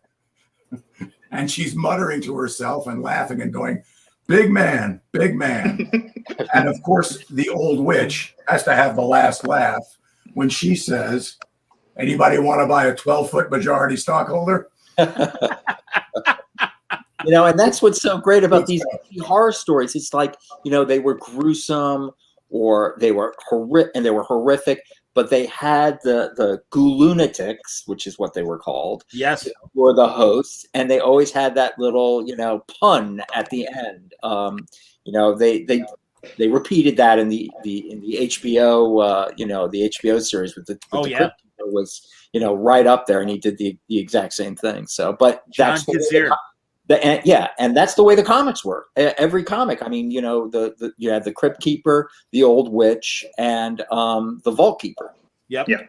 And she's muttering to herself and laughing and going, big man, big man. And of course, the old witch has to have the last laugh when she says, anybody want to buy a 12-foot majority stockholder? You know, and that's what's so great about these horror stories. It's like, you know, they were gruesome or they were horrific, but they had the ghoul-lunatics, which is what they were called. Yes. Or the hosts, and they always had that little, you know, pun at the end. You know, they repeated that in the HBO, you know, the HBO series with the Crypt Keeper was, you know, right up there, and he did the exact same thing. So, but that's and that's the way the comics work. Every comic, I mean, you know, you had the Crypt Keeper, the Old Witch, and the Vault Keeper. Yep. Yeah.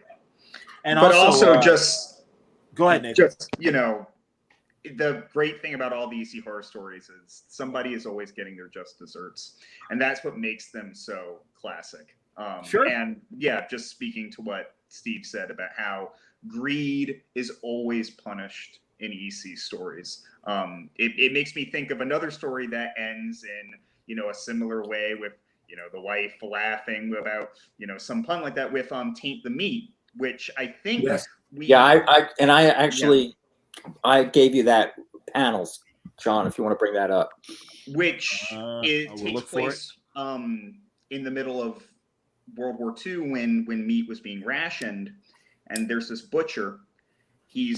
And but also just go ahead, Nathan. Just, you know, the great thing about all the EC horror stories is somebody is always getting their just desserts, and that's what makes them so classic. Sure. And yeah, just speaking to what Steve said about how greed is always punished in EC stories. It makes me think of another story that ends in, you know, a similar way with, you know, the wife laughing about, you know, some pun like that with Taint the Meat, which I think I gave you that panels, John, if you want to bring that up. Which takes place in the middle of World War II when meat was being rationed, and there's this butcher. He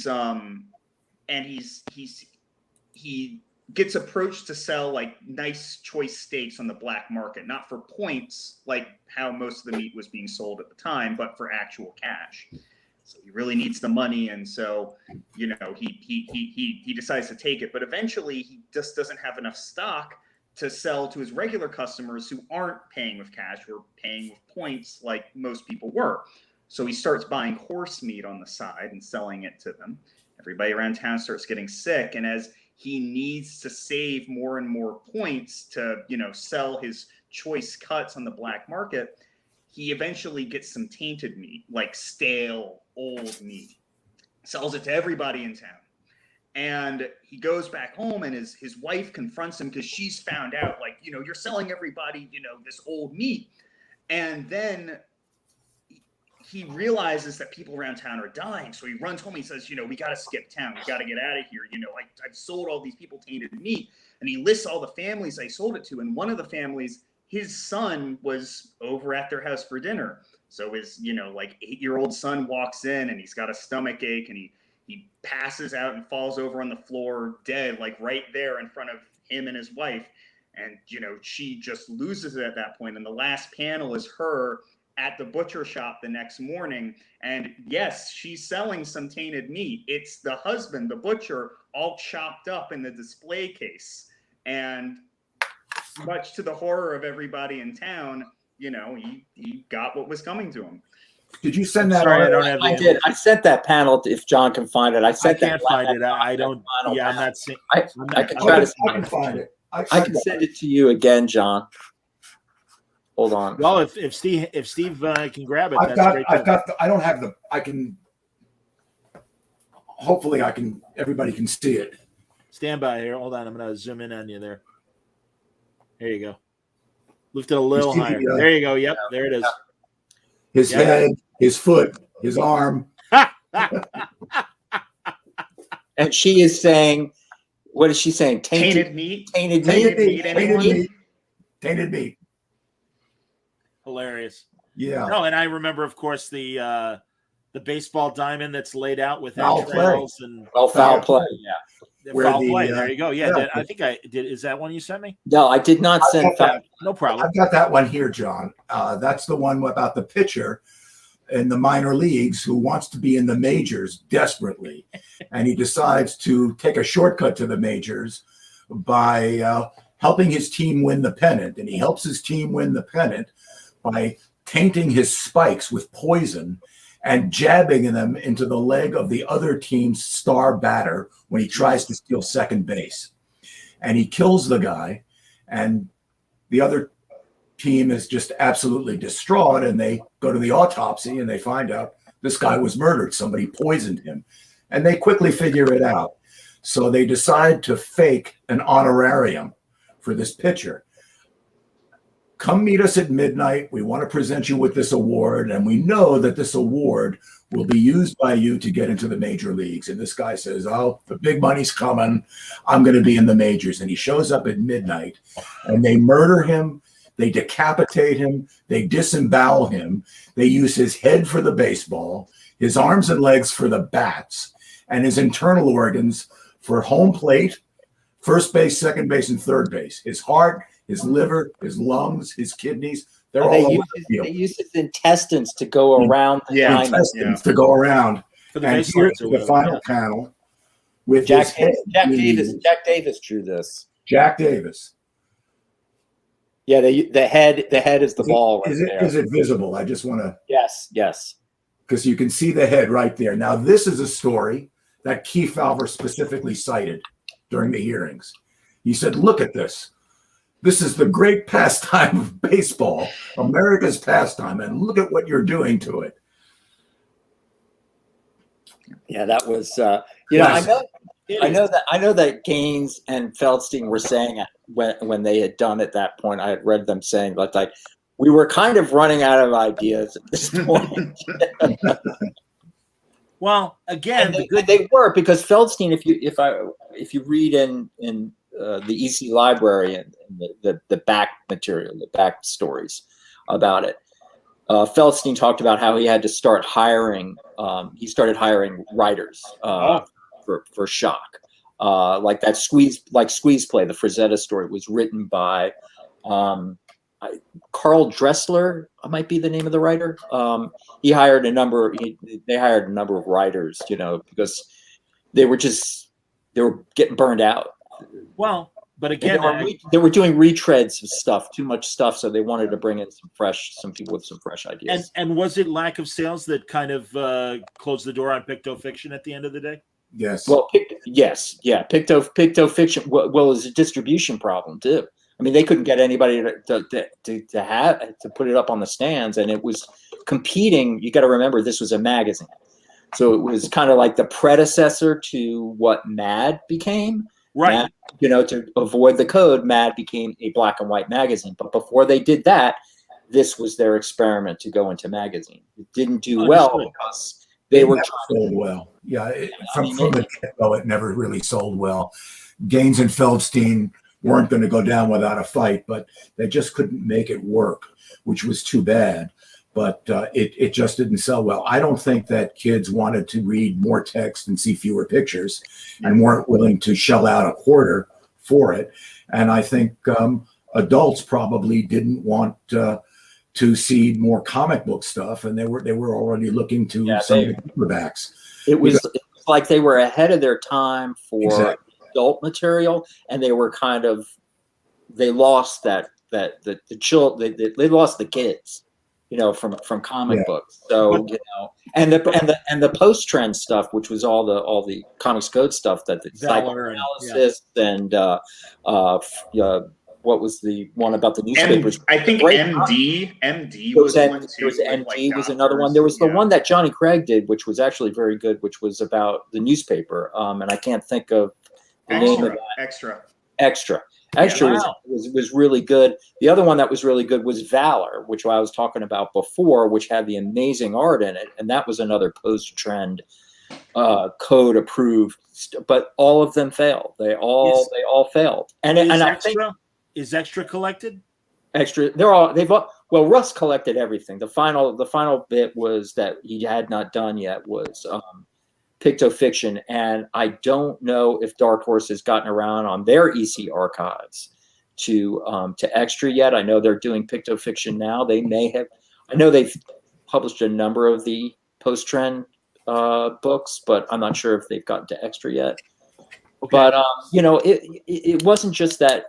gets approached to sell like nice choice steaks on the black market, not for points like how most of the meat was being sold at the time, but for actual cash. So he really needs the money, and so, you know, he decides to take it, but eventually he just doesn't have enough stock to sell to his regular customers who aren't paying with cash or paying with points like most people were. So he starts buying horse meat on the side and selling it to them. Everybody around town starts getting sick, and as he needs to save more and more points to, you know, sell his choice cuts on the black market, he eventually gets some tainted meat, like stale, old meat, sells it to everybody in town. And he goes back home, and his wife confronts him because she's found out, like, you know, you're selling everybody, you know, this old meat. And then he realizes that people around town are dying. So he runs home. He says, you know, we got to skip town. We got to get out of here. You know, I've sold all these people tainted meat. And he lists all the families I sold it to. And one of the families, his son was over at their house for dinner. So his, you know, like 8-year-old son walks in, and he's got a stomach ache, and he passes out and falls over on the floor dead, like right there in front of him and his wife. And, you know, she just loses it at that point. And the last panel is her at the butcher shop the next morning. And yes, she's selling some tainted meat. It's the husband, the butcher, all chopped up in the display case. And much to the horror of everybody in town, he got what was coming to him. Did you send that? Sorry, I on? don't have the I did. I sent that panel if John can find it. I I sent that. can't find it. I don't. panel Yeah, I'm panel. not seeing. I can try to I can find it. I can send it to you again, John. Hold on. Well, if Steve can grab it, I've that's great. got. I don't have the. I can. Hopefully, I can. Everybody can see it. Stand by here. Hold on. I'm going to zoom in on you there. There you go. Lift it a little higher. There you go. Yep, there it is. His head, his foot, his arm. And she is saying, what is she saying? Tainted meat. Tainted Tainted meat. meat. Tainted meat. Tainted meat. Hilarious. Yeah. No, and I remember, of course, the baseball diamond that's laid out with Foul entrails and Foul play. Yeah. Where foul the, play. There you go. Yeah, yeah. I think I did. Is that one you sent me? No, I did not send foul. No problem. I've got that one here, John. That's the one about the pitcher in the minor leagues who wants to be in the majors desperately. And he decides to take a shortcut to the majors by helping his team win the pennant. And he helps his team win the pennant by tainting his spikes with poison and jabbing them into the leg of the other team's star batter when he tries to steal second base. And he kills the guy, and the other team is just absolutely distraught, and they go to the autopsy and they find out this guy was murdered. Somebody poisoned him, and they quickly figure it out. So they decide to fake an honorarium for this pitcher. Come meet us at midnight. We want to present you with this award, and we know that this award will be used by you to get into the major leagues. And this guy says, oh, the big money's coming. I'm going to be in the majors. And he shows up at midnight, and they murder him. They decapitate him. They disembowel him. They use his head for the baseball, his arms and legs for the bats, and his internal organs for home plate, first base, second base, and third base. His heart, his liver, his lungs, his kidneys, they're all over the field. They use his intestines to go around the diamond. Intestines to go around. For the And baselines here's or the whatever, final yeah. panel with Jack his head. Jack Davis drew this. Jack Davis. Yeah, the head is the ball right there. Is it visible? I just want to, Yes. because you can see the head right there. Now, this is a story that Keith Falver specifically cited during the hearings. He said, look at this. This is the great pastime of baseball, America's pastime, and look at what you're doing to it. Yeah, that was Yes. I know that Gaines and Feldstein were saying it when they had done at that point. I had read them saying like we were kind of running out of ideas at this point. Well, again, they were, because Feldstein, if you read in the EC library and the back material, the back stories about it, Feldstein talked about how he had to start hiring. He started hiring writers for Shock, like that Squeeze Play, the Frazetta story was written by Carl Dressler, might be the name of the writer. They hired a number of writers, because they were getting burned out. well, but again, They were doing retreads of stuff, too much stuff, so they wanted to bring in some people with some fresh ideas. and was it lack of sales that kind of closed the door on Pictofiction at the end of the day? Yes. Well, Pictofiction. Well, it was a distribution problem too. I mean, they couldn't get anybody to put it up on the stands, and it was competing. You got to remember, this was a magazine, so it was kind of like the predecessor to what Mad became. Right. Mad, to avoid the code, Mad became a black and white magazine. But before they did that, this was their experiment to go into magazine. It didn't do well because they were sold well. Yeah, from the get-go, it never really sold well. Gaines and Feldstein weren't going to go down without a fight, but they just couldn't make it work, which was too bad. But it just didn't sell well. I don't think that kids wanted to read more text and see fewer pictures and weren't willing to shell out a quarter for it. And I think adults probably didn't want to see more comic book stuff, and they were already looking to some of the paperbacks. It was like they were ahead of their time for adult material, and they were kind of they lost the they lost the kids, from comic books. So and the post trend stuff, which was all the Comics Code stuff, that the psychoanalysis and what was the one about the newspapers? I think MD was one too. There was MD was another one. There was the one that Johnny Craig did, which was actually very good, which was about the newspaper. And I can't think of the name of that. Extra was really good. The other one that was really good was Valor, which I was talking about before, which had the amazing art in it, and that was another post-trend code approved. But all of them failed. They all failed. And I think is Extra collected? Extra, well, Russ collected everything. The final bit was that he had not done yet was Pictofiction, and I don't know if Dark Horse has gotten around on their EC archives to Extra yet. I know they're doing Pictofiction now. They may have. I know they've published a number of the post-trend books, but I'm not sure if they've gotten to Extra yet. Okay. But it wasn't just that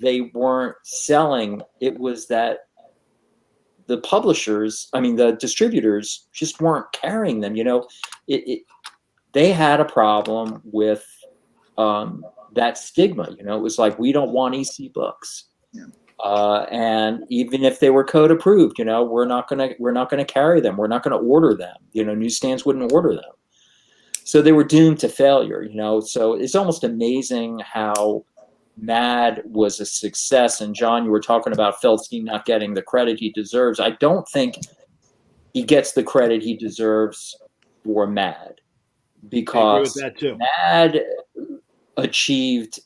they weren't selling. It was that the publishers, the distributors, just weren't carrying them. They had a problem with that stigma. It was like, we don't want EC books, and even if they were code approved, we're not gonna carry them. We're not gonna order them. Newsstands wouldn't order them, so they were doomed to failure. So it's almost amazing how Mad was a success. And John, you were talking about Feldstein not getting the credit he deserves. I don't think he gets the credit he deserves for Mad, because Mad achieved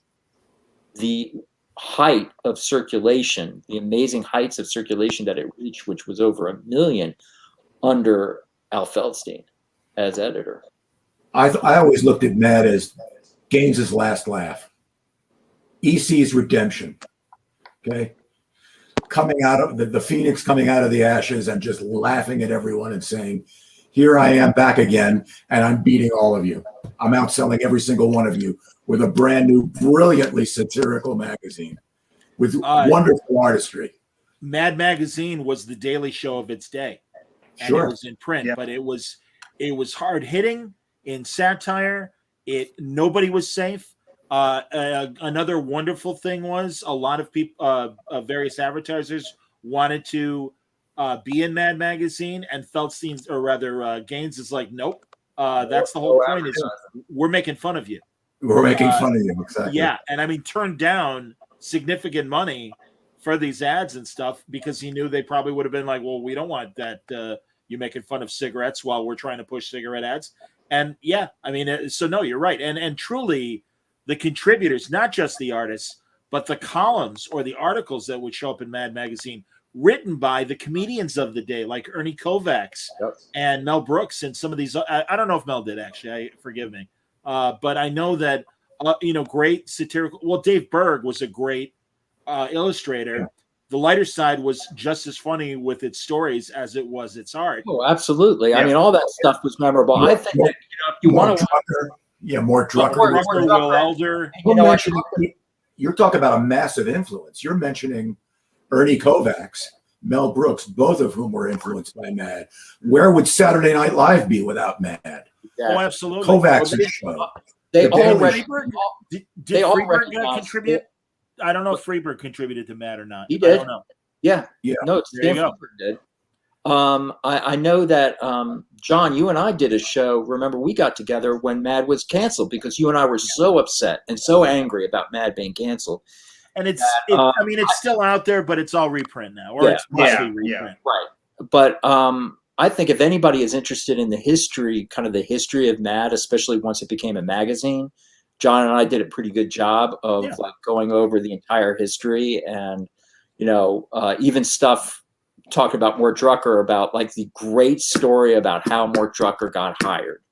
the height of circulation, the amazing heights of circulation that it reached, which was over 1 million under Al Feldstein as editor. I always looked at Mad as Gaines's last laugh. EC's redemption, okay? Coming out of the Phoenix, coming out of the ashes and just laughing at everyone and saying, here I am back again, and I'm beating all of you. I'm outselling every single one of you with a brand new, brilliantly satirical magazine with wonderful artistry. Mad Magazine was the Daily Show of its day. And it was in print, but it was hard hitting in satire. Nobody was safe. Another wonderful thing was a lot of people, various advertisers wanted to be in Mad Magazine, and Feldstein's, or rather Gaines is like, nope. That's the whole point, is we're making fun of you. We're making fun of you, exactly. Yeah, and turned down significant money for these ads and stuff because he knew they probably would have been like, well, we don't want that you making fun of cigarettes while we're trying to push cigarette ads. And so no, you're right. And truly, the contributors, not just the artists, but the columns or the articles that would show up in Mad Magazine, written by the comedians of the day, like Ernie Kovacs and Mel Brooks, and some of these. I don't know if Mel did, actually. Forgive me. But I know that, great satirical. Well, Dave Berg was a great illustrator. Yeah. The Lighter Side was just as funny with its stories as it was its art. Oh, absolutely. Yeah. All that stuff was memorable. I think that, if you want to. Mort Drucker. Will Elder. You're talking about a massive influence. You're mentioning Ernie Kovacs, Mel Brooks, both of whom were influenced by Mad. Where would Saturday Night Live be without Mad? Oh, absolutely. Kovacs' show. Did Freeberg contribute? I don't know if Freeberg contributed to Mad or not. He did. I don't know. Yeah. No, Stan Freeberg did. I know that John, you and I did a show. Remember, we got together when Mad was canceled because you and I were so upset and so angry about Mad being canceled. And it's still out there, but it's all reprint now, or it's mostly reprint. Right. But I think if anybody is interested in the history of Mad, especially once it became a magazine, John and I did a pretty good job of going over the entire history, and even stuff. Talking about Mort Drucker, about like the great story about how Mort Drucker got hired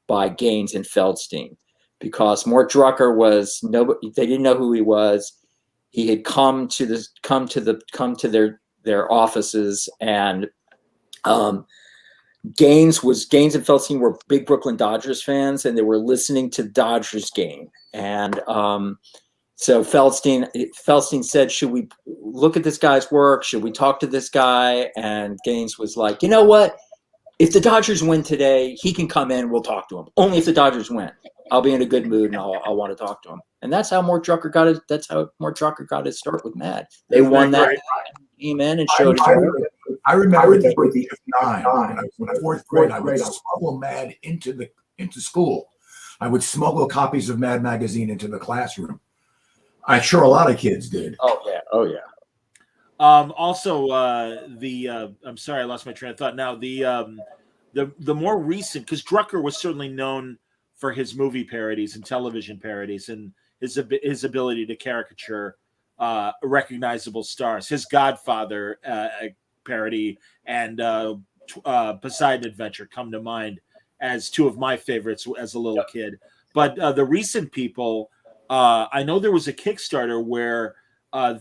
by Gaines and Feldstein, because Mort Drucker was nobody. They didn't know who he was. He had come to their offices, and Gaines and Feldstein were big Brooklyn Dodgers fans, and they were listening to the Dodgers game, and So Feldstein said, should we look at this guy's work? Should we talk to this guy? And Gaines was like, you know what? If the Dodgers win today, he can come in. We'll talk to him. Only if the Dodgers win. I'll be in a good mood and I'll want to talk to him. And that's how Mort Drucker got it. That's how Mort Drucker got his start with Mad. They won that. Came in and showed. I remember the age of 9. When I was in 4th grade, I would smuggle Mad into school. I would smuggle copies of Mad magazine into the classroom. I'm sure a lot of kids did. Oh yeah. Also, I'm sorry, I lost my train of thought. Now, the more recent, because Drucker was certainly known for his movie parodies and television parodies, and his ability to caricature recognizable stars. His Godfather parody and Poseidon Adventure come to mind as two of my favorites as a little kid. But the recent people, I know there was a Kickstarter where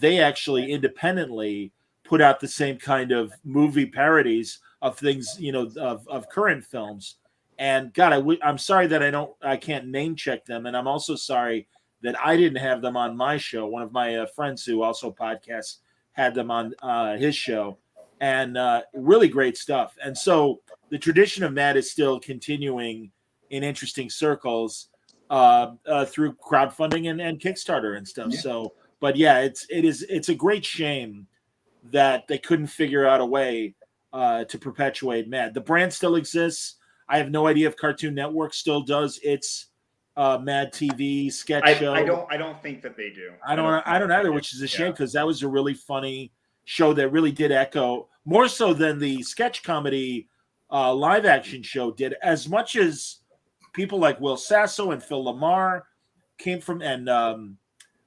they actually independently put out the same kind of movie parodies of things, of current films. And God, I'm sorry that I can't name check them. And I'm also sorry that I didn't have them on my show. One of my friends who also podcasts had them on his show, and really great stuff. And so the tradition of Mad is still continuing in interesting circles through crowdfunding and Kickstarter and stuff. Yeah. So, but yeah, it's a great shame that they couldn't figure out a way to perpetuate Mad. The brand still exists. I have no idea if Cartoon Network still does its Mad TV sketch show. I don't think that they do. I don't either, which is a shame because that was a really funny show that really did echo more so than the sketch comedy live action show did. As much as people like Will Sasso and Phil Lamar came from, and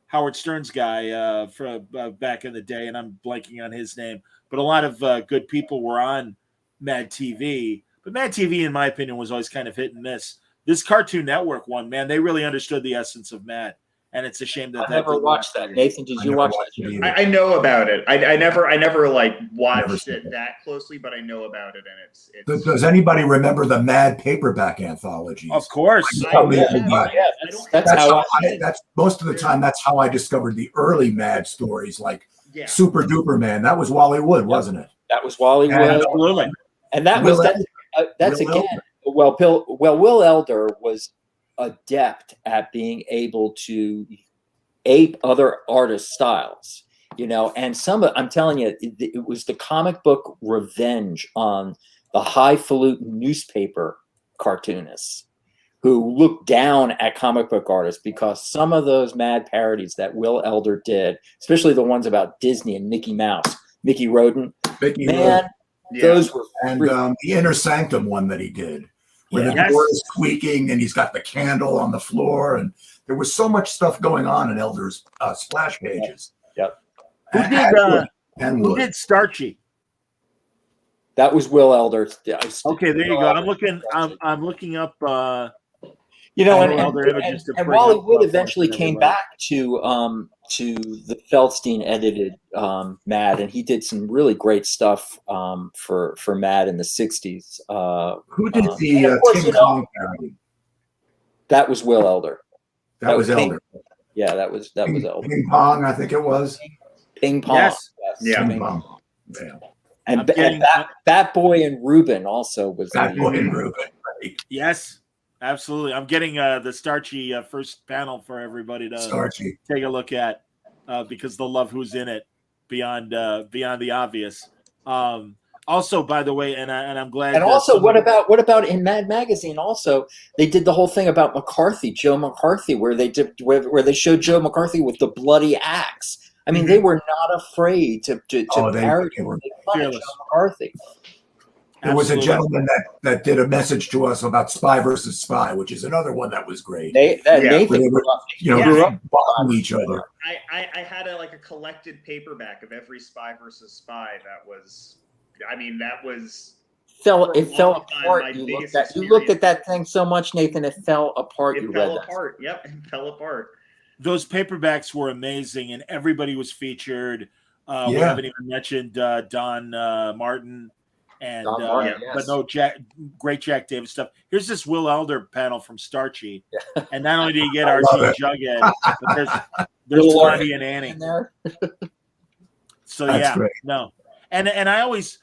Howard Stern's guy from back in the day, and I'm blanking on his name, but a lot of good people were on Mad TV. But Mad TV, in my opinion, was always kind of hit and miss. This Cartoon Network one, man, they really understood the essence of Mad, and it's a shame that I never watched that. Nathan, did you watch that? I know about it. I never like watched it that closely, but I know about it, and it's. Does anybody remember the Mad paperback anthologies? Of course. That's how that's most of the time. That's how I discovered the early Mad stories, like Super Duper Man. That was Wally Wood, wasn't it? That was Wally Wood. Absolutely. And that's again. Will Elder was adept at being able to ape other artists' styles, and I'm telling you, it was the comic book revenge on the highfalutin newspaper cartoonists who looked down at comic book artists, because some of those Mad parodies that Elder did, especially the ones about Disney and Mickey Mouse, Mickey Rodin, those were and the Inner Sanctum one that he did, where the door is squeaking and he's got the candle on the floor, and there was so much stuff going on in Elder's splash pages. Yep. Who did Starchy? That was Will Elder. Okay, there you go. I'm looking up. And Wally Wood eventually came back to the Feldstein edited Mad, and he did some really great stuff for Mad in the 60s. Who did the King Kong parody? That was Will Elder. That was Elder. Yeah, that was Elder. Ping Pong, I think it was. Ping Pong. Yes. Yeah. Ping Pong. Yeah. And Bat Boy and Ruben also was. Bat Boy and Ruben. Right. Yes. Absolutely. I'm getting the Starchy first panel for everybody to take a look at because they'll love who's in it beyond the obvious. Also, by the way, and I'm glad. And also, what about in Mad Magazine? Also, they did the whole thing about McCarthy, Joe McCarthy, where they showed Joe McCarthy with the bloody axe. I mean, they were not afraid to parody Joe McCarthy. There was a gentleman that did a message to us about Spy versus Spy, which is another one that was great. Nathan grew up bombing each other. I had a collected paperback of every Spy versus Spy. That was fell apart. You looked at that thing so much, Nathan. It fell apart. It fell apart. Yep, it fell apart. Those paperbacks were amazing, and everybody was featured. We haven't even mentioned Don Martin. And Don Martin, yes. but no great Jack Davis stuff. Here's this Will Elder panel from Starchy, and not only do you get RT and Jughead, but there's Barney and Annie in there. So That's great. no, and I always,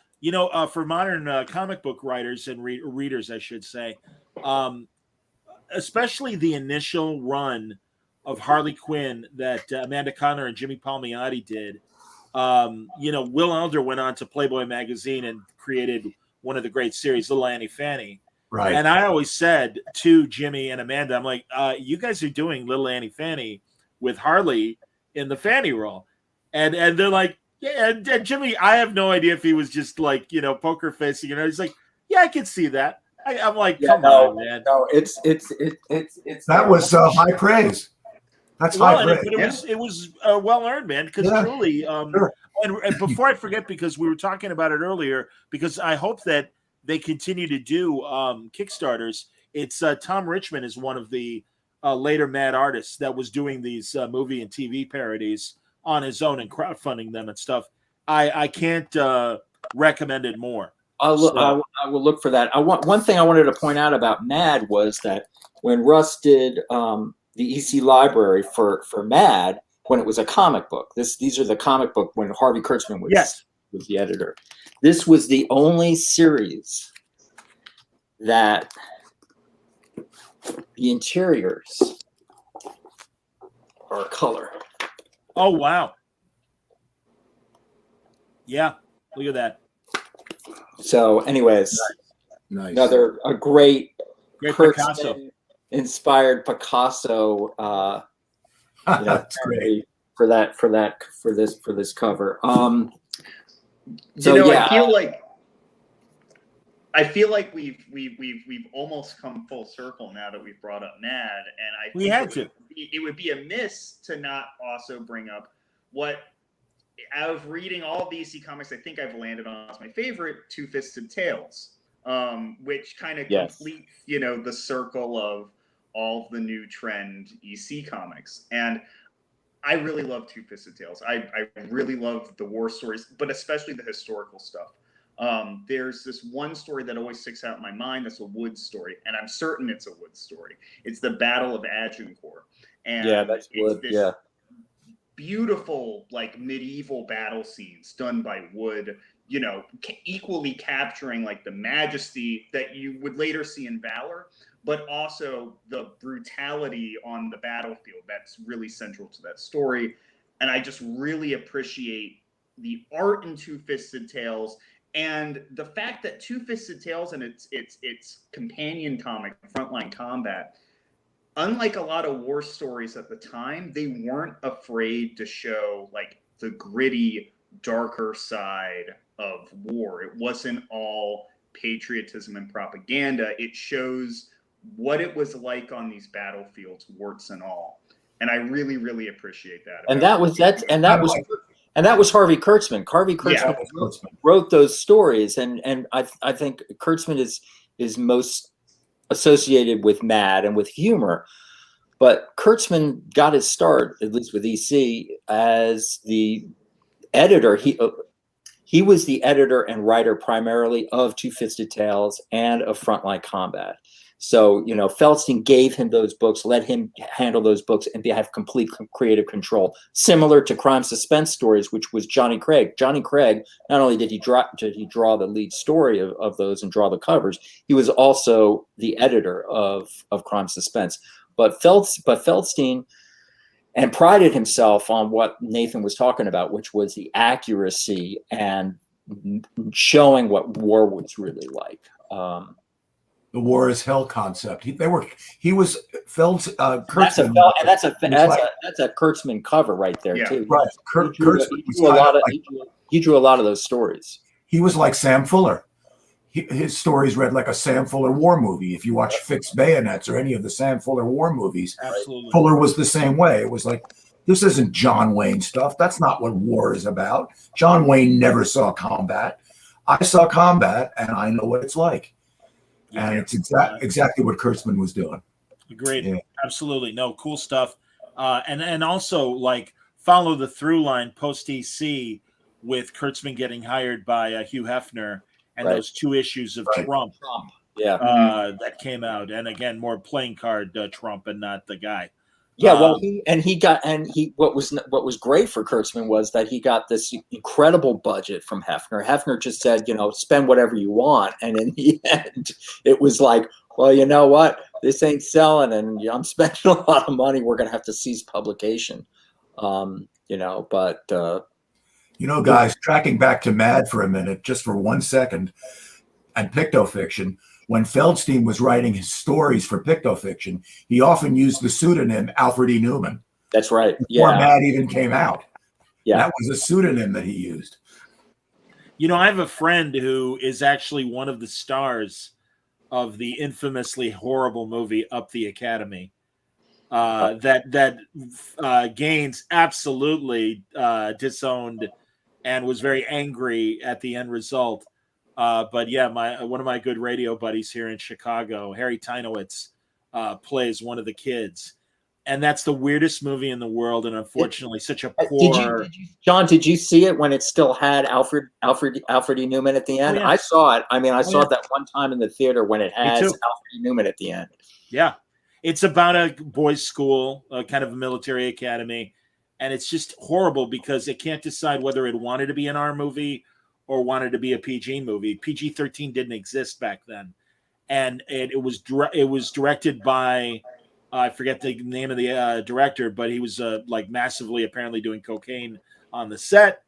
for modern comic book writers and readers, I should say, especially the initial run of Harley Quinn that Amanda Conner and Jimmy Palmiotti did. Will Elder went on to Playboy magazine and created one of the great series, Little Annie Fanny. Right. And I always said to Jimmy and Amanda, I'm like, you guys are doing Little Annie Fanny with Harley in the Fanny role. And they're like, yeah, and Jimmy, I have no idea if he was just like, poker facing, he's like, yeah, I can see that. I'm like, come on, man. No, it's that was high praise. That's high praise. But it was well earned, man. Because truly, sure. and before I forget, because we were talking about it earlier, because I hope that they continue to do Kickstarters. It's Tom Richmond is one of the later Mad artists that was doing these movie and TV parodies on his own and crowdfunding them and stuff. I can't recommend it more. I will look for that. One thing I wanted to point out about Mad was that when Russ did the EC library for Mad, when it was a comic book, these are the comic book when Harvey Kurtzman was the editor. This was the only series that the interiors are color. Oh wow! Yeah, look at that. So, anyways, nice. A great Picasso inspired Picasso. That's great for this cover. I feel like we've almost come full circle now that we've brought up Mad, and it would be amiss to not also bring up what, out of reading all the EC comics, I think I've landed on as my favorite, Two-Fisted Tales, which kind of completes the circle of all the new trend EC comics. And I really love Two-Fisted Tales. I really love the war stories, but especially the historical stuff. There's this one story that always sticks out in my mind. That's a Wood story, and I'm certain it's a Wood story. It's the Battle of Agincourt. And that's Wood. Beautiful, like medieval battle scenes done by Wood. Equally capturing like the majesty that you would later see in Valor, but also the brutality on the battlefield that's really central to that story. And I just really appreciate the art in Two-Fisted Tales, and the fact that Two-Fisted Tales and its companion comic, Frontline Combat, unlike a lot of war stories at the time, they weren't afraid to show like the gritty, darker side of war. It wasn't all patriotism and propaganda. It shows what it was like on these battlefields, warts and all. And I really, really appreciate that. And that was Harvey Kurtzman. Harvey Kurtzman wrote those stories, and I think Kurtzman is most associated with Mad and with humor. But Kurtzman got his start, at least with EC, as the editor. He was the editor and writer primarily of Two-Fisted Tales and of Frontline Combat. So, Feldstein gave him those books, let him handle those books and have complete creative control, similar to Crime Suspense Stories, which was Johnny Craig. Johnny Craig, not only did he draw the lead story of those and draw the covers, he was also the editor of Crime Suspense. But Feldstein and prided himself on what Nathan was talking about, which was the accuracy and showing what war was really like. The war is hell concept. He was Kurtzman. That's a Kurtzman cover right there too. Right. He drew a lot of those stories. He was like Sam Fuller. His stories read like a Sam Fuller war movie. If you watch Fixed Bayonets or any of the Sam Fuller war movies, absolutely. Fuller was the same way. It was like, this isn't John Wayne stuff. That's not what war is about. John Wayne never saw combat. I saw combat, and I know what it's like. And it's exactly what Kurtzman was doing. Agreed. Yeah. Absolutely. No, cool stuff. And also, like, follow the through line post EC with Kurtzman getting hired by Hugh Hefner and those 2 issues of Trump. Yeah. That came out, and again, more playing card Trump and not the guy. Yeah, well, what was great for Kurtzman was that he got this incredible budget from Hefner. Hefner just said, spend whatever you want, and in the end, it was like, well, you know what, this ain't selling, and I'm spending a lot of money. We're going to have to cease publication, But guys, tracking back to Mad for a minute, just for 1 second, and Pictofiction. When Feldstein was writing his stories for Pictofiction, he often used the pseudonym Alfred E. Newman. That's right. Before Mad even came out. Yeah. That was a pseudonym that he used. I have a friend who is actually one of the stars of the infamously horrible movie Up the Academy. That Gaines absolutely disowned and was very angry at the end result. But yeah, one of my good radio buddies here in Chicago, Harry Tynowitz, plays one of the kids, and that's the weirdest movie in the world. And unfortunately, such a poor. John, did you see it when it still had Alfred E. Newman at the end? Oh, yeah. I saw it. I mean, I saw it that one time in the theater when it has too. Alfred E. Newman at the end. Yeah, it's about a boys' school, kind of a military academy, and it's just horrible because it can't decide whether it wanted to be an R movie or wanted to be a PG movie. PG-13 didn't exist back then, and it was directed by I forget the name of the director, but he was like massively apparently doing cocaine on the set,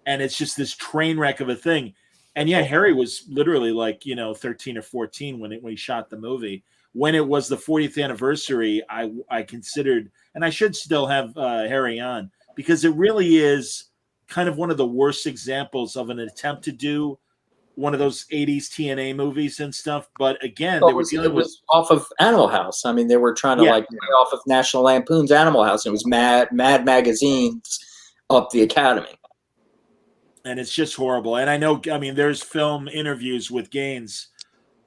and it's just this train wreck of a thing. And yeah, Harry was literally like 13 or 14 when he shot the movie. When it was the 40th anniversary, I considered, and I should still have Harry on because it really is kind of one of the worst examples of an attempt to do one of those 80s TNA movies and stuff. But again, it was off of Animal House. I mean, they were trying to play off of National Lampoon's Animal House. It was Mad Magazine's Up the Academy. And it's just horrible. And I know, there's film interviews with Gaines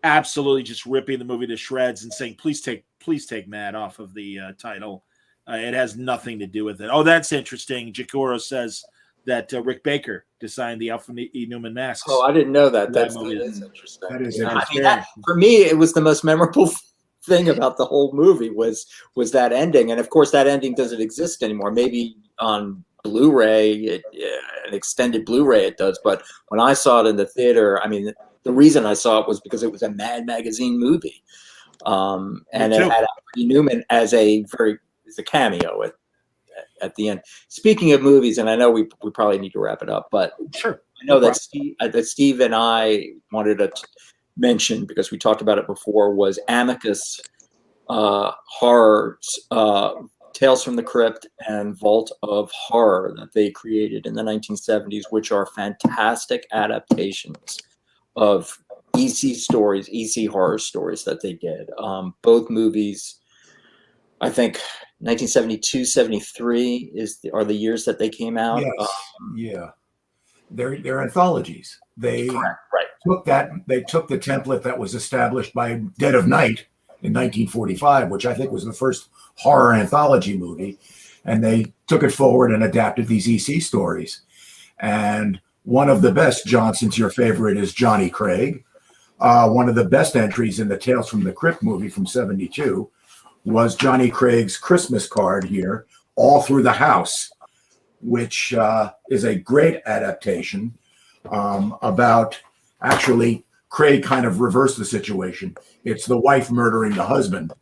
absolutely just ripping the movie to shreds and saying, please take Mad off of the title. It has nothing to do with it. Oh, that's interesting. Jacoro says that Rick Baker designed the Alfred E. Newman masks. Oh, I didn't know that. That is interesting. That is interesting. For me, it was the most memorable thing about the whole movie was that ending. And of course, that ending doesn't exist anymore. Maybe on Blu-ray, an extended Blu-ray it does. But when I saw it in the theater, the reason I saw it was because it was a Mad Magazine movie. And it had Alfred E. Newman as a cameo at the end. Speaking of movies, and I know we probably need to wrap it up, but sure. I know that Steve and I wanted to mention, because we talked about it before, was Amicus horror, Tales from the Crypt and Vault of Horror that they created in the 1970s, which are fantastic adaptations of EC stories, EC horror stories that they did. Both movies, I think 1972, 73 are the years that they came out. Yes. They're anthologies. They took the template that was established by Dead of Night in 1945, which I think was the first horror anthology movie, and they took it forward and adapted these EC stories. And one of the best, John, since your favorite is Johnny Craig, one of the best entries in the Tales from the Crypt movie from 72 was Johnny Craig's Christmas card here, All Through the House, which is a great adaptation about, actually, Craig kind of reversed the situation. It's the wife murdering the husband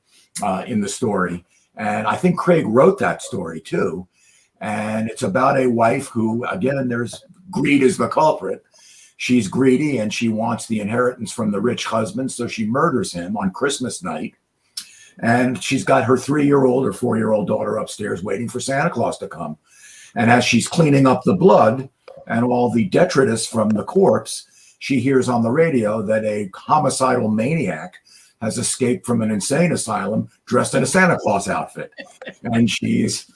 in the story. And I think Craig wrote that story too. And it's about a wife who, again, there's greed is the culprit. She's greedy and she wants the inheritance from the rich husband. So she murders him on Christmas night. And she's got her 3-year-old or 4-year-old daughter upstairs waiting for Santa Claus to come. And as she's cleaning up the blood and all the detritus from the corpse, she hears on the radio that a homicidal maniac has escaped from an insane asylum dressed in a Santa Claus outfit. And she's,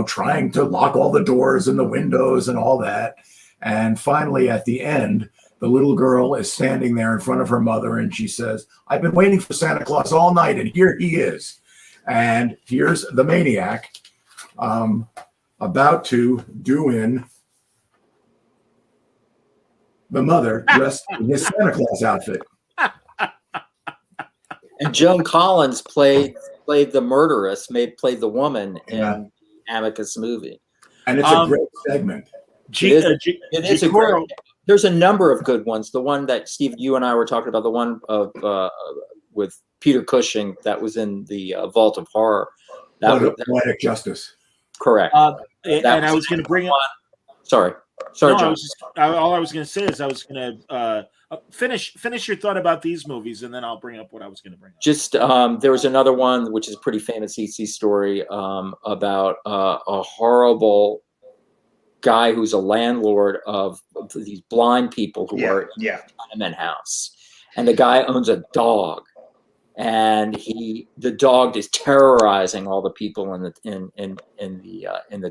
trying to lock all the doors and the windows and all that. And finally, at the end, the little girl is standing there in front of her mother and she says, I've been waiting for Santa Claus all night and here he is. And here's the maniac about to do in the mother dressed in his Santa Claus outfit. And Joan Collins played the murderess, played the woman Yeah. in the Amicus movie. And it's a great segment. It is a great. There's a number of good ones. The one that Steve, you and I were talking about, the one of with Peter Cushing that was in the Vault of Horror. Poetic Justice. Correct. And I was going to bring up. Sorry, No, John. all I was going to say is I was going to finish your thought about these movies, and then I'll bring up what I was going to bring up. Just there was another one which is a pretty famous EC story about a horrible guy who's a landlord of these blind people who are in a tenement house, and the guy owns a dog, and the dog is terrorizing all the people in the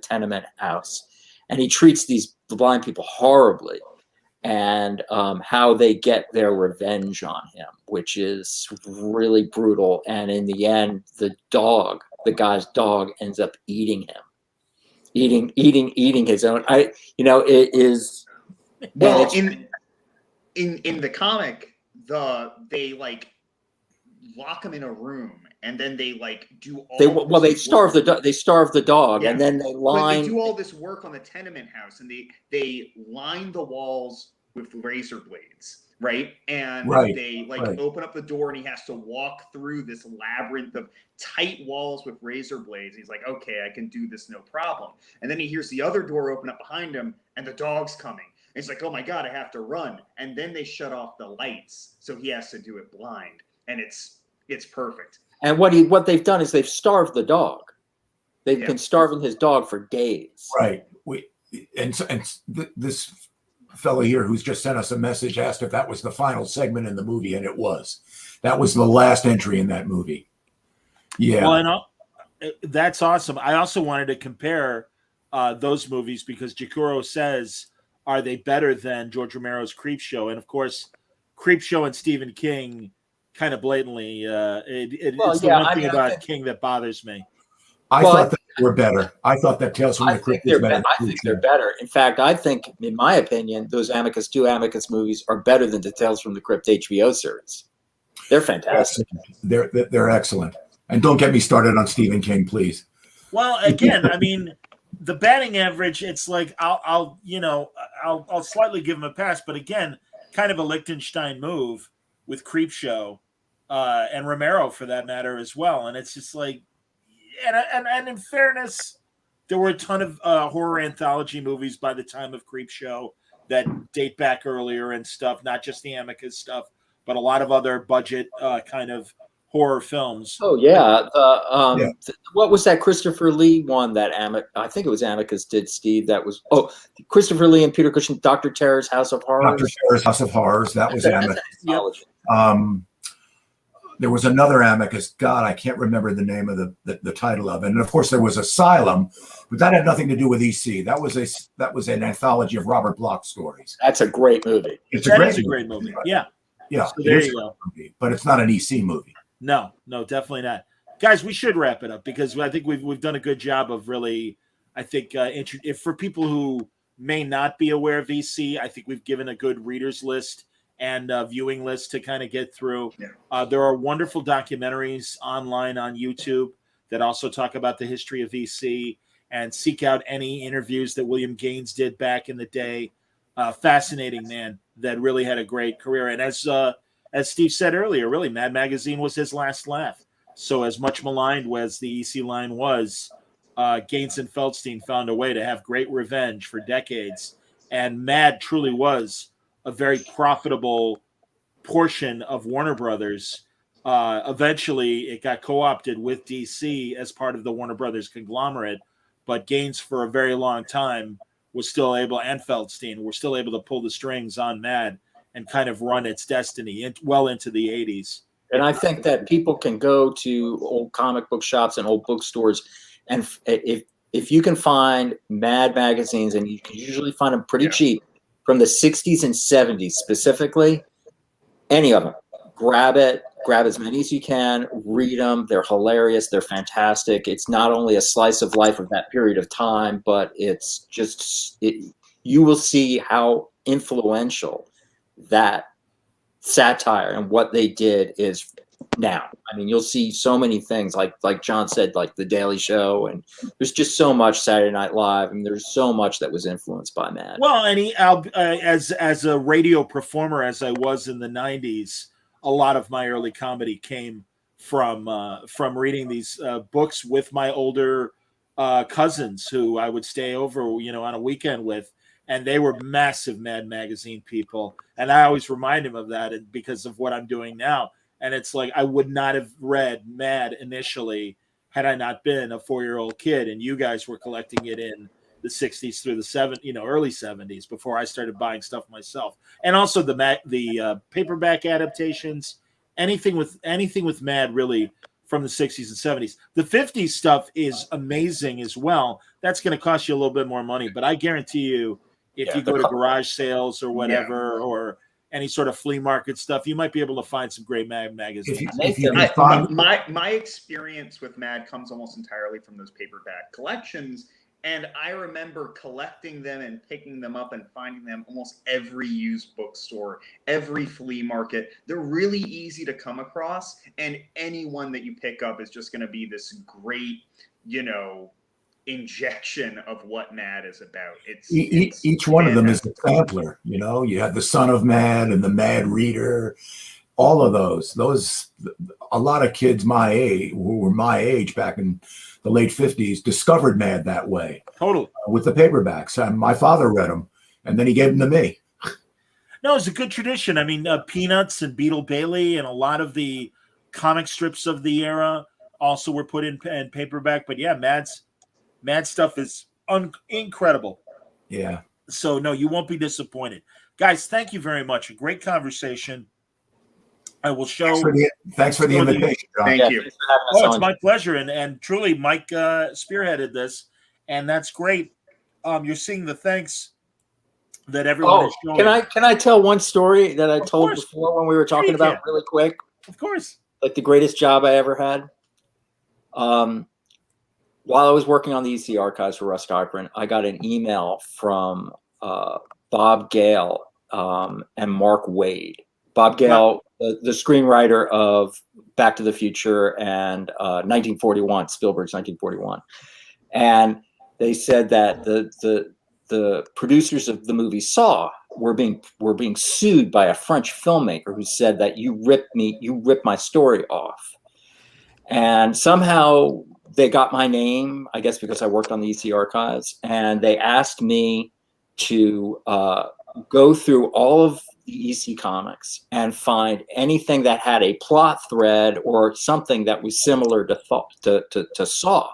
tenement house, and he treats the blind people horribly, and how they get their revenge on him, which is really brutal. And in the end, the guy's dog ends up eating him. Eating his own. It is. Well, in the comic, they like lock him in a room, and then they like do all. They starve the dog, and then they line. They do all this work on the tenement house, and they line the walls with razor blades, right? And they open up the door, and he has to walk through this labyrinth of tight walls with razor blades. He's like, okay, I can do this, no problem. And then he hears the other door open up behind him, and the dog's coming. And he's like, oh my God, I have to run. And then they shut off the lights, so he has to do it blind. And it's perfect. And what they've done is they've starved the dog. They've been starving his dog for days. Right. This fellow here who's just sent us a message asked if that was the final segment in the movie, and it was. That was the last entry in that movie. Yeah. Well, that's awesome. I also wanted to compare those movies because Jacuro says, are they better than George Romero's Creepshow? And of course, Creepshow and Stephen King kind of blatantly, it's the one thing about King that bothers me. I thought that they were better. I thought that Tales from the Crypt was better. I think they're better. In fact, I think, in my opinion, those Amicus movies are better than the Tales from the Crypt HBO series. They're fantastic. They're excellent. And don't get me started on Stephen King, please. Well, again, I mean, the batting average, it's like I'll slightly give him a pass, but again, kind of a Lichtenstein move with Creepshow and Romero for that matter as well. And it's just like, and in fairness, there were a ton of horror anthology movies by the time of Creepshow that date back earlier and stuff, not just the Amicus stuff, but a lot of other budget kind of horror films. Oh yeah, what was that Christopher Lee one that I think it was Amicus did, Steve? That was Christopher Lee and Peter Cushing, Dr. Terror's House of Horrors. Dr. Terror's House of Horrors. That was Amicus. There was another Amicus. God, I can't remember the name of the title of it. And of course, there was Asylum, but that had nothing to do with EC. That was an anthology of Robert Bloch stories. That's a great movie. It's a great movie. Yeah. Yeah. So there you go. Movie, but it's not an EC movie. No, definitely not. Guys, we should wrap it up because I think we've done a good job of really, I think, if for people who may not be aware of EC, I think we've given a good readers list and viewing list to kind of get through. Yeah. There are wonderful documentaries online on YouTube that also talk about the history of EC and seek out any interviews that William Gaines did back in the day. Fascinating man that really had a great career. And as Steve said earlier, really, Mad Magazine was his last laugh. So as much maligned as the EC line was, Gaines and Feldstein found a way to have great revenge for decades. And Mad truly was a very profitable portion of Warner Brothers. Eventually, it got co-opted with DC as part of the Warner Brothers conglomerate. But Gaines, for a very long time, was still able, and Feldstein were still able to pull the strings on Mad and kind of run its destiny well into the 80s. And I think that people can go to old comic book shops and old bookstores, and if you can find Mad magazines, and you can usually find them pretty cheap, from the 60s and 70s specifically, any of them, grab as many as you can, read them. They're hilarious. They're fantastic. It's not only a slice of life of that period of time, but it's just, you will see how influential that satire and what they did is now. I mean, you'll see so many things like John said, like The Daily Show, and there's just so much Saturday Night Live, and there's so much that was influenced by Mad. Well, and as a radio performer, as I was in the '90s, a lot of my early comedy came from reading these books with my older cousins who I would stay over, on a weekend with, and they were massive Mad Magazine people, and I always remind them of that, and because of what I'm doing now. And it's like I would not have read Mad initially had I not been a 4-year-old kid, and you guys were collecting it in the 60s through the early 70s before I started buying stuff myself. And also the paperback adaptations, anything with Mad really from the 60s and 70s. The 50s stuff is amazing as well. That's going to cost you a little bit more money, but I guarantee you, if you go to garage sales or whatever, or any sort of flea market stuff, you might be able to find some great Mad magazines. My experience with Mad comes almost entirely from those paperback collections. And I remember collecting them and picking them up and finding them almost every used bookstore, every flea market. They're really easy to come across. And any one that you pick up is just going to be this great, injection of what Mad is about. Each one of them is a sampler. You have the Son of Mad and the Mad Reader, all of those. A lot of kids my age, who were my age back in the late 50s, discovered Mad that way. Totally. With the paperbacks. And my father read them, and then he gave them to me. No, it's a good tradition. I mean, Peanuts and Beetle Bailey and a lot of the comic strips of the era also were put in paperback. But yeah, Mad stuff is incredible. Yeah. So, no, you won't be disappointed. Guys, thank you very much. A great conversation. I will show. Thanks for the invitation, John. Thank you. It's my pleasure. And truly, Mike spearheaded this, and that's great. You're seeing the thanks that everyone is showing. Can I tell one story that I told before when we were talking about really quick? Of course. Like the greatest job I ever had. While I was working on the EC archives for Russ Cochran, I got an email from Bob Gale and Mark Waid. Bob Gale, the screenwriter of Back to the Future and 1941, Spielberg's 1941. And they said that the producers of the movie Saw were being sued by a French filmmaker who said that you ripped my story off. And somehow they got my name, I guess because I worked on the EC archives, and they asked me to go through all of the EC comics and find anything that had a plot thread or something that was similar to Saw.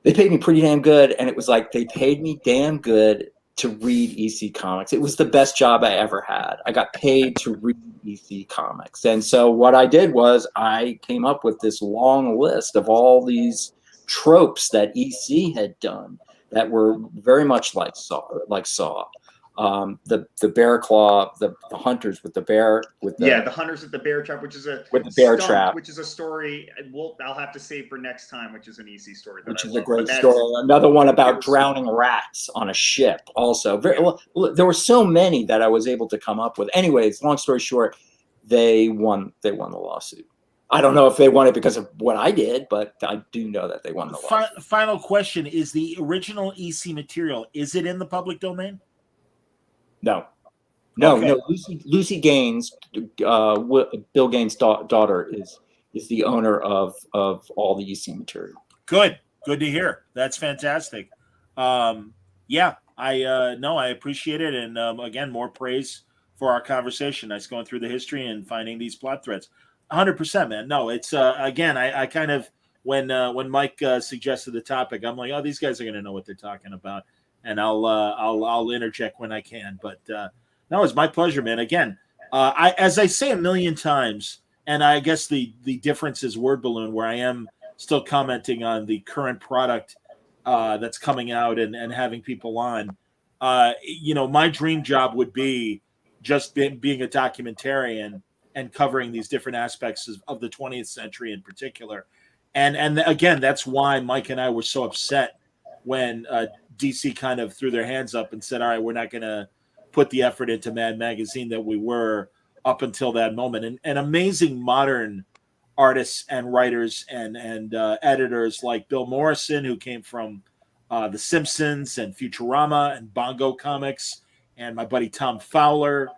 They paid me pretty damn good, and it was like they paid me damn good to read EC Comics. It was the best job I ever had. I got paid to read EC Comics. And so what I did was I came up with this long list of all these tropes that EC had done that were very much like Saw. The bear claw, the hunters with the bear, the hunters with the bear trap, which is a trap, which is a story I'll have to save for next time, which is an EC story, which is a great story. Another one about drowning rats on a ship. Also, there were so many that I was able to come up with. Anyways, long story short, they won the lawsuit. I don't know if they won it because of what I did, but I do know that they won the lawsuit. Final question: is the original EC material, is it in the public domain? No. Okay. No. Lucy Gaines, Bill Gaines' daughter, is the owner of all the EC material. Good to hear. That's fantastic. I appreciate it, and again, more praise for our conversation. Nice going through the history and finding these plot threads. 100%, man. No, it's again, I kind of when Mike suggested the topic, I'm like, oh, these guys are going to know what they're talking about. And I'll interject when I can, but no, it's my pleasure, man. Again, as I say a million times, and I guess the difference is Word Balloon, where I am still commenting on the current product that's coming out and having people on. My dream job would be just being a documentarian and covering these different aspects of the 20th century in particular. And again, that's why Mike and I were so upset when DC kind of threw their hands up and said, all right, we're not going to put the effort into Mad Magazine that we were up until that moment. And amazing modern artists and writers and editors like Bill Morrison, who came from The Simpsons and Futurama and Bongo Comics, and my buddy Tom Fowler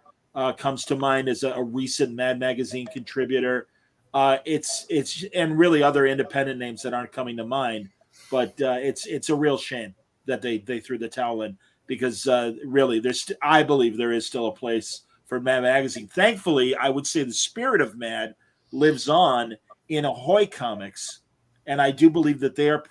comes to mind as a recent Mad Magazine contributor. It's and really other independent names that aren't coming to mind, but it's a real shame that they threw the towel in, because really I believe there is still a place for Mad Magazine. Thankfully, I would say the spirit of Mad lives on in Ahoy Comics, and I do believe that they are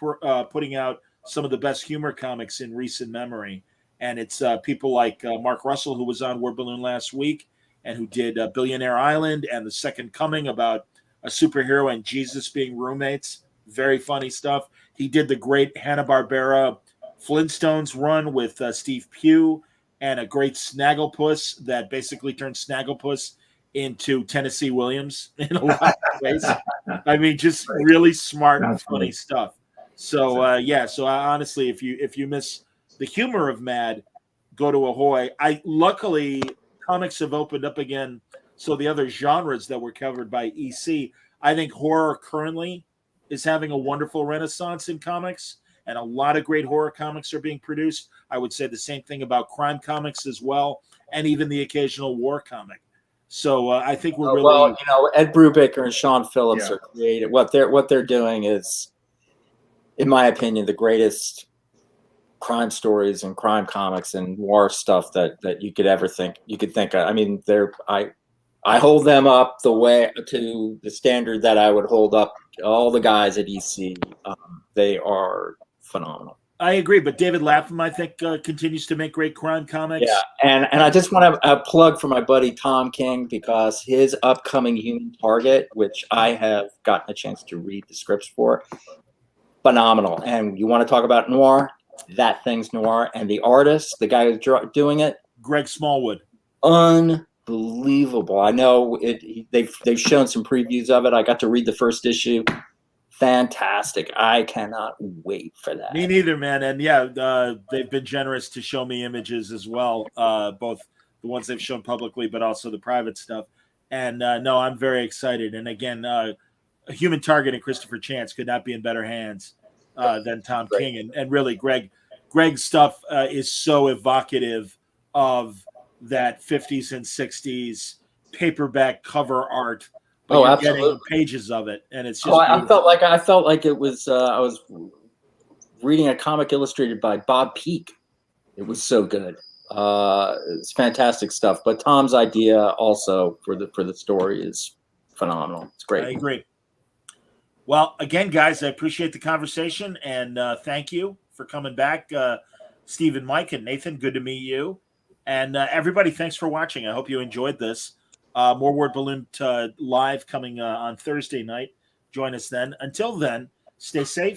putting out some of the best humor comics in recent memory. And it's people like Mark Russell, who was on Word Balloon last week and who did Billionaire Island and The Second Coming, about a superhero and Jesus being roommates. Very funny stuff. He did the great Hanna-Barbera Flintstones run with Steve Pugh, and a great Snagglepuss that basically turned Snagglepuss into Tennessee Williams in a lot of ways. I mean, just really smart, funny stuff. So honestly, if you miss the humor of Mad, go to Ahoy. Luckily comics have opened up again, so the other genres that were covered by EC, I think horror currently is having a wonderful renaissance in comics, and a lot of great horror comics are being produced. I would say the same thing about crime comics as well, and even the occasional war comic. So I think we're really well, Ed Brubaker and Sean Phillips are creative. What they're doing is, in my opinion, the greatest crime stories and crime comics and war stuff that you could ever think of. I mean, I hold them up to the standard that I would hold up all the guys at EC. They are phenomenal. I agree, but David Lapham, I think, continues to make great crime comics. Yeah, and I just want to plug for my buddy Tom King, because his upcoming Human Target, which I have gotten a chance to read the scripts for, phenomenal. And you want to talk about noir? That thing's noir, and the artist, the guy who's doing it, Greg Smallwood, unbelievable. I know they've shown some previews of it. I got to read the first issue. Fantastic. I cannot wait for that. Me neither, man. And yeah, they've been generous to show me images as well, both the ones they've shown publicly, but also the private stuff. And no, I'm very excited. And again, a Human Target and Christopher Chance could not be in better hands than Tom King. And really, Greg's stuff is so evocative of that 50s and 60s paperback cover art. But you're getting pages of it, and it's just. I felt like it was. I was reading a comic illustrated by Bob Peake. It was so good. It's fantastic stuff. But Tom's idea also for the story is phenomenal. It's great. I agree. Well, again, guys, I appreciate the conversation, and thank you for coming back, Steve and Mike and Nathan. Good to meet you, and everybody. Thanks for watching. I hope you enjoyed this. More Word Balloon live coming on Thursday night. Join us then. Until then, stay safe.